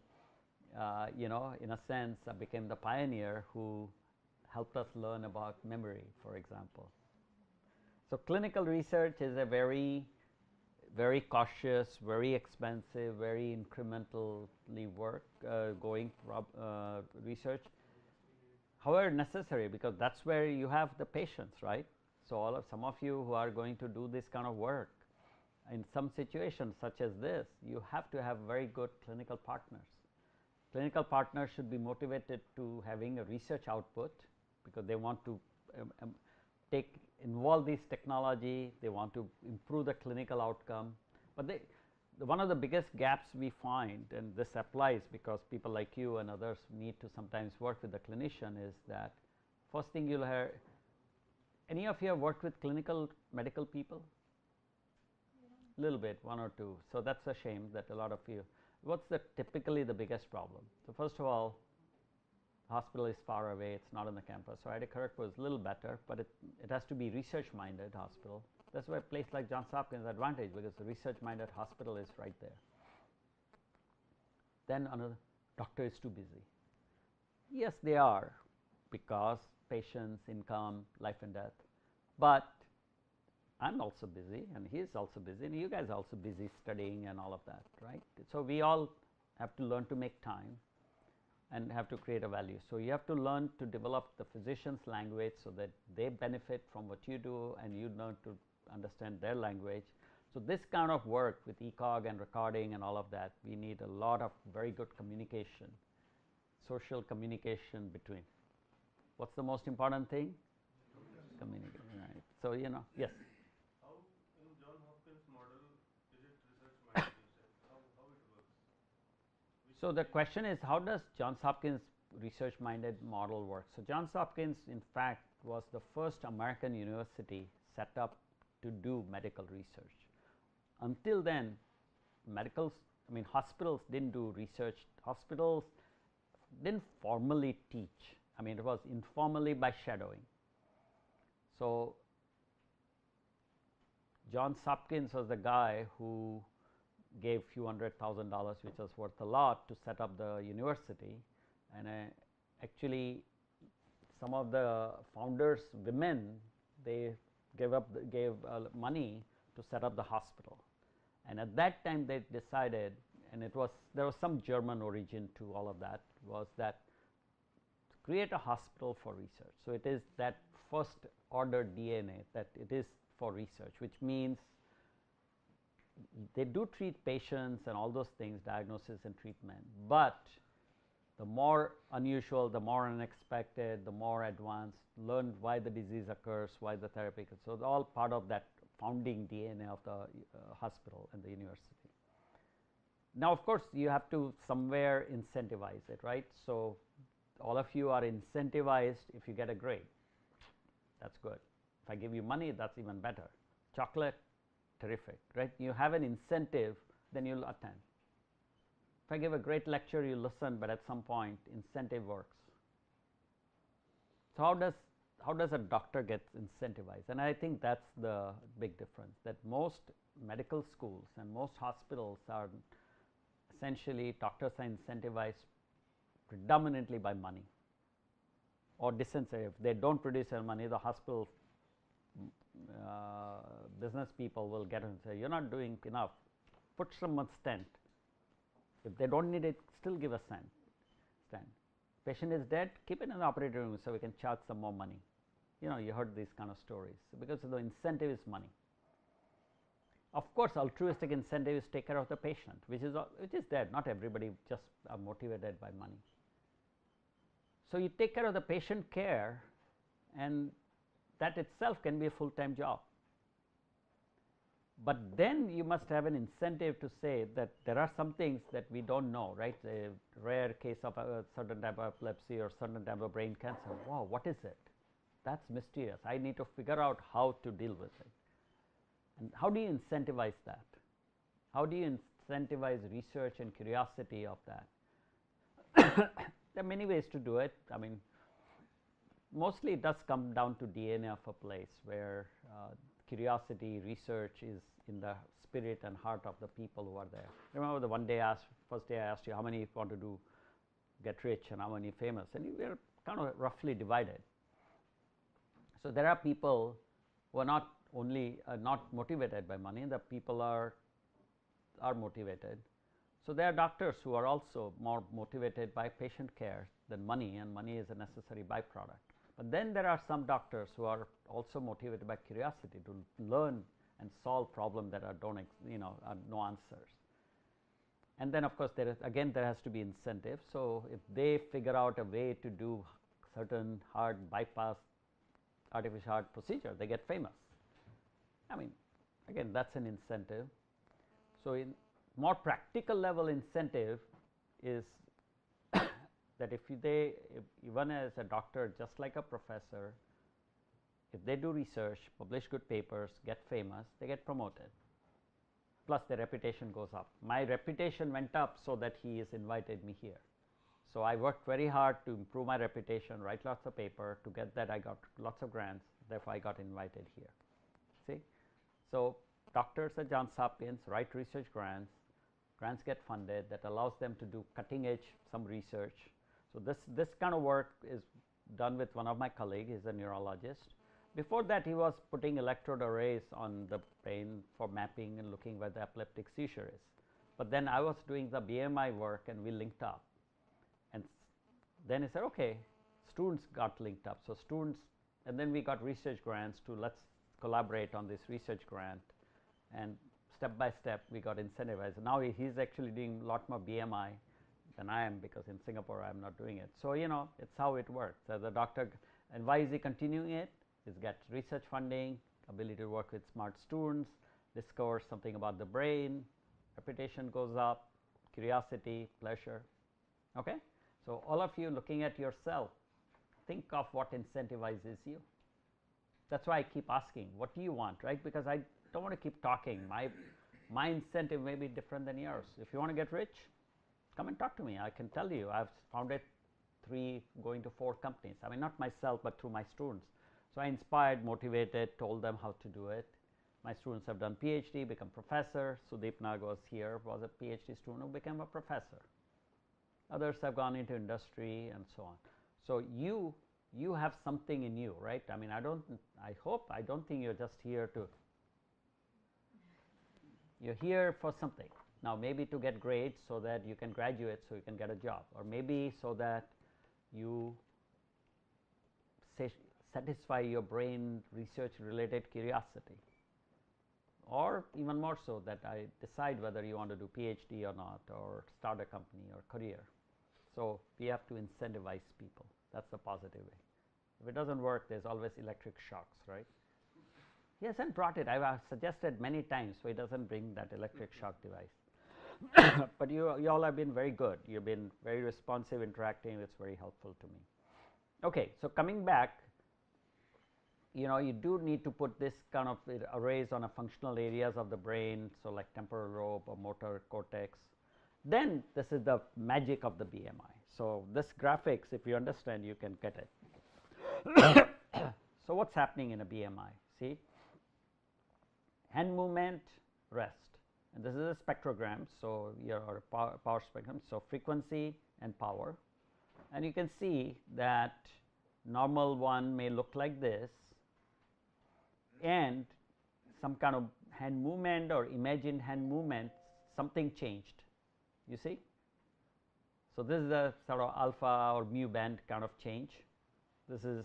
you know, in a sense, became the pioneer who helped us learn about memory, for example. So clinical research is a very, very cautious, very expensive, very incrementally going research. However, necessary, because that's where you have the patients, right? So some of you who are going to do this kind of work, in some situations such as this, you have to have very good clinical partners. Clinical partners should be motivated to having a research output, because they want to involve this technology, they want to improve the clinical outcome. But one of the biggest gaps we find, and this applies because people like you and others need to sometimes work with the clinician, is that first thing you'll hear, any of you have worked with clinical medical people? A little bit, one or two. So that's a shame that a lot of you. What's typically the biggest problem? So first of all, hospital is far away, it's not on the campus. So IIT Kharagpur is a little better, but it has to be research-minded hospital. That's why a place like Johns Hopkins is an advantage, because the research-minded hospital is right there. Then another, doctor is too busy. Yes, they are, because patients, income, life and death. But I'm also busy, and he is also busy, and you guys are also busy studying and all of that, right? So we all have to learn to make time and have to create a value. So you have to learn to develop the physician's language so that they benefit from what you do, and you learn to understand their language. So this kind of work with ECOG and recording and all of that, we need a lot of very good communication, social communication between. What's the most important thing? Communication, right? So, you know, yes. How in John Hopkins model is it research minded? You said how it works. So the question is, how does Johns Hopkins research minded model work? So Johns Hopkins, in fact, was the first American university set up to do medical research. Until then, hospitals didn't do research. Hospitals didn't formally teach. It was informally by shadowing. So Johns Hopkins was the guy who gave few $100,000, which was worth a lot, to set up the university. And actually, some of the founders, women, they gave money to set up the hospital. And at that time, they decided, and there was some German origin to all of that, was that create a hospital for research. So it is that first order DNA that it is for research, which means they do treat patients and all those things, diagnosis and treatment, but the more unusual, the more unexpected, the more advanced, learn why the disease occurs, why the therapy occurs. So, all part of that founding DNA of the hospital and the university. Now, of course, you have to somewhere incentivize it, right? So, all of you are incentivized if you get a grade. That's good. If I give you money, that's even better. Chocolate, terrific, right? You have an incentive, then you'll attend. If I give a great lecture, you listen, but at some point, incentive works. So how does a doctor get incentivized? And I think that's the big difference, that most medical schools and most hospitals are essentially, doctors are incentivized predominantly by money or disincentive. If they don't produce their money, the hospital business people will get and say, you're not doing enough, put some stent. If they don't need it, still give a stent. Patient is dead, keep it in the operating room so we can charge some more money. You heard these kind of stories, because the incentive is money. Of course, altruistic incentive is take care of the patient, which is there. Not everybody just are motivated by money. So you take care of the patient care, and that itself can be a full-time job. But then you must have an incentive to say that there are some things that we don't know, right? A rare case of a certain type of epilepsy or certain type of brain cancer. Wow, what is it? That's mysterious. I need to figure out how to deal with it. And how do you incentivize that? How do you incentivize research and curiosity of that? There are many ways to do it. Mostly it does come down to DNA of a place where curiosity, research is in the spirit and heart of the people who are there. Remember the first day I asked you how many want to get rich and how many famous, and we are kind of roughly divided. So there are people who are not only not motivated by money, the people are motivated. So there are doctors who are also more motivated by patient care than money, and money is a necessary byproduct. But then there are some doctors who are also motivated by curiosity to learn and solve problems that are are no answers. And then of course there has to be incentive. So if they figure out a way to do certain bypass artificial heart procedure, they get famous. I mean, again, that's an incentive. So in more practical level incentive is that if even as a doctor, just like a professor, if they do research, publish good papers, get famous, they get promoted. Plus their reputation goes up. My reputation went up so that he has invited me here. So I worked very hard to improve my reputation, write lots of paper. To get that, I got lots of grants. Therefore, I got invited here. See? So doctors at Johns Hopkins write research grants. Grants get funded. That allows them to do cutting edge some research. So this kind of work is done with one of my colleagues. He's a neurologist. Before that, he was putting electrode arrays on the brain for mapping and looking where the epileptic seizure is. But then I was doing the BMI work, and we linked up. And then he said, okay, students got linked up. So students, and then we got research grants to let's collaborate on this research grant. And step by step, we got incentivized. Now he's actually doing a lot more BMI than I am, because in Singapore I'm not doing it. So it's how it works. So the doctor, and why is he continuing it? Is get research funding, ability to work with smart students, discover something about the brain, reputation goes up, curiosity, pleasure. Okay? So all of you looking at yourself, think of what incentivizes you. That's why I keep asking, what do you want, right? Because I don't want to keep talking. My incentive may be different than yours. If you want to get rich, come and talk to me. I can tell you, I've founded 3 going to 4 companies. I mean, not myself, but through my students. So I inspired, motivated, told them how to do it. My students have done PhD, become professor. Sudeep Nag was here, was a PhD student who became a professor. Others have gone into industry and so on. So you have something in you, right? I mean, I don't think you're just here to, you're here for something. Now maybe to get grades so that you can graduate, so you can get a job, or maybe so that you satisfy your brain research related curiosity, or even more so that I decide whether you want to do PhD or not, or start a company or career. So we have to incentivize people. That's the positive way. If it doesn't work, there's always electric shocks, right? He hasn't brought it. I've suggested many times, so he doesn't bring that electric shock device. But you all have been very good. You've been very responsive, interacting. It's very helpful to me. Okay, so coming back, you do need to put this kind of arrays on a functional areas of the brain, so like temporal lobe or motor cortex. Then this is the magic of the BMI. So this graphics, if you understand, you can get it. So what's happening in a BMI? See, hand movement, rest, and this is a spectrogram. So your power spectrum. So frequency and power, and you can see that normal one may look like this, and some kind of hand movement or imagined hand movement, something changed. You see? So this is a sort of alpha or mu band kind of change. This is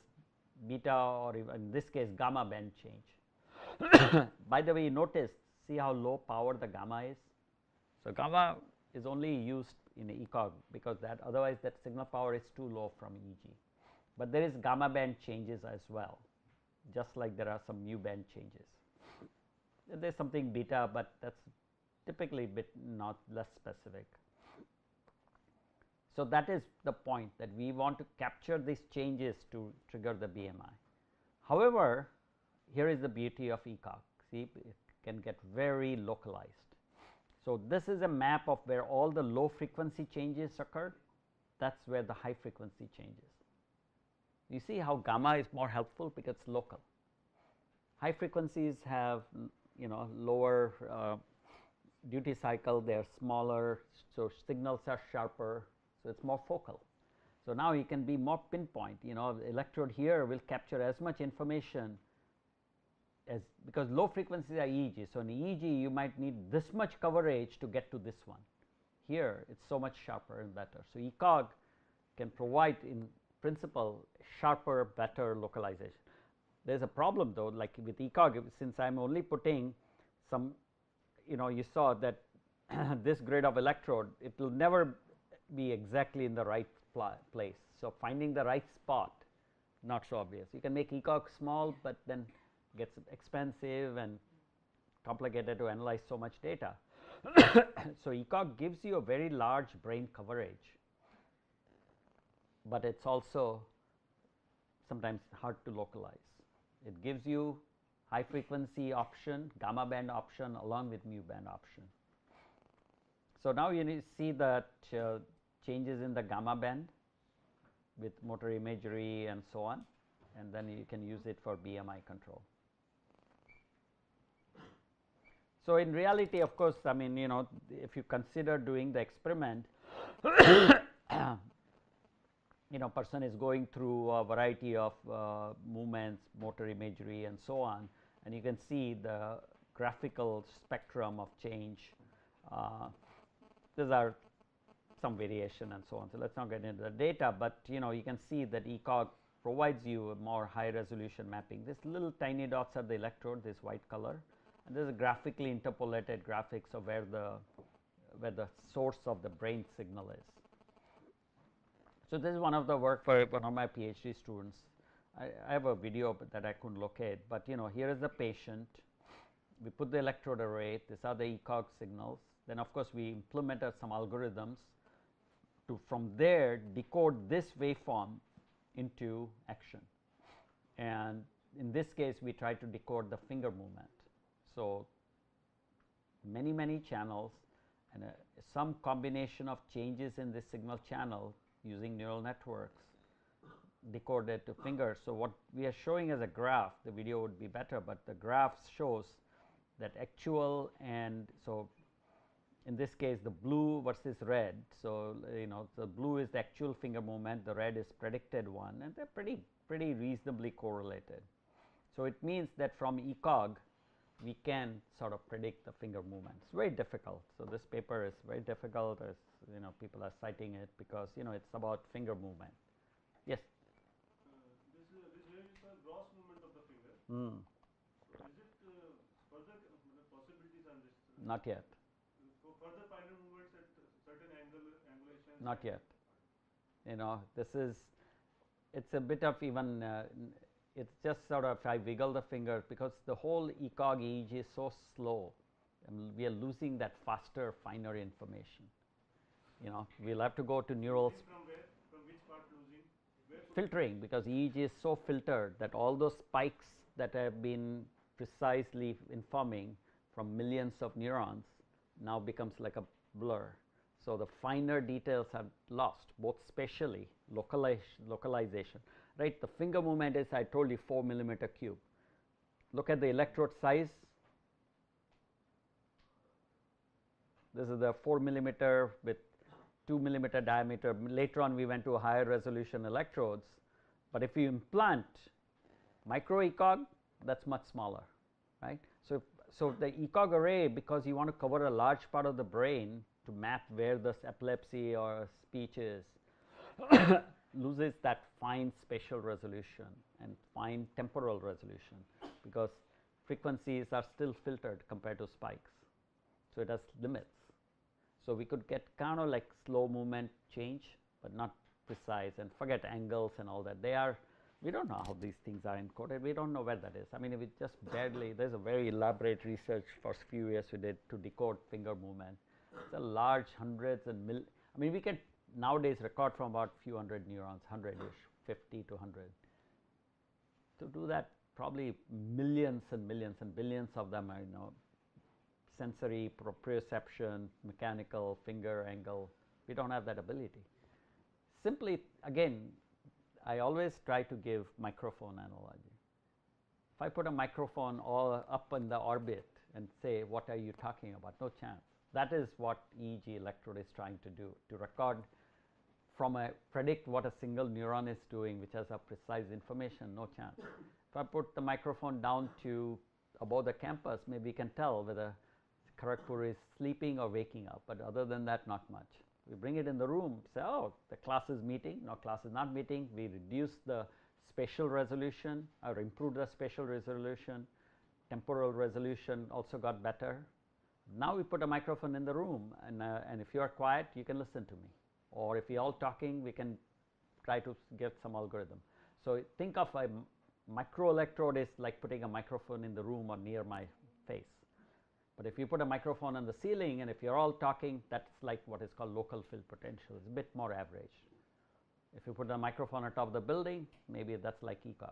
beta, or even in this case gamma band change. By the way, notice, see how low power the gamma is. So gamma is only used in ECOG because that otherwise that signal power is too low from EEG. But there is gamma band changes as well, just like there are some mu band changes. There is something beta, but that's typically bit not less specific. So that is the point, that we want to capture these changes to trigger the BMI. However, here is the beauty of ECOG. See, it can get very localized. So this is a map of where all the low frequency changes occurred. That's where the high frequency changes. You see how gamma is more helpful because it's local. High frequencies have lower duty cycle, they are smaller, so signals are sharper, so it's more focal. So now you can be more pinpoint, the electrode here will capture as much information as, because low frequencies are EEG. So in EEG you might need this much coverage to get to this one. Here it's so much sharper and better. So ECOG can provide in principle sharper, better localization. There is a problem though, like with ECOG, since I am only putting some, you saw that this grade of electrode, it will never be exactly in the right place. So finding the right spot, not so obvious. You can make ECOG small, but then gets expensive and complicated to analyze so much data. So ECOG gives you a very large brain coverage, but it's also sometimes hard to localize. It gives you high frequency option, gamma band option along with mu band option. So now you see that changes in the gamma band with motor imagery and so on, and then you can use it for BMI control. So in reality, of course, I mean, if you consider doing the experiment, person is going through a variety of movements, motor imagery and so on, and you can see the graphical spectrum of change. These are some variation and so on. So let's not get into the data, but you can see that ECOG provides you a more high resolution mapping. This little tiny dots are the electrode, this white color, and this is graphically interpolated graphics of where the source of the brain signal is. So this is one of the work for one of my PhD students. I have a video that I couldn't locate, but here is the patient. We put the electrode array. These are the ECOG signals. Then of course we implemented some algorithms to from there decode this waveform into action. And in this case we try to decode the finger movement. So many channels and some combination of changes in this signal channel using neural networks decoded to fingers. So what we are showing as a graph, the video would be better, but the graph shows that actual, and so in this case the blue versus red. So the blue is the actual finger movement, the red is predicted one, and they're pretty reasonably correlated. So it means that from ECOG we can sort of predict the finger movement. It's very difficult. So this paper is very difficult, as people are citing it because it's about finger movement. Yes. This here is the gross movement of the finger. So is it further possibilities on this? Not yet. For further finer movements at certain angulations. Not yet. This is, it's a bit of even. It's just sort of, I wiggle the finger because the whole ECOG EEG is so slow, and we are losing that faster, finer information. We'll have to go to neural. From where? From which part losing? Where filtering, because EEG is so filtered that all those spikes that have been precisely informing from millions of neurons now becomes like a blur. So the finer details are lost, both spatially, localization. Right, the finger movement is, I told you, 4 millimeter cube. Look at the electrode size. This is the 4 millimeter with 2 millimeter diameter. Later on we went to higher resolution electrodes, but if you implant micro ECOG, that's much smaller, right. So the ECOG array, because you want to cover a large part of the brain to map where this epilepsy or speech is, loses that fine spatial resolution and fine temporal resolution, because frequencies are still filtered compared to spikes. So it has limits. So we could get kind of like slow movement change, but not precise, and forget angles and all that. We don't know how these things are encoded. We don't know where that is. I mean, we just barely, there's a very elaborate research for a few years we did to decode finger movement. It's a large hundreds and I mean, we can nowadays record from about few hundred neurons, 100-ish, 50 to 100. To do that, probably millions and millions and billions of them are, sensory, proprioception, mechanical, finger angle. We don't have that ability. Simply, again, I always try to give microphone analogy. If I put a microphone all up in the orbit and say, what are you talking about? No chance. That is what EEG electrode is trying to do, to record from a predict what a single neuron is doing, which has a precise information. No chance. If I put the microphone down to above the campus, maybe we can tell whether Kharagpur is sleeping or waking up, but other than that, not much. We bring it in the room, say, oh, the class is meeting, no, class is not meeting. We reduce the spatial resolution or improve the spatial resolution, temporal resolution also got better. Now we put a microphone in the room, and if you are quiet, you can listen to me, or if we all talking, we can try to get some algorithm. So think of a microelectrode is like putting a microphone in the room or near my face. But if you put a microphone on the ceiling and if you're all talking, that's like what is called local field potential. It's a bit more average. If you put a microphone on top of the building, maybe that's like ECOG,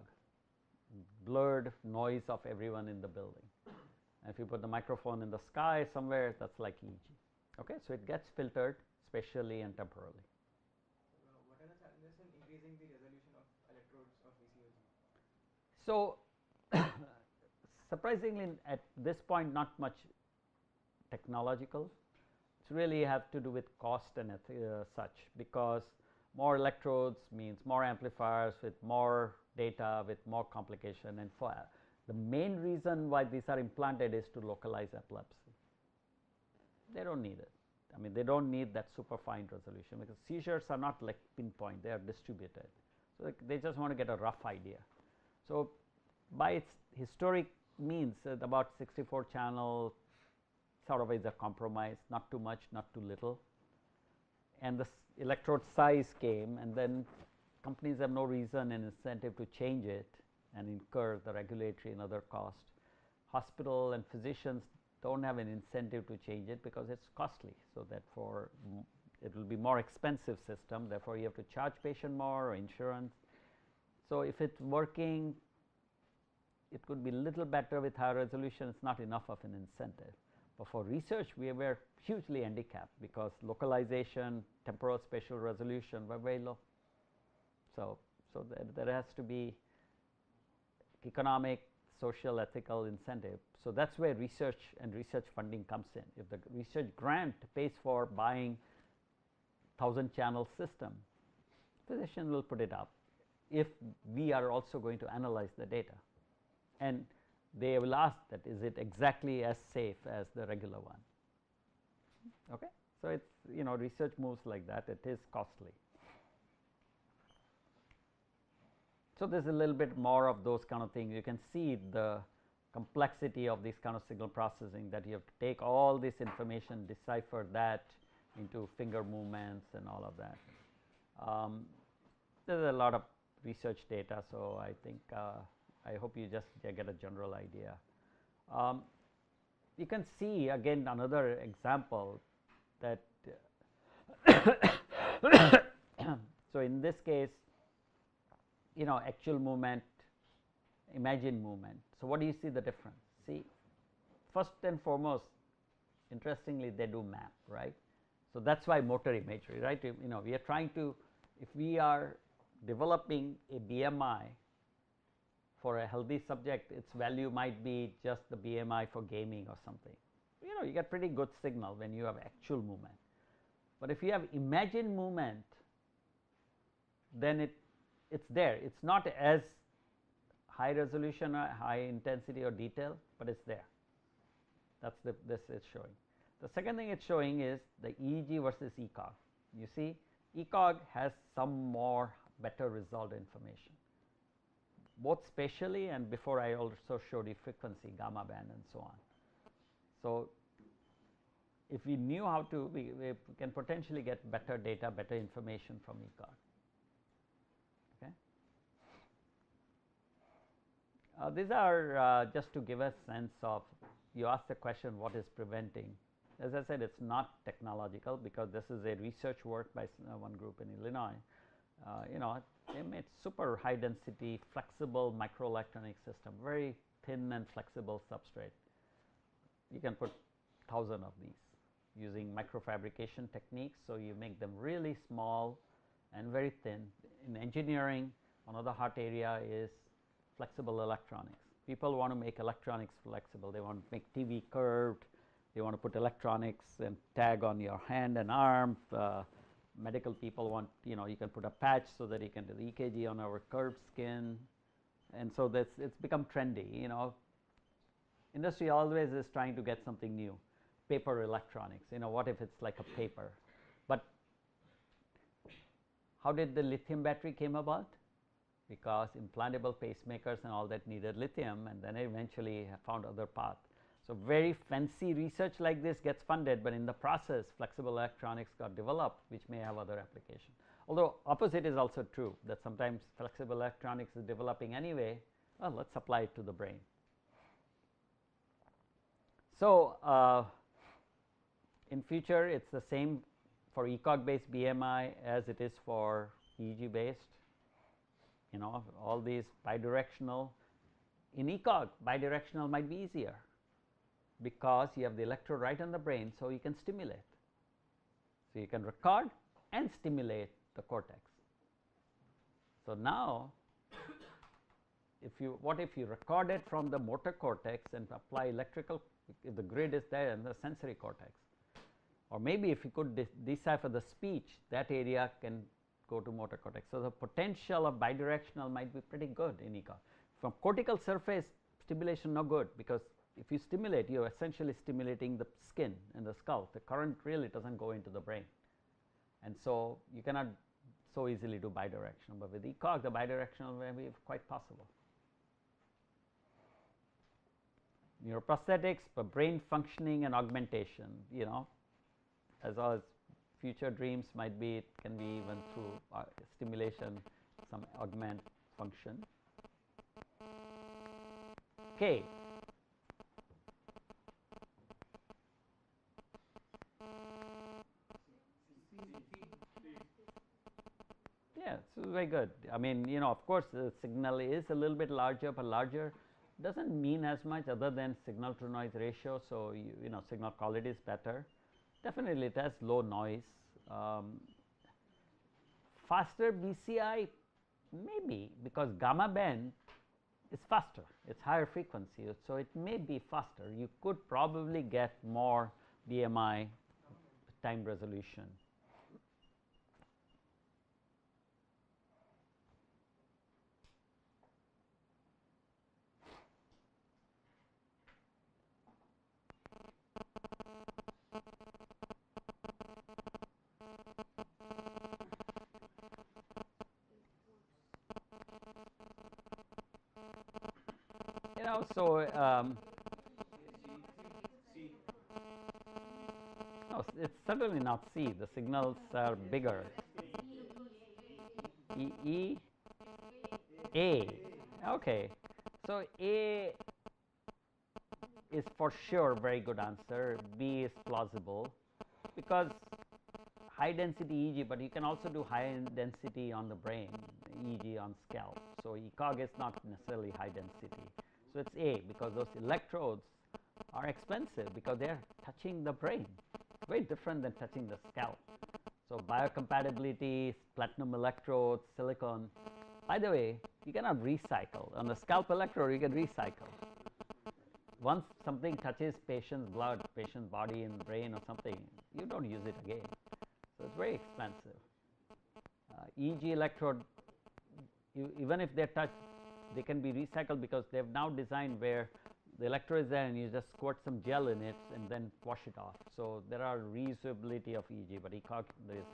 blurred noise of everyone in the building. And if you put the microphone in the sky somewhere, that's like EEG. Okay, so it gets filtered spatially and temporally. What are the challenges in increasing the resolution of electrodes of VCOG? So surprisingly, at this point, not much technological. It's really have to do with cost and such, because more electrodes means more amplifiers with more data, with more complication, and for the main reason why these are implanted is to localize epilepsy. They don't need it. I mean, they don't need that super fine resolution, because seizures are not like pinpoint, they are distributed. So they just want to get a rough idea. So by its historic means, about 64 channel sort of is a compromise, not too much, not too little. And the electrode size came, and then companies have no reason and incentive to change it and incur the regulatory and other costs. Hospital and physicians don't have an incentive to change it because it's costly. So therefore, it will be more expensive system. Therefore, you have to charge patient more or insurance. So if it's working, it could be a little better with higher resolution. It's not enough of an incentive. But for research, we were hugely handicapped because localization, temporal spatial resolution were very low. So there has to be economic, social, ethical incentive. So that's where research and research funding comes in. If the research grant pays for buying 1,000-channel system, physician will put it up if we are also going to analyze the data. And they will ask that, is it exactly as safe as the regular one? Okay? So it's, you know, research moves like that. It is costly. So there's a little bit more of those kind of things. You can see the complexity of this kind of signal processing, that you have to take all this information, decipher that into finger movements and all of that. There's a lot of research data, so I think I hope you just get a general idea. You can see again another example that so in this case, you know, actual movement, imagined movement. So what do you see the difference? See, first and foremost, interestingly, they do map, right? So that's why motor imagery, right? You know, we are trying to, if we are developing a BMI for a healthy subject, its value might be just the BMI for gaming or something. You know, you get pretty good signal when you have actual movement. But if you have imagined movement, then it's there. It's not as high resolution or high intensity or detail, but it's there. That's this is showing. The second thing it's showing is the EEG versus ECOG. You see, ECOG has some more better result information, both spatially, and before I also showed you frequency, gamma band, and so on. So if we knew how to, we can potentially get better data, better information from ECOG. Okay. These are just to give a sense of, you asked the question, what is preventing? As I said, it's not technological, because this is a research work by one group in Illinois. You know, they made super high density, flexible microelectronic system, very thin and flexible substrate. You can put 1,000 of these using microfabrication techniques. So you make them really small and very thin. In engineering, one of the hot area is flexible electronics. People want to make electronics flexible. They want to make TV curved. They want to put electronics and tag on your hand and arm. Medical people want, you can put a patch so that you can do the EKG on our curved skin. And so it's become trendy, Industry always is trying to get something new. Paper electronics, what if it's like a paper? But how did the lithium battery came about? Because implantable pacemakers and all that needed lithium, and then eventually found other paths. So very fancy research like this gets funded, but in the process flexible electronics got developed which may have other applications. Although opposite is also true, that sometimes flexible electronics is developing anyway, well, let's apply it to the brain. So in future it's the same for ECOG based BMI as it is for EEG based, all these bidirectional. In ECOG bidirectional might be easier because you have the electrode right on the brain, so you can stimulate. So you can record and stimulate the cortex. So now what if you record it from the motor cortex and apply electrical, if the grid is there in the sensory cortex, or maybe if you could decipher the speech, that area can go to motor cortex. So the potential of bidirectional might be pretty good in ECOG. From cortical surface stimulation, no good, because if you stimulate, you are essentially stimulating the skin and the skull. The current really doesn't go into the brain, and so you cannot so easily do bidirectional. But with ECOG, the bidirectional may be quite possible. Neuroprosthetics for brain functioning and augmentation, as well as future dreams might be, it can be even through stimulation, some augment function. Okay. Yeah, it's very good. I mean, of course, the signal is a little bit larger, but larger doesn't mean as much other than signal to noise ratio. So, signal quality is better. Definitely it has low noise. Faster BCI, maybe, because gamma band is faster, it's higher frequency, so it may be faster. You could probably get more BMI time resolution. So no, it's certainly not C. The signals are bigger. E, A. Okay. So A is for sure very good answer. B is plausible because high density EEG, but you can also do high density on the brain, EEG on scalp. So ECOG is not necessarily high density. So it's A because those electrodes are expensive because they are touching the brain. Very different than touching the scalp. So biocompatibility, platinum electrodes, silicon. By the way, you cannot recycle. On the scalp electrode, you can recycle. Once something touches patient's blood, patient's body and brain or something, you don't use it again. So it's very expensive. EEG electrode, even if they're touched, they can be recycled because they've now designed where the electrode is there and you just squirt some gel in it and then wash it off. So there are reusability of EEG, but ECOG there isn't.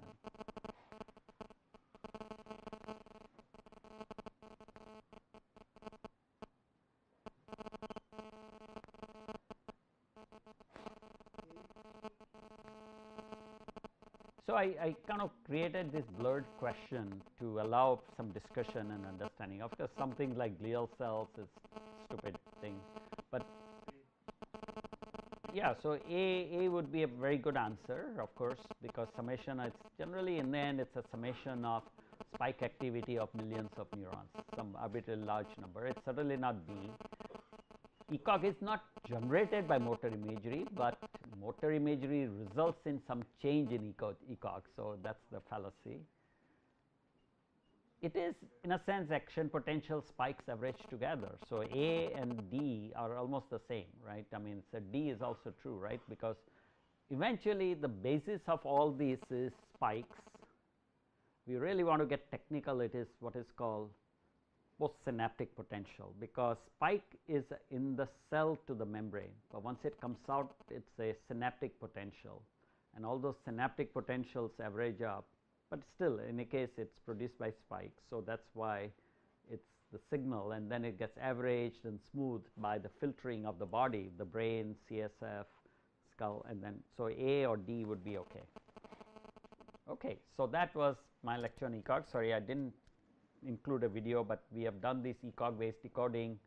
So I kind of created this blurred question to allow some discussion and understanding. Of course, something like glial cells is a stupid thing, but yeah. So A would be a very good answer, of course, because summation. It's generally in the end it's a summation of spike activity of millions of neurons, some arbitrarily large number. It's certainly not B. ECOG is not generated by motor imagery, but motor imagery results in some change in ECOG. So that's the fallacy. it is in a sense action potential spikes average together. So, A and D are almost the same, right. I mean, so D is also true, right, because eventually the basis of all these is spikes. We really want to get technical, it is what is called postsynaptic potential, because spike is in the cell to the membrane, but once it comes out it is a synaptic potential, and all those synaptic potentials average up, but still in a case it is produced by spikes. So, that is why it is the signal, and then it gets averaged and smoothed by the filtering of the body, the brain, CSF, skull, and then so A or D would be okay. Okay, so that was my lecture on ECOG. Sorry, I didn't include a video, but we have done this ECOG based decoding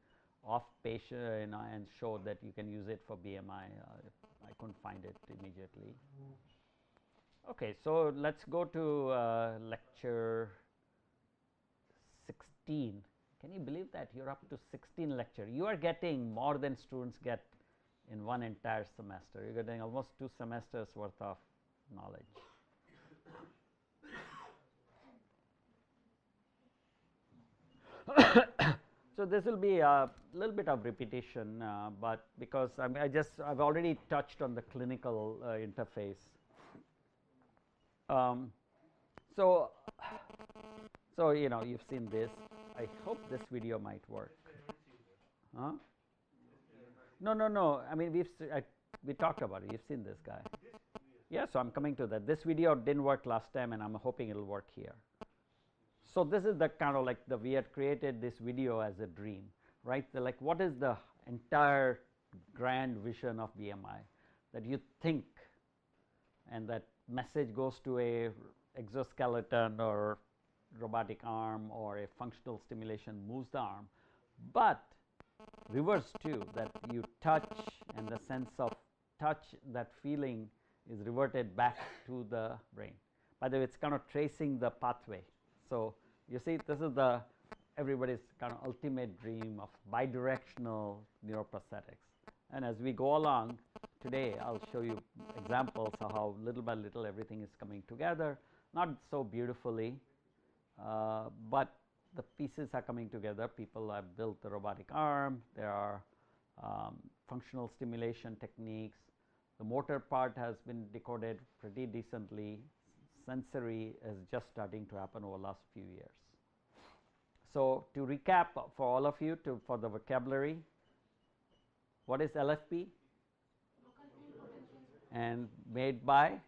of patient, and showed that you can use it for BMI. I couldn't find it immediately. Okay, so let's go to lecture 16. Can you believe that you're up to 16 lecture? You are getting more than students get in one entire semester. You're getting almost 2 semesters worth of knowledge. So, this will be a little bit of repetition, but because I've already touched on the clinical interface. So you know, you've seen this. I hope this video might work. Huh? No. I mean, we talked about it. You've seen this guy. Yeah. So I'm coming to that. This video didn't work last time, and I'm hoping it'll work here. So this is the kind of like we had created this video as a dream, right? Like, what is the entire grand vision of BMI that you think, and that message goes to a exoskeleton or robotic arm, or a functional stimulation moves the arm, but reverse too, that you touch, and the sense of touch, that feeling is reverted back to the brain. By the way, it's kind of tracing the pathway. So you see, this is the everybody's kind of ultimate dream of bidirectional neuroprosthetics. And as we go along today, I'll show you examples of how little by little everything is coming together, not so beautifully, but the pieces are coming together. People have built the robotic arm. There are functional stimulation techniques. The motor part has been decoded pretty decently. Sensory is just starting to happen over the last few years. So, to recap for all of you, for the vocabulary, what is LFP? And made by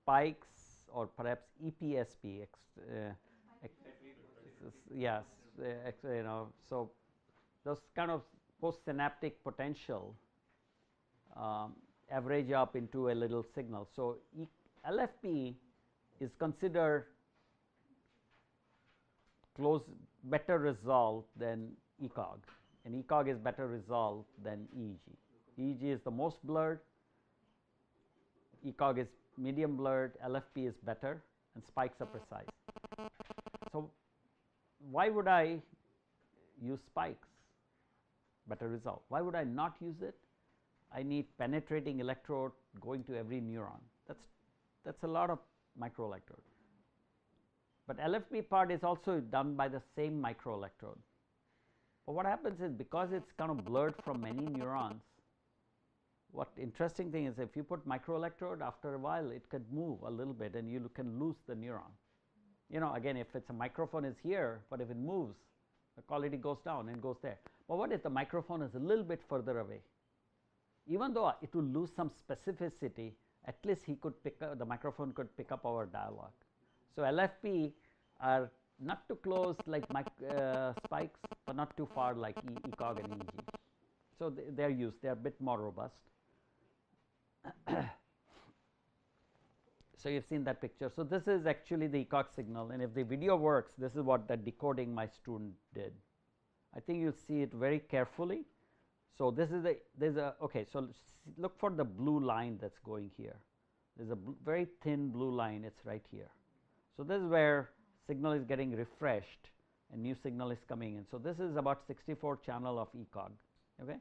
spikes, or perhaps EPSP. Yes, you know, so those kind of postsynaptic potential average up into a little signal. So LFP is considered better resolved than ECOG, and ECOG is better resolved than EEG. EEG is the most blurred, ECOG is medium blurred, LFP is better, and spikes are precise. So why would I use spikes? Better result. Why would I not use it? I need penetrating electrode going to every neuron. That's a lot of microelectrode. But LFP part is also done by the same microelectrode. But what happens is, because it's kind of blurred from many neurons, what interesting thing is, if you put microelectrode, after a while it could move a little bit and you can lose the neuron. You know, again, if it's a microphone is here, but if it moves, the quality goes down and goes there. But what if the microphone is a little bit further away? Even though it will lose some specificity, at least he could pick up, the microphone could pick up our dialogue. So LFP are not too close like spikes, but not too far like ECOG and EEG. So they are used, they are a bit more robust. So you've seen that picture. So this is actually the ECOG signal, and if the video works, this is what the decoding my student did. I think you'll see it very carefully. So this is okay, so look for the blue line that's going here. There's a very thin blue line, it's right here. So this is where signal is getting refreshed and new signal is coming in. So this is about 64 channel of ECOG, okay?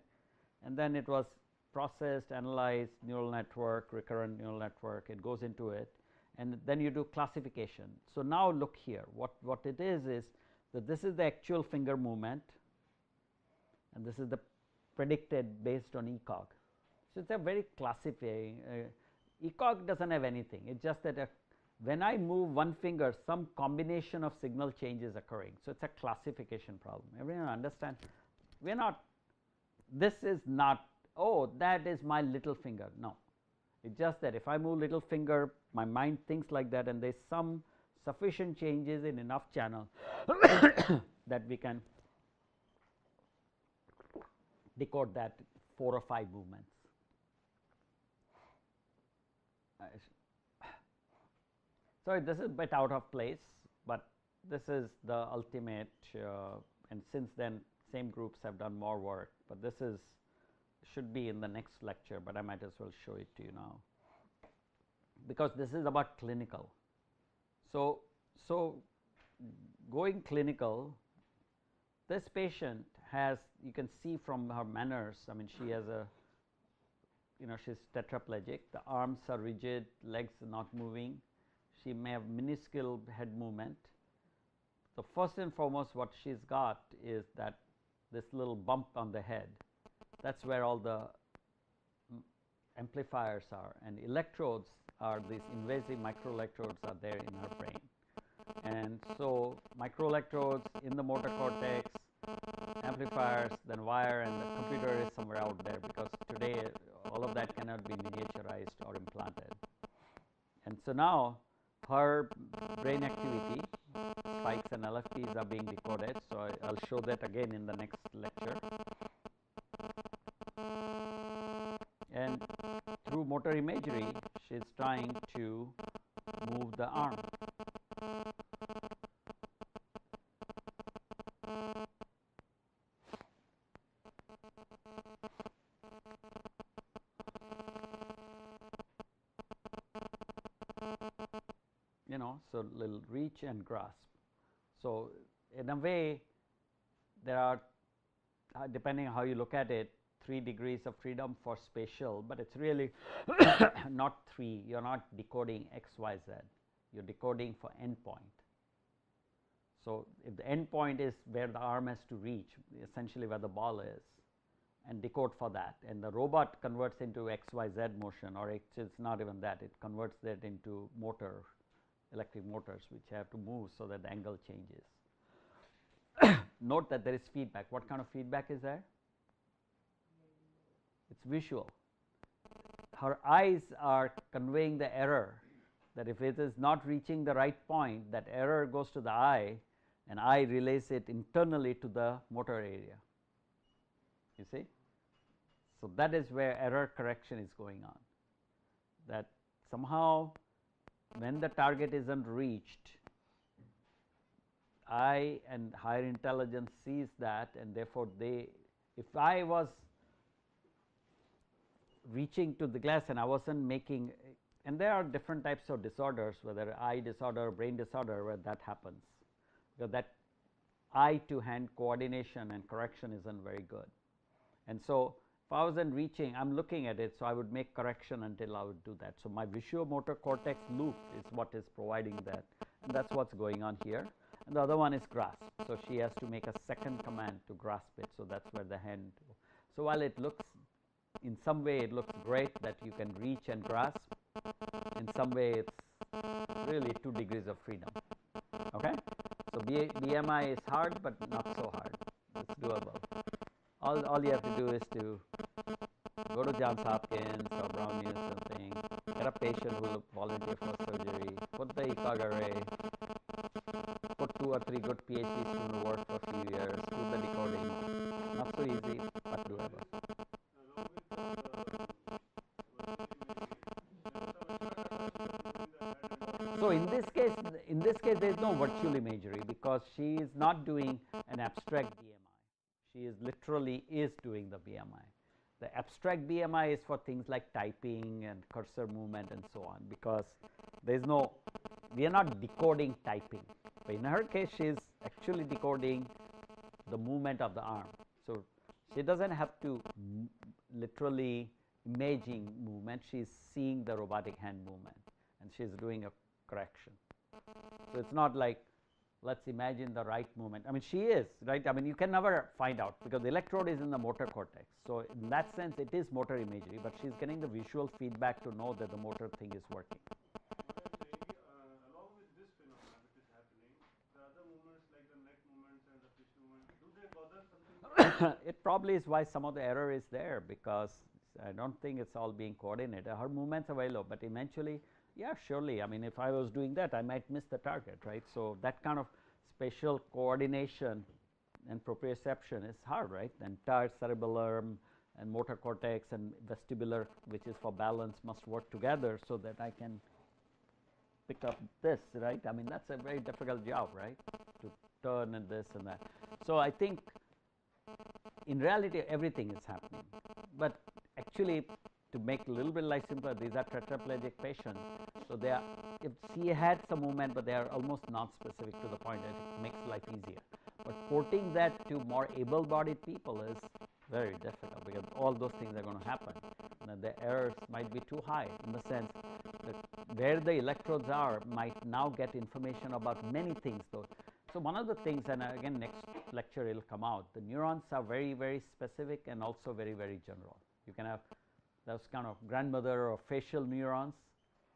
And then it was processed, analyzed, neural network, recurrent neural network, it goes into it. and then you do classification. So, now look here, what it is that this is the actual finger movement and this is the predicted based on ECOG. So, it is a very classifying, ECOG does not have anything, it is just that when I move one finger, some combination of signal change is occurring. So, it is a classification problem. Everyone understand? We are not, this is not, oh, that is my little finger. No, it is just that if I move little finger, my mind thinks like that, and there is some sufficient changes in enough channel that we can decode that 4 or 5 movements. So, this is a bit out of place, but this is the ultimate and since then same groups have done more work, but this is should be in the next lecture, but I might as well show it to you now, because this is about clinical. So, going clinical, this patient has, you can see from her manners, I mean she has a, she is tetraplegic, the arms are rigid, legs are not moving, she may have minuscule head movement. So, first and foremost what she has got is that this little bump on the head, that is where all the amplifiers are, and electrodes are these invasive microelectrodes are there in her brain. And so, microelectrodes in the motor cortex, amplifiers, then wire, and the computer is somewhere out there, because today all of that cannot be miniaturized or implanted. And so, now her brain activity, spikes and LFTs are being decoded. So, I will show that again in the next lecture. And through motor imagery, she is trying to move the arm. So little reach and grasp. So, in a way there are, depending on how you look at it, 3 degrees of freedom for spatial, but it is really not 3, you are not decoding x, y, z, you are decoding for endpoint. So, if the endpoint is where the arm has to reach, essentially where the ball is, and decode for that, and the robot converts into x, y, z motion, or it is not even that, it converts that into motor, electric motors which have to move so that the angle changes. Note that there is feedback. What kind of feedback is there? It is visual. Her eyes are conveying the error, that if it is not reaching the right point, that error goes to the eye and eye relays it internally to the motor area, you see. So, that is where error correction is going on, that somehow when the target is not reached, eye and higher intelligence sees that, and therefore, they, if I was reaching to the glass and I was not making, and there are different types of disorders, whether eye disorder or brain disorder, where that happens, because that eye to hand coordination and correction is not very good. And so, if I was not reaching, I am looking at it, so I would make correction until I would do that. So, my visuomotor cortex loop is what is providing that, and that is what is going on here, and the other one is grasp. So, she has to make a second command to grasp it. So, that is where the hand. So, while it looks, in some way it looks great that you can reach and grasp, in some way it is really 2 degrees of freedom. Okay? So, BMI is hard, but not so hard, it is doable. All you have to do is to go to Johns Hopkins or Brown University or something, get a patient who will volunteer for surgery, put the ECOG array, put 2 or 3 good PhD students to work for a few years, do the decoding. Not so easy, but doable. So, in this case there is no virtual imagery, because she is not doing an abstract BMI. She is literally doing the BMI. The abstract BMI is for things like typing and cursor movement and so on, because there is no, we are not decoding typing, but in her case she is actually decoding the movement of the arm. So, she does not have to literally imaging movement, she is seeing the robotic hand movement, and she is doing a correction. So, it is not like let us imagine the right movement. I mean, she is right. I mean, you can never find out because the electrode is in the motor cortex. So, in that sense, it is motor imagery, but she is getting the visual feedback to know that the motor thing is working. Along with this phenomenon which is happening, the other movements like the neck movements and the fish movement, do they bother something? It probably is why some of the error is there, because I do not think it is all being coordinated. Her movements are very low, but eventually, yeah, surely. I mean, if I was doing that, I might miss the target, right. So, that kind of spatial coordination and proprioception is hard, right. The entire cerebellum and motor cortex and vestibular, which is for balance, must work together so that I can pick up this, right. I mean, that is a very difficult job, right, to turn and this and that. So, I think in reality everything is happening, but actually to make a little bit life simpler, these are tetraplegic patients. So, they are, if she had some movement, but they are almost non-specific to the point that it makes life easier. But porting that to more able-bodied people is very difficult, because all those things are going to happen. Now, the errors might be too high, in the sense that where the electrodes are might now get information about many things though. So, one of the things, and again next lecture it will come out, the neurons are very, very specific and also very, very general. You can have those kind of grandmother or facial neurons,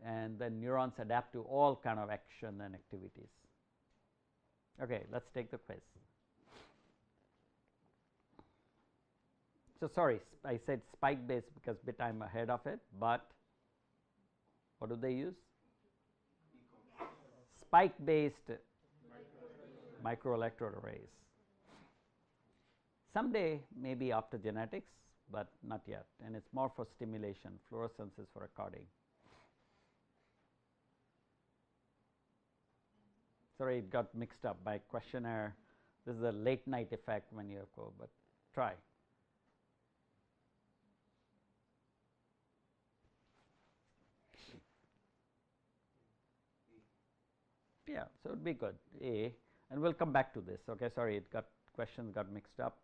and then neurons adapt to all kind of action and activities. Okay, let us take the quiz. So, sorry, I said spike based because bit I am ahead of it, but what do they use? Spike based microelectrode arrays. Someday maybe optogenetics, but not yet, and it is more for stimulation. Fluorescence is for recording. Sorry, it got mixed up by questionnaire. This is a late night effect when you go, but try. Yeah, so it would be good, A, and we will come back to this. Okay, sorry, it got questions got mixed up.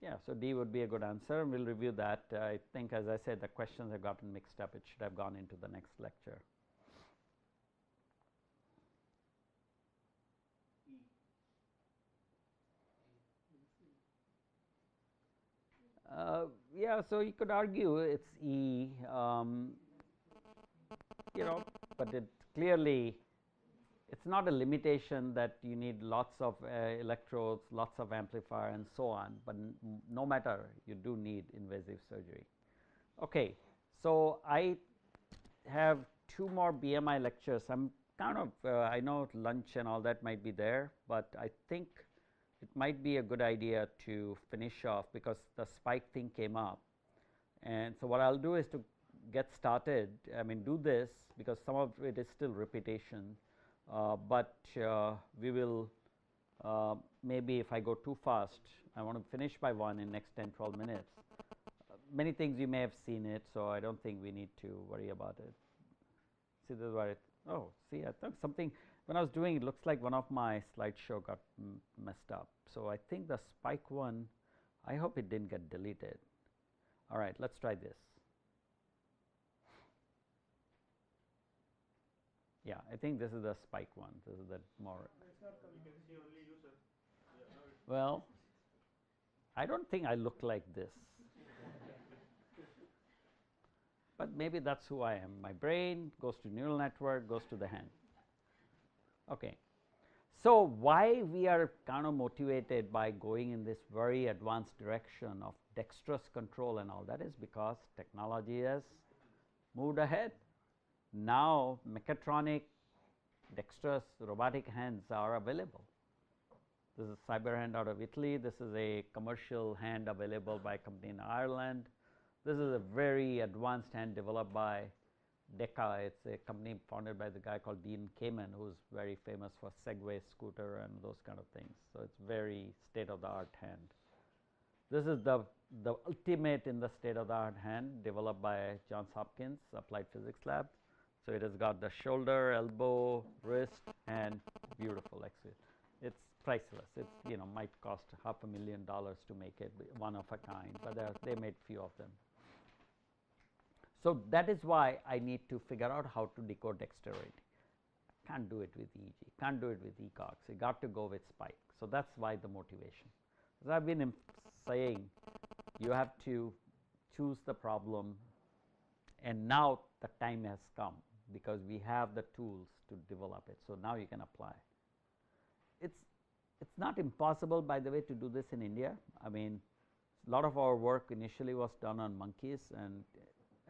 Yeah, so D would be a good answer, and we will review that. I think, as I said, the questions have gotten mixed up. It should have gone into the next lecture. Yeah, so you could argue it's E, you know, but it clearly it's not a limitation that you need lots of electrodes, lots of amplifier and so on, but no matter, you do need invasive surgery. Okay, so I have 2 more BMI lectures. I'm kind of I know lunch and all that might be there, but I think it might be a good idea to finish off because the spike thing came up. And so, what I will do is to get started, I mean do this because some of it is still repetition, but we will maybe if I go too fast, I want to finish by 1 in next 10-12 minutes. Many things you may have seen it, so I do not think we need to worry about it. See, this is what it, oh, see, I thought something when I was doing it looks like one of my slideshow got messed up. So, I think the spike one, I hope it did not get deleted. All right, let us try this. Yeah, I think this is the spike one. This is the more. We can see only you, sir. Yeah, now it's well, I do not think I look like this, but maybe that is who I am. My brain goes to neural network, goes to the hand. Okay. So, why we are kind of motivated by going in this very advanced direction of dexterous control and all that is because technology has moved ahead. Now, mechatronic dexterous robotic hands are available. This is Cyber hand out of Italy. This is a commercial hand available by a company in Ireland. This is a very advanced hand developed by Deca. It's a company founded by the guy called Dean Kamen, who's very famous for Segway scooter and those kind of things. So, it's very state-of-the-art hand. This is the ultimate in the state-of-the-art hand developed by Johns Hopkins Applied Physics Lab. So, it has got the shoulder, elbow, wrist, and beautiful X-ray. It's priceless. It's, you know, might cost $500,000 to make it, one of a kind, but they made few of them. So, that is why I need to figure out how to decode dexterity. Can't do it with EEG, can't do it with ECOG. You got to go with spike. So, that is why the motivation. As I have been saying, you have to choose the problem, and now the time has come because we have the tools to develop it. So, now you can apply. It's not impossible, by the way, to do this in India. I mean, a lot of our work initially was done on monkeys, and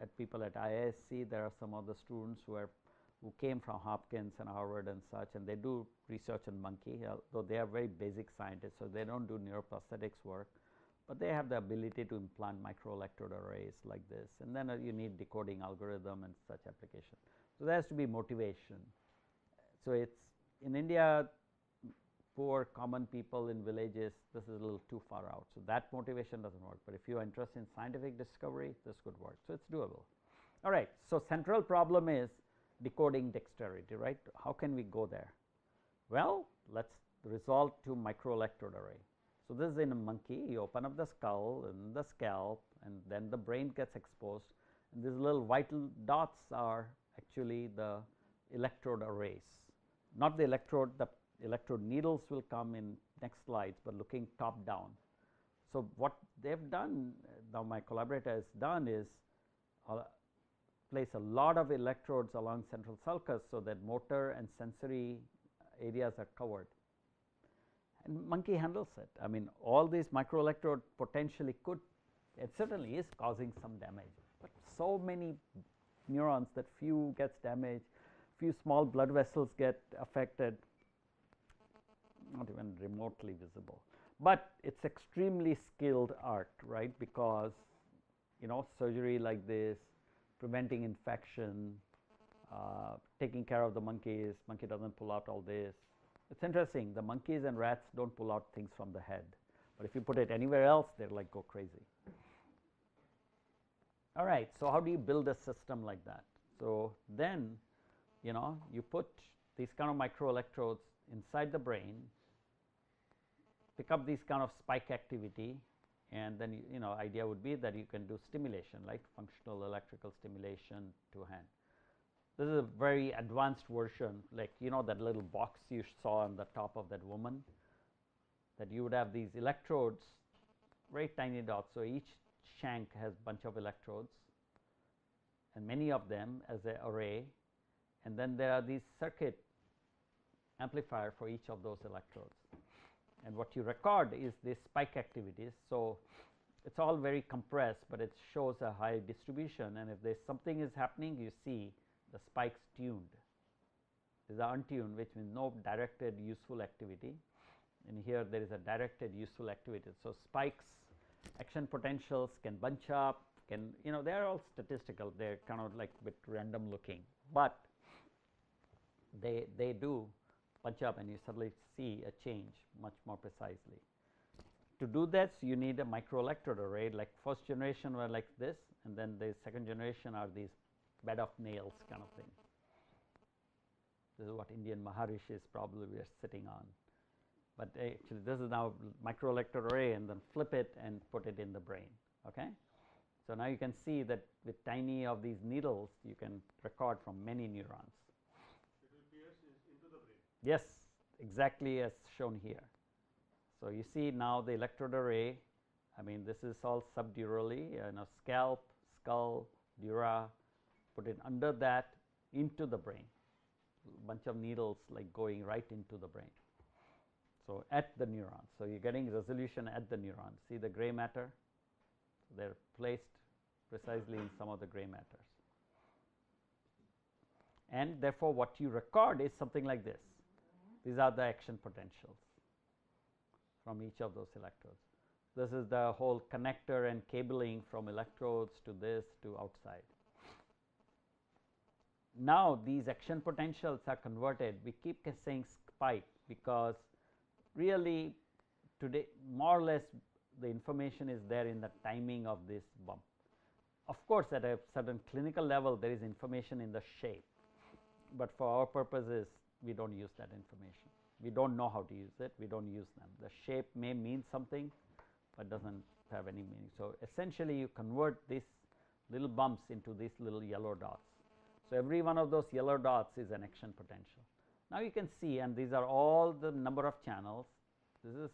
at people at IISc, there are some of the students who came from Hopkins and Harvard and such, and they do research on monkey, though they are very basic scientists, so they don't do neuroprosthetics work, but they have the ability to implant microelectrode arrays like this, and then you need decoding algorithm and such application. So, there has to be motivation. So, it's in India, poor common people in villages, this is a little too far out. So, that motivation does not work, but if you are interested in scientific discovery, this could work. So, it is doable. All right. So, central problem is decoding dexterity, right. How can we go there? Well, let us resolve to microelectrode array. So, this is in a monkey, you open up the skull and the scalp, and then the brain gets exposed, and these little white dots are actually the electrode arrays, not the electrode. The electrode needles will come in next slides, but looking top down. So, what they have done, now my collaborator has done is place a lot of electrodes along central sulcus, so that motor and sensory areas are covered, and monkey handles it. I mean, all these microelectrode potentially could, it certainly is causing some damage, but so many neurons that few gets damaged, few small blood vessels get affected, not even remotely visible. But it is extremely skilled art, right, because, you know, surgery like this, preventing infection, taking care of the monkeys, monkey does not pull out all this. It is interesting, the monkeys and rats do not pull out things from the head, but if you put it anywhere else, they are like go crazy. All right. So, how do you build a system like that? So, then, you know, you put these kind of microelectrodes inside the brain, pick up these kind of spike activity, and then you know, idea would be that you can do stimulation, like functional electrical stimulation to hand. This is a very advanced version, like, you know, that little box you saw on the top of that woman, that you would have these electrodes, very tiny dots. So, each shank has bunch of electrodes, and many of them as an array, and then there are these circuit amplifier for each of those electrodes, and what you record is this spike activities. So, it is all very compressed, but it shows a high distribution, and if there is something is happening, you see the spikes tuned. These are untuned, which means no directed useful activity, and here there is a directed useful activity. So, spikes, action potentials can bunch up, can, you know, they are all statistical, they are kind of like bit random looking, but they do bunch up, and you suddenly see a change much more precisely. To do that, you need a microelectrode array, like first generation were like this, and then the second generation are these bed of nails kind of thing. This is what Indian Maharishis probably we are sitting on, but actually this is now microelectrode array, and then flip it and put it in the brain. Okay. So, now you can see that with tiny of these needles, you can record from many neurons. It will pierce into the brain. Yes, exactly as shown here. So, you see now the electrode array, I mean, this is all subdurally, you know, scalp, skull, dura, put it under that into the brain, bunch of needles like going right into the brain. So, at the neurons. So, you are getting resolution at the neurons. See the gray matter? So, they are placed precisely in some of the gray matters. And therefore, what you record is something like this. These are the action potentials from each of those electrodes. This is the whole connector and cabling from electrodes to this to outside. Now, these action potentials are converted. We keep saying spike because really today more or less the information is there in the timing of this bump. Of course, at a certain clinical level there is information in the shape, but for our purposes we do not use that information. We do not know how to use it, we do not use them. The shape may mean something, but does not have any meaning. So, essentially you convert these little bumps into these little yellow dots. So, every one of those yellow dots is an action potential. Now, you can see, and these are all the number of channels, this is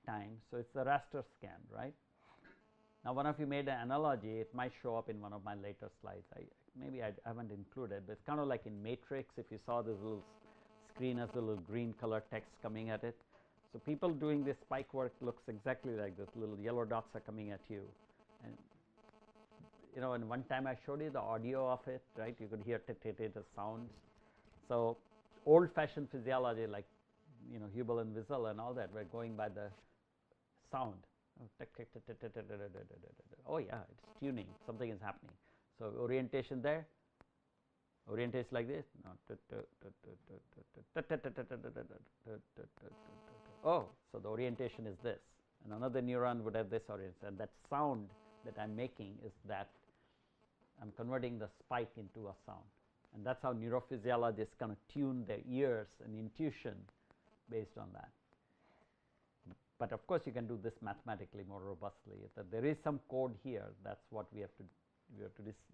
time. So, it is a raster scan, right. Now, one of you made an analogy, it might show up in one of my later slides. Maybe I have not included, but it is kind of like in Matrix, if you saw this little screen has a little green color text coming at it. So, people doing this spike work looks exactly like this, little yellow dots are coming at you. And you know, and one time I showed you the audio of it, right, you could hear the sounds. So, old fashioned physiology like, you know, Hubel and Wiesel and all that were going by the sound. Oh yeah, it is tuning, something is happening. So, orientation there, orientation like this. Oh, so the orientation is this, and another neuron would have this orientation, and that sound that I am making is that I am converting the spike into a sound, and that is how neurophysiologists kind of tune their ears and intuition based on that. But of course, you can do this mathematically more robustly. That there is some code here, that is what we have to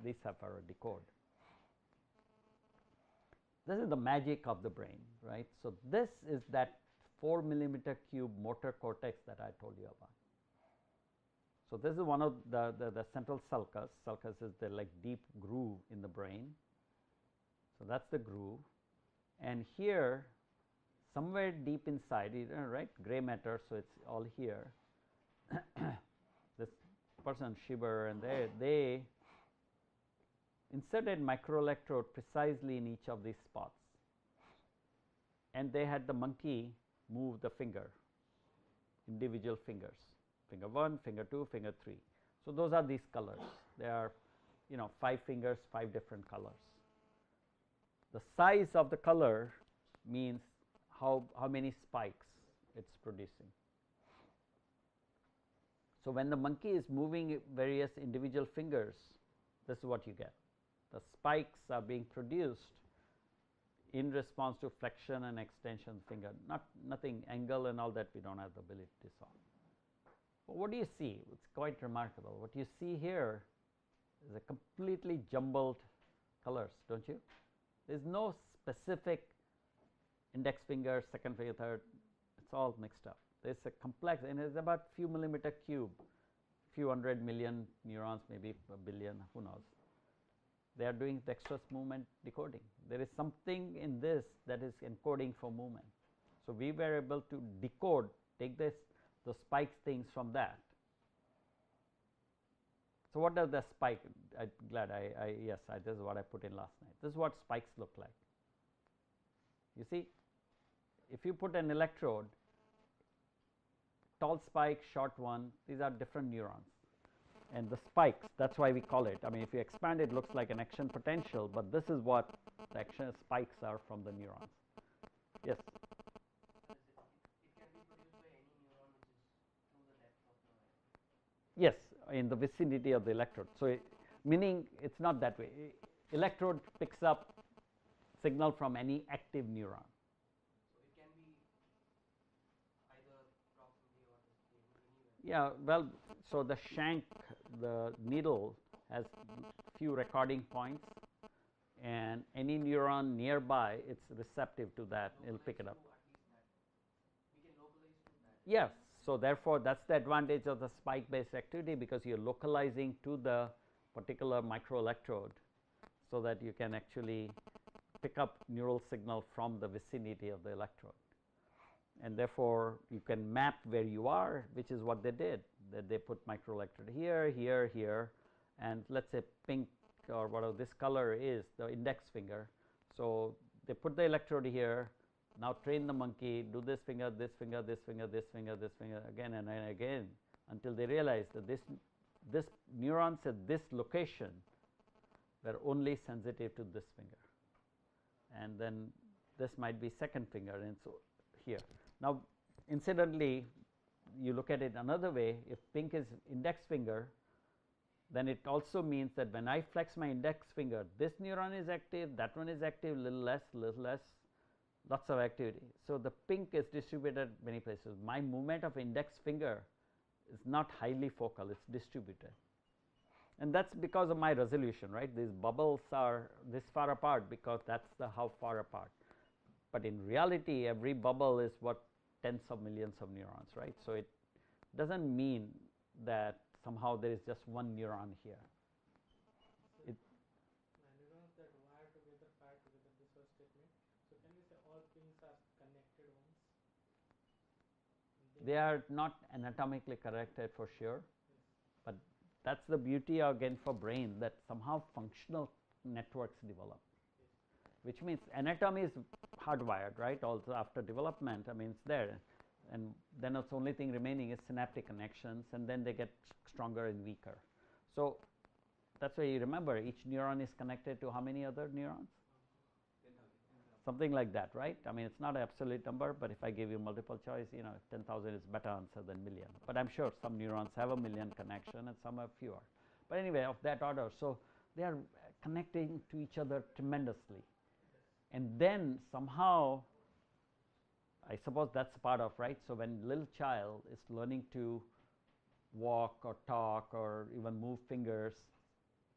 decipher or decode. This is the magic of the brain, right. So, this is that 4 millimeter cube motor cortex that I told you about. So, this is one of the central sulcus. Sulcus is the like deep groove in the brain. So, that is the groove, and here somewhere deep inside, right, gray matter. So, it is all here. This person Subir and they inserted microelectrode precisely in each of these spots, and they had the monkey move the finger, individual fingers, finger 1, finger 2, finger 3. So, those are these colors. They are, you know, 5 fingers, 5 different colors. The size of the color means how many spikes it is producing. So, when the monkey is moving various individual fingers, this is what you get. The spikes are being produced in response to flexion and extension of the finger, nothing angle and all that we do not have the ability to solve. But what do you see? It is quite remarkable. What you see here is a completely jumbled colors, do not you? There is no specific index finger, second finger, third, it is all mixed up. There is a complex, and it is about few millimeter cube, few 100 million neurons, maybe a billion, who knows. They are doing dexterous movement decoding. There is something in this that is encoding for movement. So, we were able to decode, take the spikes things from that. So, what does the spike? I am glad yes, this is what I put in last night. This is what spikes look like. You see, if you put an electrode, tall spike, short one, these are different neurons. And the spikes, that is why we call it. I mean, if you expand it, looks like an action potential, but this is what the action spikes are from the neurons. Yes. It can be produced by any neuron which is through the depth of the wire. Yes, in the vicinity of the electrode. So, meaning it is not that way. Electrode picks up signal from any active neuron. So, it can be either proximally or distantly, anywhere. Yeah, well, so the shank, the needle has few recording points, and any neuron nearby, it is receptive to that, it will pick it up. We can localize to that. Yes. So, therefore, that is the advantage of the spike based activity, because you are localizing to the particular microelectrode, so that you can actually pick up neural signal from the vicinity of the electrode. And therefore, you can map where you are, which is what they did, that they put microelectrode here, here, here, and let us say pink or whatever this color is the index finger. So, they put the electrode here, now train the monkey, do this finger, this finger, this finger, this finger, this finger, again and again, until they realize that this neurons at this location were only sensitive to this finger, and then this might be second finger, and so here. Now, incidentally, you look at it another way, if pink is index finger, then it also means that when I flex my index finger, this neuron is active, that one is active, little less, lots of activity. So, the pink is distributed many places. My movement of index finger is not highly focal, it is distributed, and that is because of my resolution, right. These bubbles are this far apart because that is the how far apart, but in reality every bubble is what tens of millions of neurons, right. So, it does not mean that somehow there is just one neuron here. So neurons that wire together, fire together, this was statement. So can we say all pins are connected ones? They are not anatomically connected for sure, Yes. but that is the beauty again for brain, that somehow functional networks develop, Yes. which means anatomy is hardwired, right. Also after development, I mean it is there, and then the only thing remaining is synaptic connections, and then they get stronger and weaker. So, that is why you remember each neuron is connected to how many other neurons? Something like that, right. I mean it is not an absolute number, but if I give you multiple choice, 10,000 is better answer than million, but I am sure some neurons have a million connection and some have fewer, but anyway of that order. So, they are connecting to each other tremendously, and then somehow I suppose that is part of, right. So, when little child is learning to walk or talk or even move fingers,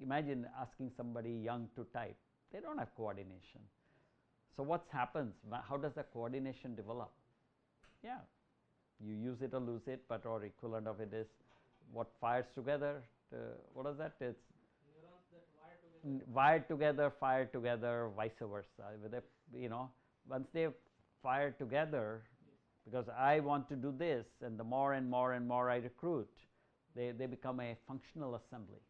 imagine asking somebody young to type, they do not have coordination. So, what happens? How does the coordination develop? Yeah, you use it or lose it, but or equivalent of it is what fires together. What is that? It's Neurons that wire together. Wired together, fired together, vice versa. Once they fire together, because I want to do this, and the more and more and more I recruit, they become a functional assembly.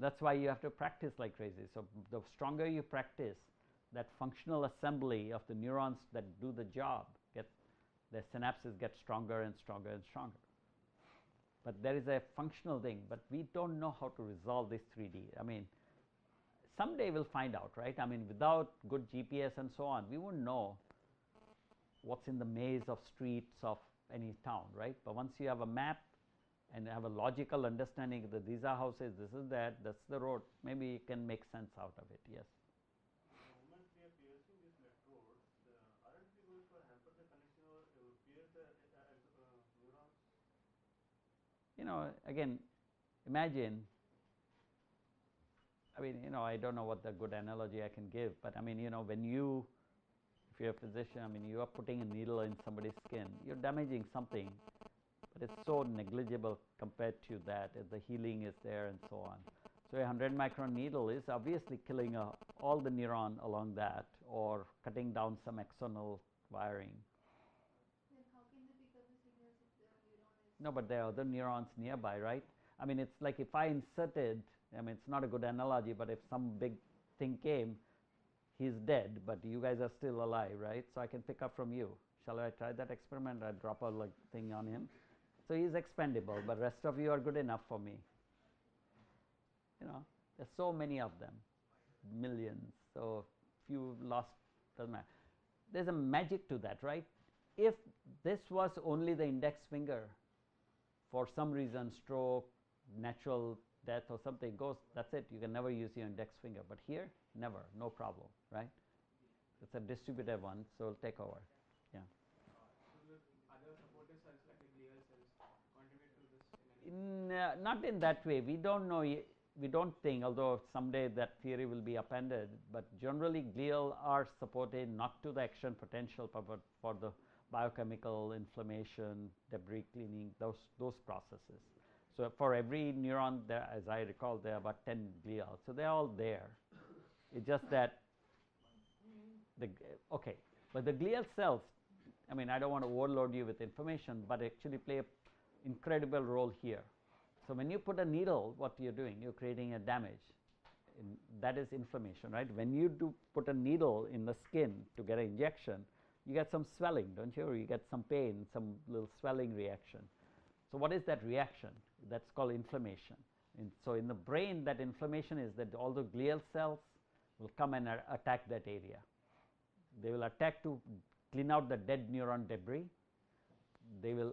That is why you have to practice like crazy. So, the stronger you practice, that functional assembly of the neurons that do the job, the synapses get stronger and stronger and stronger. But there is a functional thing, but we do not know how to resolve this 3D. I mean, someday we will find out, right. I mean, without good GPS and so on, we would not know what is in the maze of streets of any town, right. But once you have a map and have a logical understanding that these are houses, this is that is the road, maybe you can make sense out of it. Yes. The moment we are piercing these electrodes, aren't we going to hamper the connection or pierce the neurons? Again, imagine, I mean, I do not know what the good analogy I can give, but I mean, when you, if you are a physician, I mean, you are putting a needle in somebody's skin, you are damaging something, but it is so negligible compared to that, the healing is there and so on. So, a 100 micron needle is obviously killing all the neuron along that, or cutting down some axonal wiring. Then how can they pick up the signals if the neuron is... No, but there are other neurons nearby, right? I mean, it's like if I inserted, I mean, it's not a good analogy, but if some big thing came, he's dead, but you guys are still alive, right? So, I can pick up from you. Shall I try that experiment? I drop a thing on him. So, he's expendable, but rest of you are good enough for me. There's so many of them, millions. So, few lost, doesn't matter. There's a magic to that, right? If this was only the index finger, for some reason, stroke, natural death or something goes, that's it, you can never use your index finger, but here, never, no problem, right? It's a distributed one, so it'll take over. Yeah. So the other supportive cells like the glial cells contribute to this in any Not in that way. We don't know. We don't think, although someday that theory will be appended, but generally glial are supported not to the action potential, but for the biochemical inflammation, debris cleaning, those processes. So, for every neuron there, as I recall, there are about 10 glial. So, they are all there. It's just that but the glial cells, I mean, I don't want to overload you with information, but actually play an incredible role here. So, when you put a needle, what you're doing, you're creating a damage. That is inflammation, right? When you put a needle in the skin to get an injection, you get some swelling, don't you? Or you get some pain, some little swelling reaction. So, what is that reaction? That's called inflammation. So, in the brain, that inflammation is that all the glial cells will come and attack that area. They will attack to clean out the dead neuron debris. They'll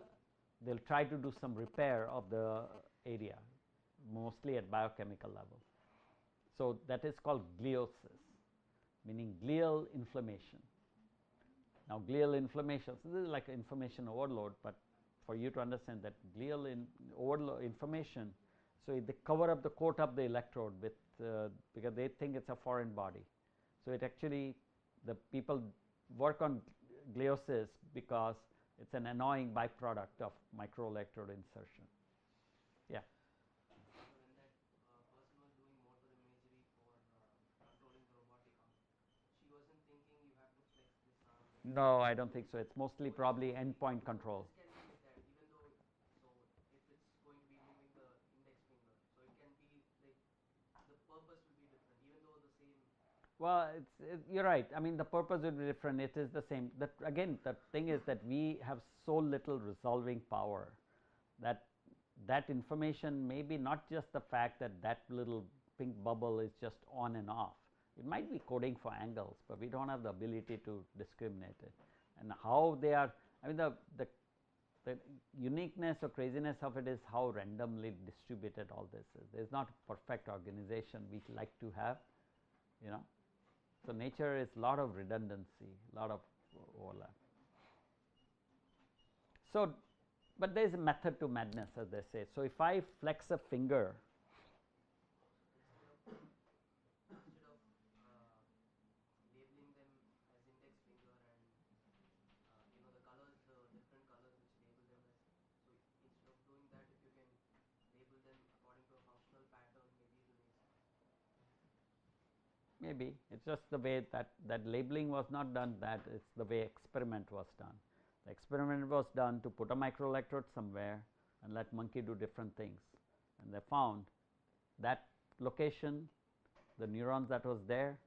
try to do some repair of the area. mostly at biochemical level. So, that is called gliosis, meaning glial inflammation. Now, glial inflammation, so this is like information overload, but for you to understand that glial overload information, so they cover up the coat of the electrode with because they think it's a foreign body. So, it actually the people work on gliosis because it's an annoying byproduct of microelectrode insertion. Yeah. So when that person was doing motor imagery for controlling the robotic arm, she wasn't thinking you have to flex this arm. No, I don't think so. It's mostly probably endpoint control. This can be like that, even though, so if it's going to be moving the index finger, so it can be like the purpose will be different, even though the same. Well, you're right. I mean, the purpose will be different. It is the same. That again, the thing is that we have so little resolving power that that information may be not just the fact that that little pink bubble is just on and off. It might be coding for angles, but we don't have the ability to discriminate it. And how they are, I mean, the uniqueness or craziness of it is how randomly distributed all this is. There is not a perfect organization we like to have, you know. So, nature is a lot of redundancy, lot of overlap. So, but there is a method to madness, as they say. So, if I flex a finger, Instead of labeling them as index finger and you know the colors, the different colors which label them as, so instead of doing that, if you can label them according to a functional pattern, maybe it will make sense. maybe it's just the way that labeling was not done, that it's the way experiment was done. The experiment was done to put a microelectrode somewhere and let monkey do different things, and they found that location, the neurons that was there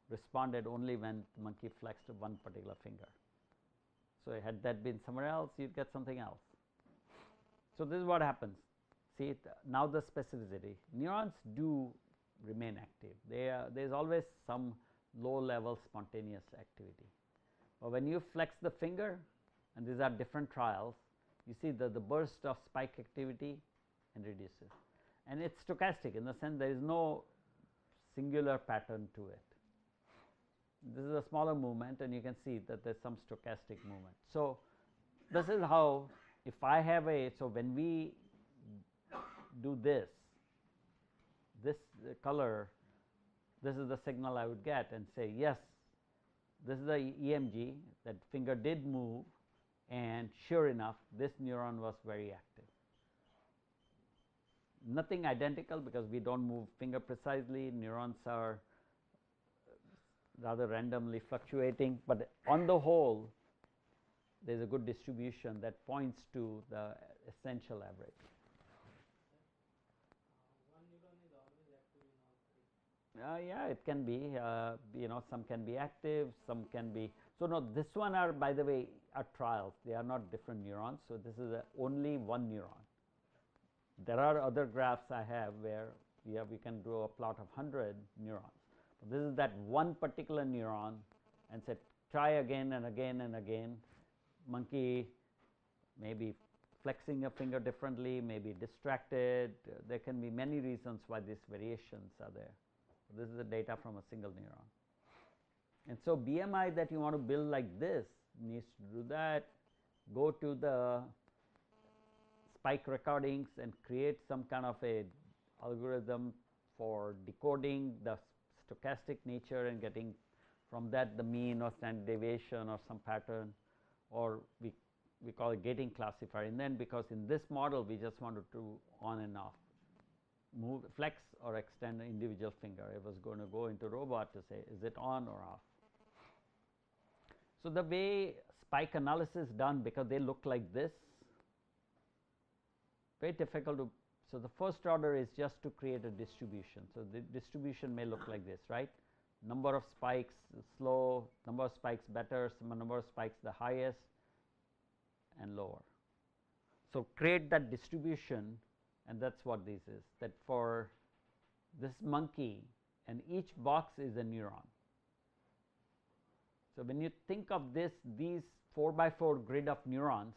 responded only when the monkey flexed one particular finger. So, had that been somewhere else, you would get something else. So, this is what happens. See, now the specificity, neurons do remain active. There is always some low level spontaneous activity, but when you flex the finger, and these are different trials, you see that the burst of spike activity and reduces, and it is stochastic in the sense there is no singular pattern to it. This is a smaller movement, and you can see that there is some stochastic movement. So, this is how, if I have so when we do this color, this is the signal I would get and say yes, this is the EMG, that finger did move, and sure enough this neuron was very active. Nothing identical because we do not move finger precisely, neurons are rather randomly fluctuating, but on the whole there is a good distribution that points to the essential average. One neuron is always active in all three. Yeah, it can be, you know, some can be active, some can be. So, no, this one are, by the way, are trials, they are not different neurons. So, this is only one neuron. There are other graphs I have where we can draw a plot of 100 neurons. But this is that one particular neuron, and say try again and again and again. Monkey maybe flexing a finger differently, maybe distracted. There can be many reasons why these variations are there. This is the data from a single neuron. And so, BMI that you want to build like this needs to do that, go to the spike recordings and create some kind of a algorithm for decoding the stochastic nature and getting from that the mean or standard deviation or some pattern, or we call it gating classifier. And then because in this model we just want to do on and off, move, flex or extend an individual finger. It was going to go into robot to say is it on or off. So, the way spike analysis done, because they look like this, very difficult to. So, the first order is just to create a distribution. So, the distribution may look like this, right? Number of spikes slow, number of spikes better, some number of spikes the highest and lower. So, create that distribution, and that is what this is, that for this monkey and each box is a neuron. So, when you think of this, these 4 by 4 grid of neurons,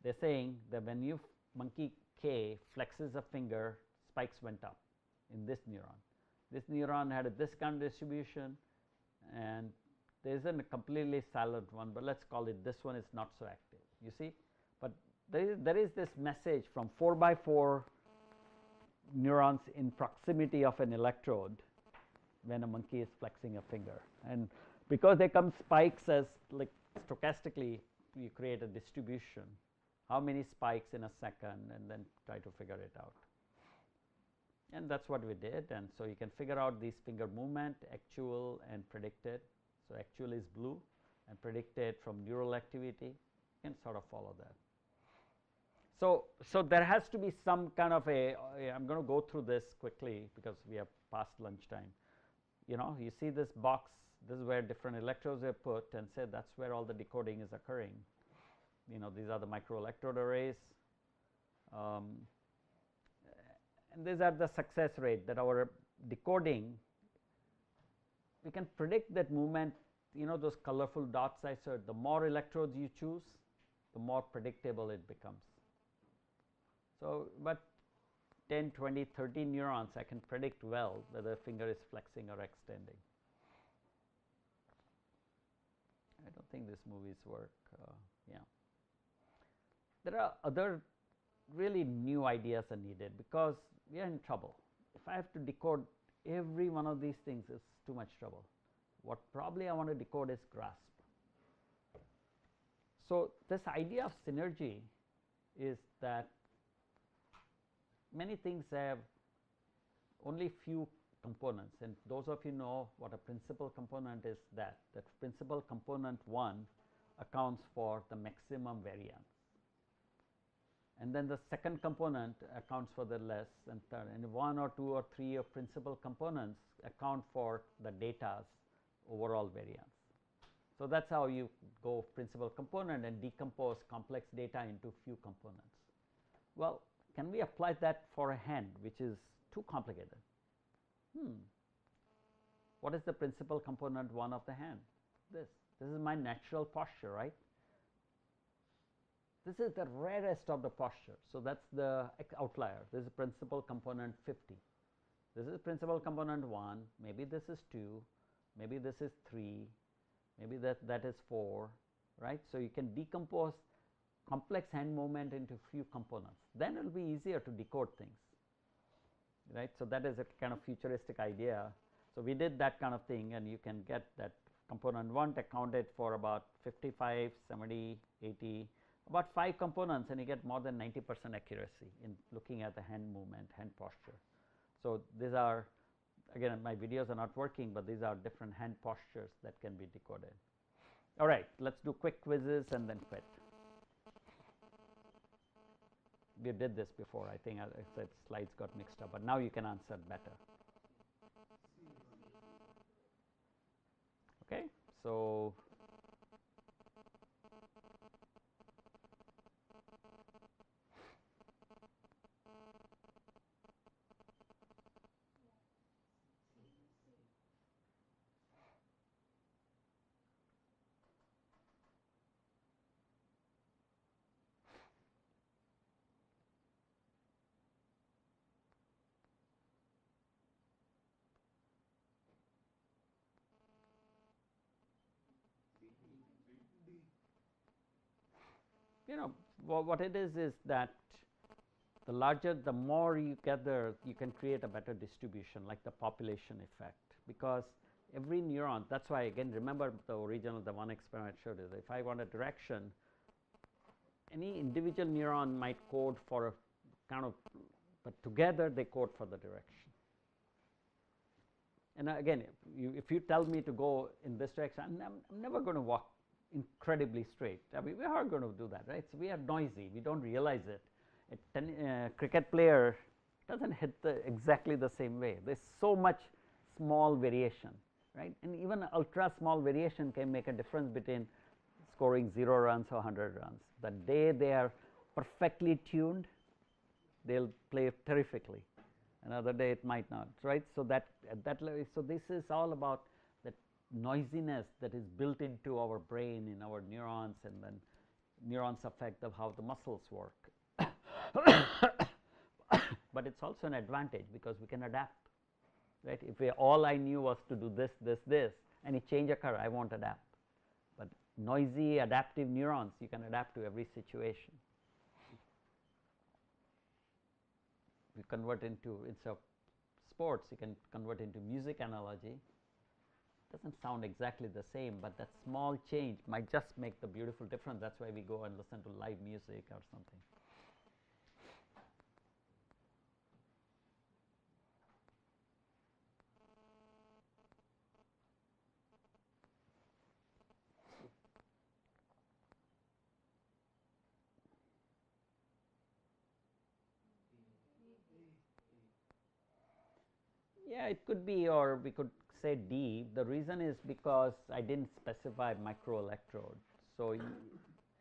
they are saying that when you monkey K flexes a finger spikes went up in this neuron. This neuron had this kind of distribution, and there isn't a completely silent one, but let us call it this one is not so active, you see. But there is this message from 4 by 4 neurons in proximity of an electrode when a monkey is flexing a finger, and because they come spikes as like stochastically, you create a distribution, how many spikes in a second, and then try to figure it out. And that is what we did, and so you can figure out these finger movement, actual and predicted. So, actual is blue and predicted from neural activity, you can sort of follow that. So there has to be some kind of a, I am going to go through this quickly because we are past lunchtime. You know, you see this box, this is where different electrodes are put, and say that is where all the decoding is occurring. You know, these are the micro electrode arrays, and these are the success rate that our decoding, we can predict that movement. You know, those colorful dots I said, the more electrodes you choose, the more predictable it becomes. So, but 10, 20, 30 neurons I can predict well whether a finger is flexing or extending. I don't think these movies work. Yeah, there are other really new ideas are needed because we are in trouble. If I have to decode every one of these things, it's too much trouble. What probably I want to decode is grasp. So, this idea of synergy is that many things have only few components, and those of you know what a principal component is, that principal component 1 accounts for the maximum variance, and then the second component accounts for the less, and third, and 1 or 2 or 3 of principal components account for the data's overall variance. So, that is how you go principal component and decompose complex data into few components. Well, can we apply that for a hand which is too complicated? What is the principal component 1 of the hand? This is my natural posture, right? This is the rarest of the posture. So, that is the outlier. This is principal component 50. This is principal component 1, maybe this is 2, maybe this is 3, maybe that is 4, right. So, you can decompose complex hand movement into few components, then it will be easier to decode things, right. So, that is a kind of futuristic idea. So, we did that kind of thing, and you can get that component 1 accounted for about 55, 70, 80, about 5 components, and you get more than 90% accuracy in looking at the hand movement, hand posture. So, these are, again, my videos are not working, but these are different hand postures that can be decoded. All right, let us do quick quizzes and then quit. We did this before, I think I said slides got mixed up, but now you can answer better. Okay, so you know what it is that the larger, the more you gather, you can create a better distribution, like the population effect, because every neuron, that is why again remember the original, the one experiment showed is if I want a direction, any individual neuron might code for a kind of, but together they code for the direction. And again, if you tell me to go in this direction, I am never going to walk incredibly straight. I mean, we are going to do that, right. So, we are noisy, we do not realize it. A cricket player does not hit exactly the same way. There is so much small variation, right, and even ultra small variation can make a difference between scoring 0 runs or 100 runs. The day they are perfectly tuned, they will play terrifically, another day it might not, right. So, that at that level, so this is all about that noisiness that is built into our brain, in our neurons, and then neurons affect of how the muscles work. But but it's also an advantage because we can adapt, right? If all I knew was to do this, this, this, any change occur, I won't adapt. But noisy adaptive neurons, you can adapt to every situation. You convert into, instead of sports, you can convert into music analogy. Doesn't sound exactly the same, but that small change might just make the beautiful difference. That's why we go and listen to live music or something. Yeah, it could be, or we could say D. The reason is because I didn't specify microelectrode. So,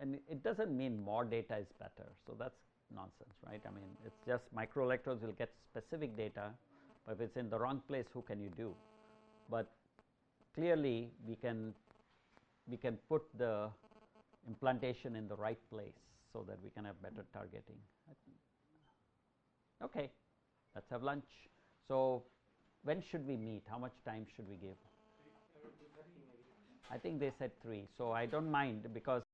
and it doesn't mean more data is better. So that's nonsense, right? I mean, it's just microelectrodes will get specific data, but if it's in the wrong place, who can you do? But clearly, we can put the implantation in the right place so that we can have better targeting. Okay, let's have lunch. So, when should we meet? How much time should we give? I think they said 3. So, I don't mind because